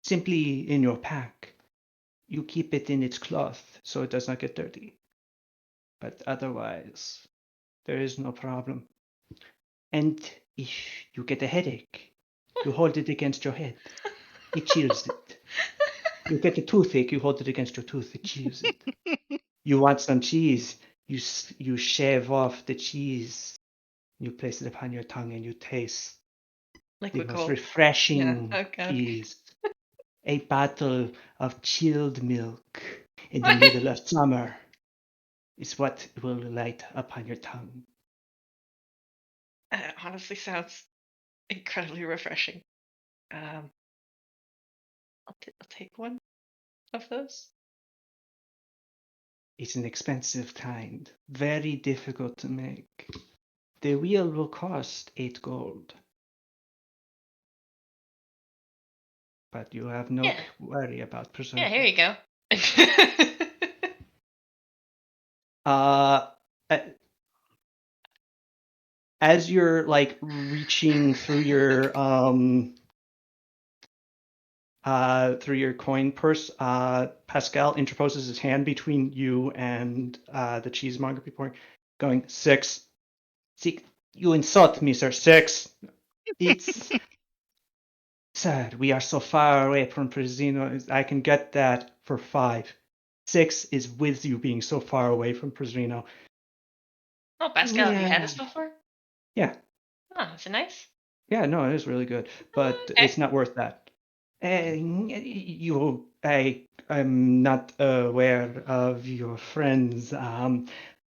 simply in your pack, you keep it in its cloth so it does not get dirty. But otherwise, there is no problem. And if you get a headache, you hold it against your head. It chills it. You get a toothache, you hold it against your tooth. It chills it. You want some cheese, you shave off the cheese. You place it upon your tongue and you taste the Liquid most cold. refreshing Yeah, okay. cheese. A bottle of chilled milk in the middle of summer is what will light upon your tongue. It honestly sounds incredibly refreshing. I'll take one of those. It's an expensive kind, very difficult to make. The wheel will cost 8 gold. But you have no Yeah. worry about Yeah, preserving. here you go. Uh, as you're like reaching through your coin purse, Pascal interposes his hand between you and the cheesemonger before going 6. See, you insult me, sir. 6. It's sir. We are so far away from Presino. I can get that for 5. 6 is with you being so far away from Presino. Oh, Pascal, have you had Yeah. this before? Yeah. Oh, is it nice? Yeah, no, it is really good, but Okay. it's not worth that. I'm not aware of your friend's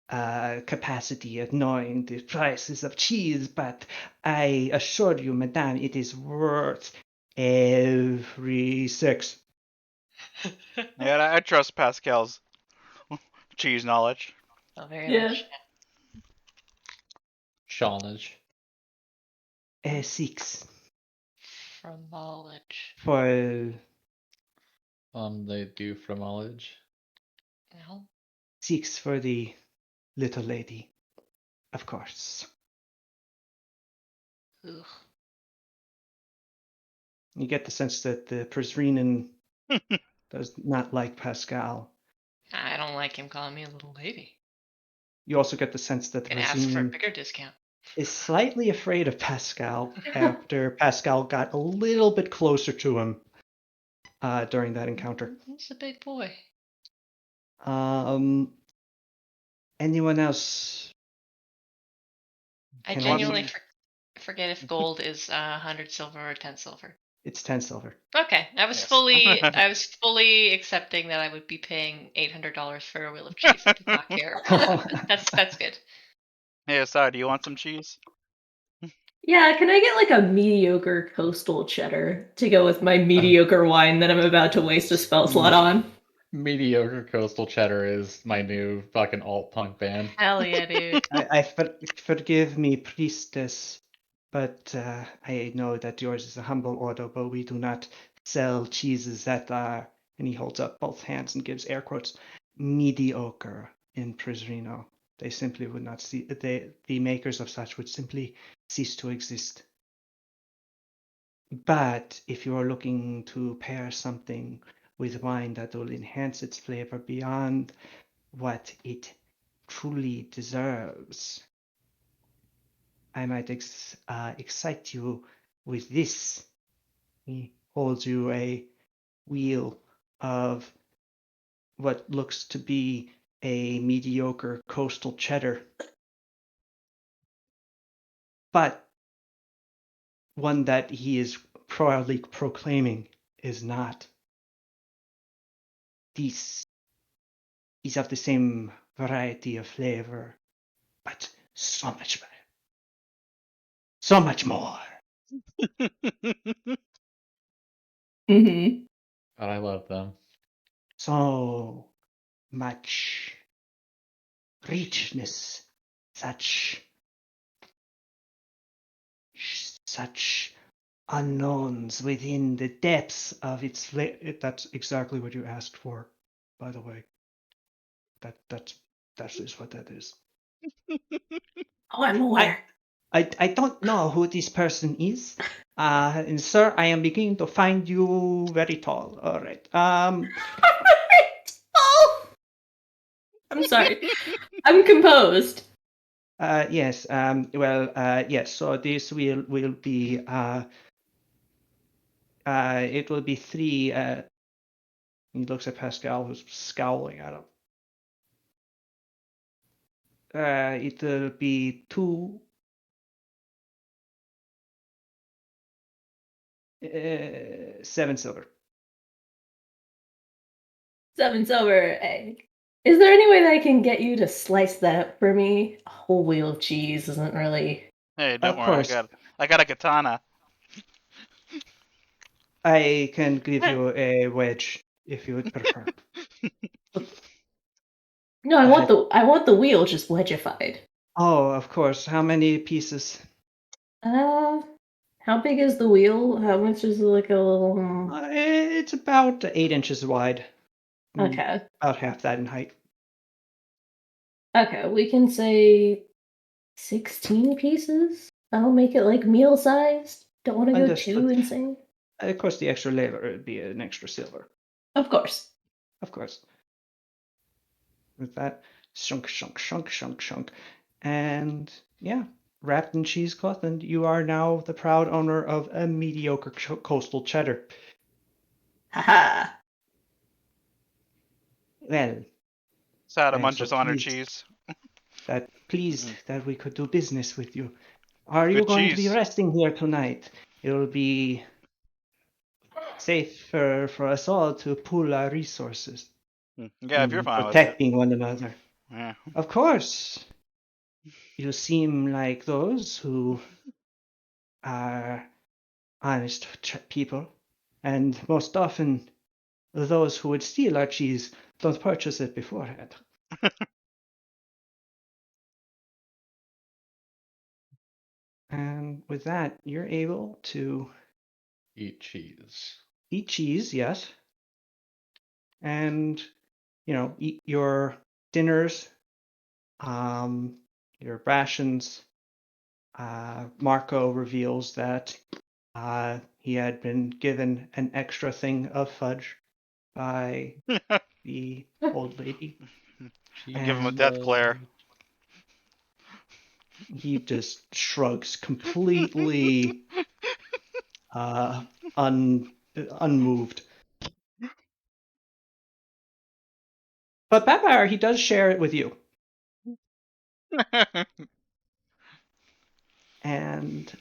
capacity at knowing the prices of cheese, but I assure you, madame, it is worth every 6. Yeah, I trust Pascal's cheese knowledge. Oh, very Yeah. much. Shawnage. 6 From knowledge. for They do fromage. No. 6 for the little lady, of course. Ugh. You get the sense that the Presrenan does not like Pascal. I don't like him calling me a little lady. You also get the sense that the Can ask for a Presrenan bigger discount. is slightly afraid of Pascal after Pascal got a little bit closer to him during that encounter. He's a big boy. Um, anyone else? I Can genuinely be- forget if gold is 100 silver or 10 silver. It's 10 silver. Okay, I was Yes. fully accepting that I would be paying $800 for a wheel of cheese. I did not care about that. That's good. Hey, Asad, do you want some cheese? Yeah, can I get like a mediocre coastal cheddar to go with my mediocre wine that I'm about to waste a spell slot on? Mediocre coastal cheddar is my new fucking alt punk band. Hell yeah, dude. Forgive me, priestess. But I know that yours is a humble order, but we do not sell cheeses that are, and he holds up both hands and gives air quotes, mediocre in Prisrino. They simply would not see, the makers of such would simply cease to exist. But if you are looking to pair something with wine that will enhance its flavor beyond what it truly deserves, I might excite you with this. He holds you a wheel of what looks to be a mediocre coastal cheddar, but one that he is proudly proclaiming is not. These is of the same variety of flavor, but so much better. So much more. Mm-hmm. God, I love them. So much richness. Such unknowns within the depths of its flavor. That's exactly what you asked for, by the way. That is what that is. Oh, I'm aware. I don't know who this person is. And sir, I am beginning to find you very tall. All right. Oh, I'm sorry. I'm composed. Yes. Well. Yes. So this will be. It will be 3. He looks at Pascal, who's scowling at him. It will be 2. 7 silver. 7 silver. Is there any way that I can get you to slice that up for me? A whole wheel of cheese isn't really. Hey, don't Of worry, course, I got a katana. I can give you a wedge if you would prefer. No, I want the wheel just wedgified. Oh, of course. How many pieces? How big is the wheel? How much is like a little? It's about 8 inches wide. Okay. About half that in height. Okay, we can say 16 pieces. I'll make it like meal sized. Don't want to go too Understood. insane. Of course, the extra labor would be an extra silver. Of course. Of course. With that, shunk, shunk, shunk, shunk, shunk. And yeah, wrapped in cheesecloth, and you are now the proud owner of a mediocre coastal cheddar. Haha. Well, Sada I am so munches on her pleased cheese. that we could do business with you. Are you Good going to be cheese. resting here tonight? It will be safer for us all to pool our resources Yeah, if you're in fine with it. protecting one another. Yeah. Of course, you seem like those who are honest people, and most often those who would steal our cheese don't purchase it beforehand. And with that, you're able to Eat cheese. eat cheese, yes, and eat your dinners, your rations. Marco reveals that he had been given an extra thing of fudge by the old lady, Give him a and death glare. he just shrugs completely unmoved. But Vampire, he does share it with you. And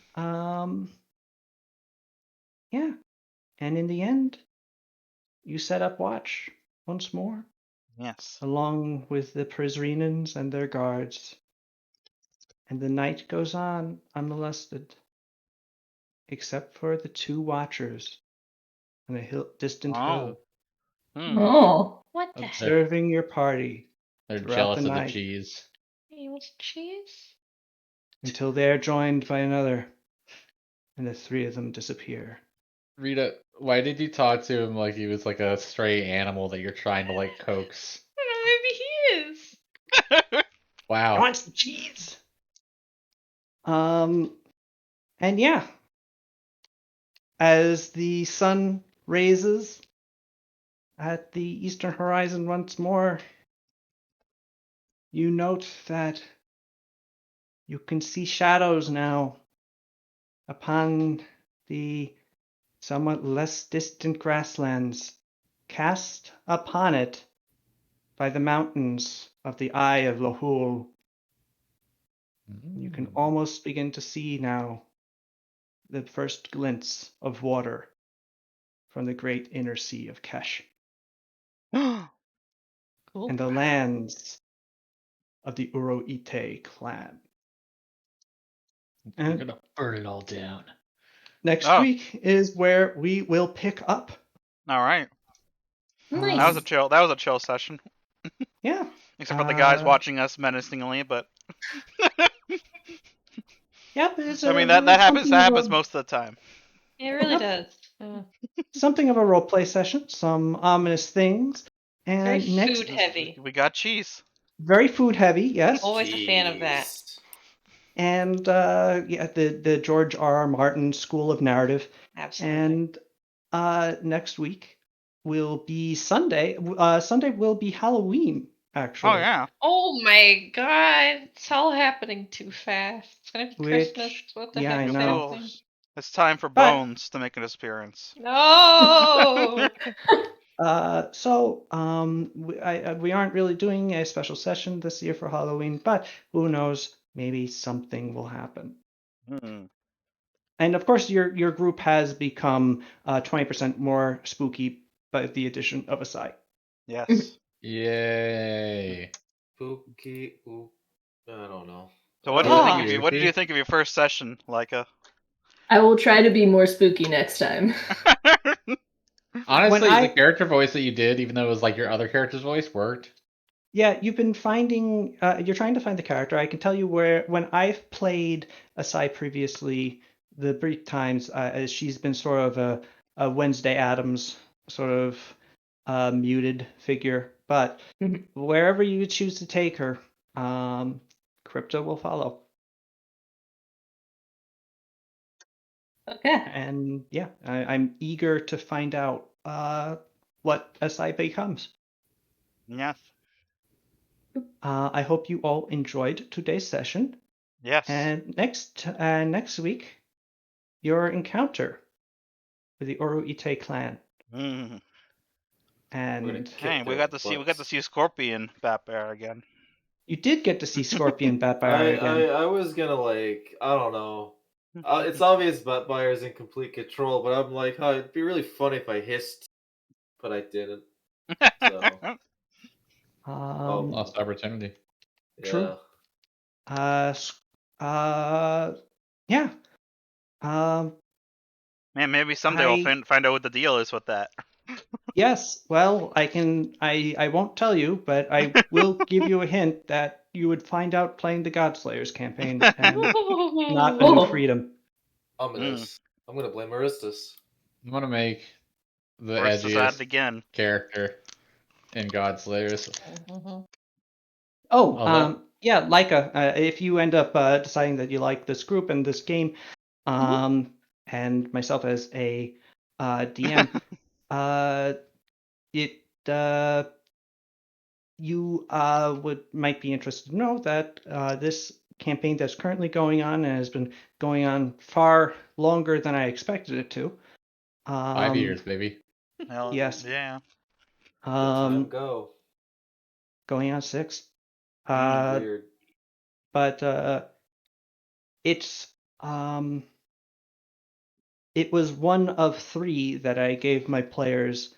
yeah. And in the end, you set up watch once more, Yes. along with the Prizrenans and their guards. And the night goes on unmolested, except for the 2 watchers on a distant Oh. hill, Oh. What the heck? observing your party They're throughout the jealous of the night cheese. He was cheese? until they are joined by another and the three of them disappear. Rita, why did you talk to him like he was like a stray animal that you're trying to like coax? I don't know, maybe he is. I Wow. want some cheese. And yeah, as the sun raises at the eastern horizon once more, you note that you can see shadows now upon the somewhat less distant grasslands cast upon it by the mountains of the Eye of Lahul. You can almost begin to see now the first glints of water from the great inner sea of Kesh Cool. and the lands of the Uroite clan. We're And gonna burn it all down. next Oh. week is where we will pick up. All right. Nice. That was a chill. That was a chill session. Yeah. Except for the guys Uh, watching us menacingly, but Yep, it's I mean that happens. That happens most of the time. It really Yep. does. something of a role play session, some ominous things, Very and next food heavy. We got cheese. very food heavy, yes. Always a fan of that. Jeez. And yeah, the George R. R. Martin School of Narrative. Absolutely. And next week will be Sunday. Sunday will be Halloween, actually. Oh yeah. Oh my god, it's all happening too fast. It's gonna be Which- Christmas. What the yeah, I heck is know. happening? It's time for But- Bones to make an appearance. No. So we aren't really doing a special session this year for Halloween, but who knows? Maybe something will happen. Hmm. And of course, your group has become 20% more spooky by the addition of a side. Yes. Yay. Spooky. Ooh, I don't know. So what did you think of God. your, what did you think of your first session, Leica? I will try to be more spooky next time. Honestly, I- the character voice that you did, even though it was like your other character's voice, worked. Yeah, you've been finding. You're trying to find the character. I can tell you where when I've played Asai previously, the brief times she's been sort of a Wednesday Adams sort of muted figure. But Mhm. wherever you choose to take her, Crypto will follow. Okay. And yeah, I'm eager to find out what Asai becomes. Yes. I hope you all enjoyed today's session. Yes. And next week, your encounter with the Oroite clan. Mm. And Hey, we got to see Scorpion Bat Bear again. you did get to see Scorpion Batfire again. I was gonna like, I don't know. It's obvious Buttbuyer's in complete control, but I'm like, oh, it'd be really funny if I hissed, but I didn't. So, Lost opportunity. True. yeah. Yeah. Um, Man, maybe someday we'll find out what the deal is with that. yes. Well, I won't tell you, but I will give you a hint that you would find out playing the Godslayers campaign and not A New Oh. Freedom. Ominous. I'm gonna blame Aristus. I'm gonna make the Worse is at it edgiest again. character in Godslayers. Oh, Although- yeah, Leica, if you end up deciding that you like this group and this game, and myself as a DM, you might be interested to know that this campaign that's currently going on and has been going on far longer than I expected it to. 5 years, baby. Hell, Yes. Yeah. Good time go. Going on 6. Weird. But it's it was one of 3 that I gave my players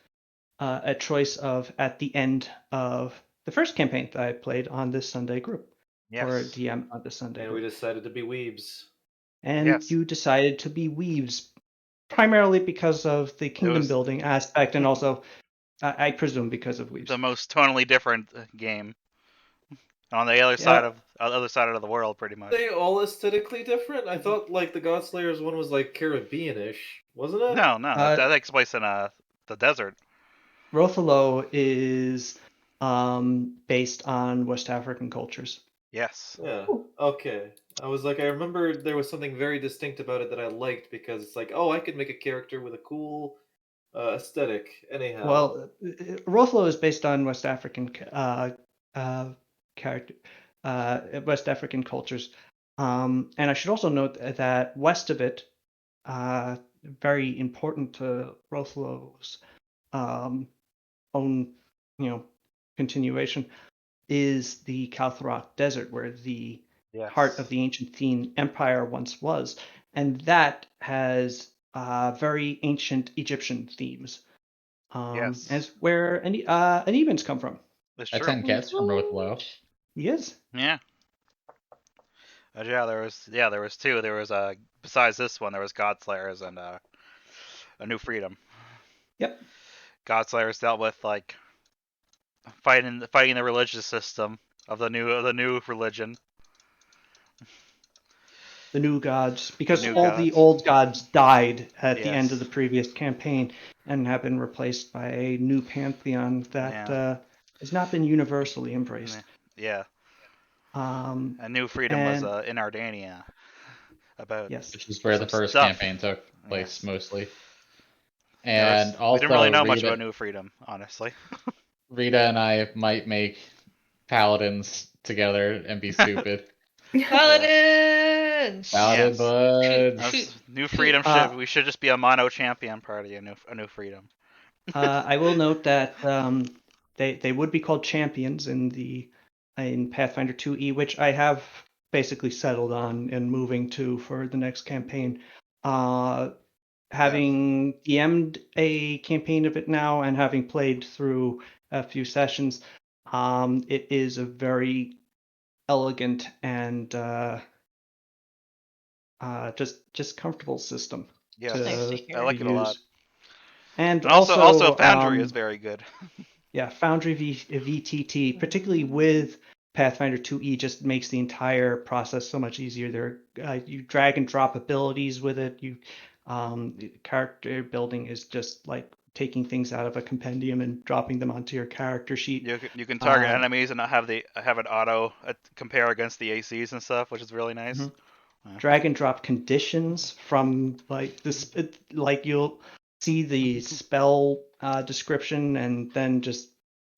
a choice of at the end of the first campaign that I played on this Sunday group, or Yes. DM on this Sunday And we group. decided to be weebs. And Yes. you decided to be weaves, primarily because of the kingdom was- building aspect, and also, I presume, because of weaves. The most tonally different game. on the other side of the world, pretty much. They all aesthetically different? I thought like the God-Slayers one was like Caribbean-ish, wasn't it? No, that takes place in the desert. Rothalo is based on West African cultures. Yes. Yeah. Okay. I was like, I remember there was something very distinct about it that I liked because it's like, oh, I could make a character with a cool aesthetic. Anyhow. Well, Rothalo is based on West African character, West African cultures, and I should also note that west of it, very important to Rothalo's own, continuation, is the Kaltharok Desert, where the heart of the ancient Thene Empire once was, and that has very ancient Egyptian themes. Yes. As where Anebans come from. It's I true. 10 cats from Rothwell. He is. Yeah. There was two. There was besides this one, there was Godslayers and A New Freedom. Yep. Godslayers dealt with like fighting the religious system of the new religion. The new gods, because new all the gods. old gods died at the end Yes. of the previous campaign and have been replaced by a new pantheon that has not been universally embraced. Yeah. Um, A New Freedom was and in Ardania. About yes, Which is where the some first stuff. campaign took place Yes. mostly. Yeah, And we also, didn't really know much Rita, about New Freedom, honestly. Rita and I might make paladins together and be stupid. Paladins! Paladin Yes. buds. New Freedom we should just be a mono champion party. A new Freedom. I will note that they would be called champions in Pathfinder 2E, which I have basically settled on and moving to for the next campaign. Having DM'd a campaign of it now and having played through a few sessions, it is a very elegant and just comfortable system. Yes. Nice to hear. I like it a lot. And also Foundry is very good. Yeah, Foundry VTT, particularly with Pathfinder 2E, just makes the entire process so much easier. You drag and drop abilities with it. Character building is just like taking things out of a compendium and dropping them onto your character sheet. You can target enemies and not have it auto compare against the ACs and stuff, which is really nice. Mm-hmm. Drag and drop conditions from like this, like you'll see the spell description and then just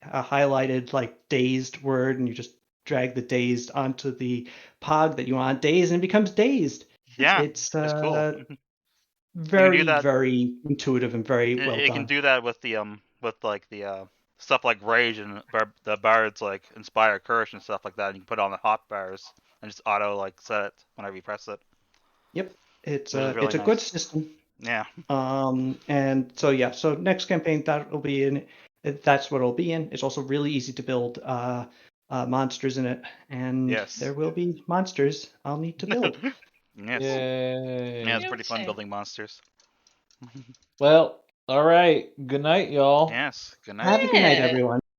a highlighted like dazed word, and you just drag the dazed onto the pog that you want dazed, and it becomes dazed. Yeah, it's cool. very very intuitive and very well done. You can do that with the stuff like rage and the bards like inspire curse and stuff like that. And you can put it on the hot bars and just auto like set it whenever you press it. Yep, it's really a nice. good system. Yeah. And so next campaign that'll be in. That's what it'll be in. It's also really easy to build monsters in it, and there will be monsters I'll need to build. Yes. Yay. Yeah, it's pretty fun building monsters. Well, all right. Good night, y'all. Yes. Good night. Have a good night, everyone.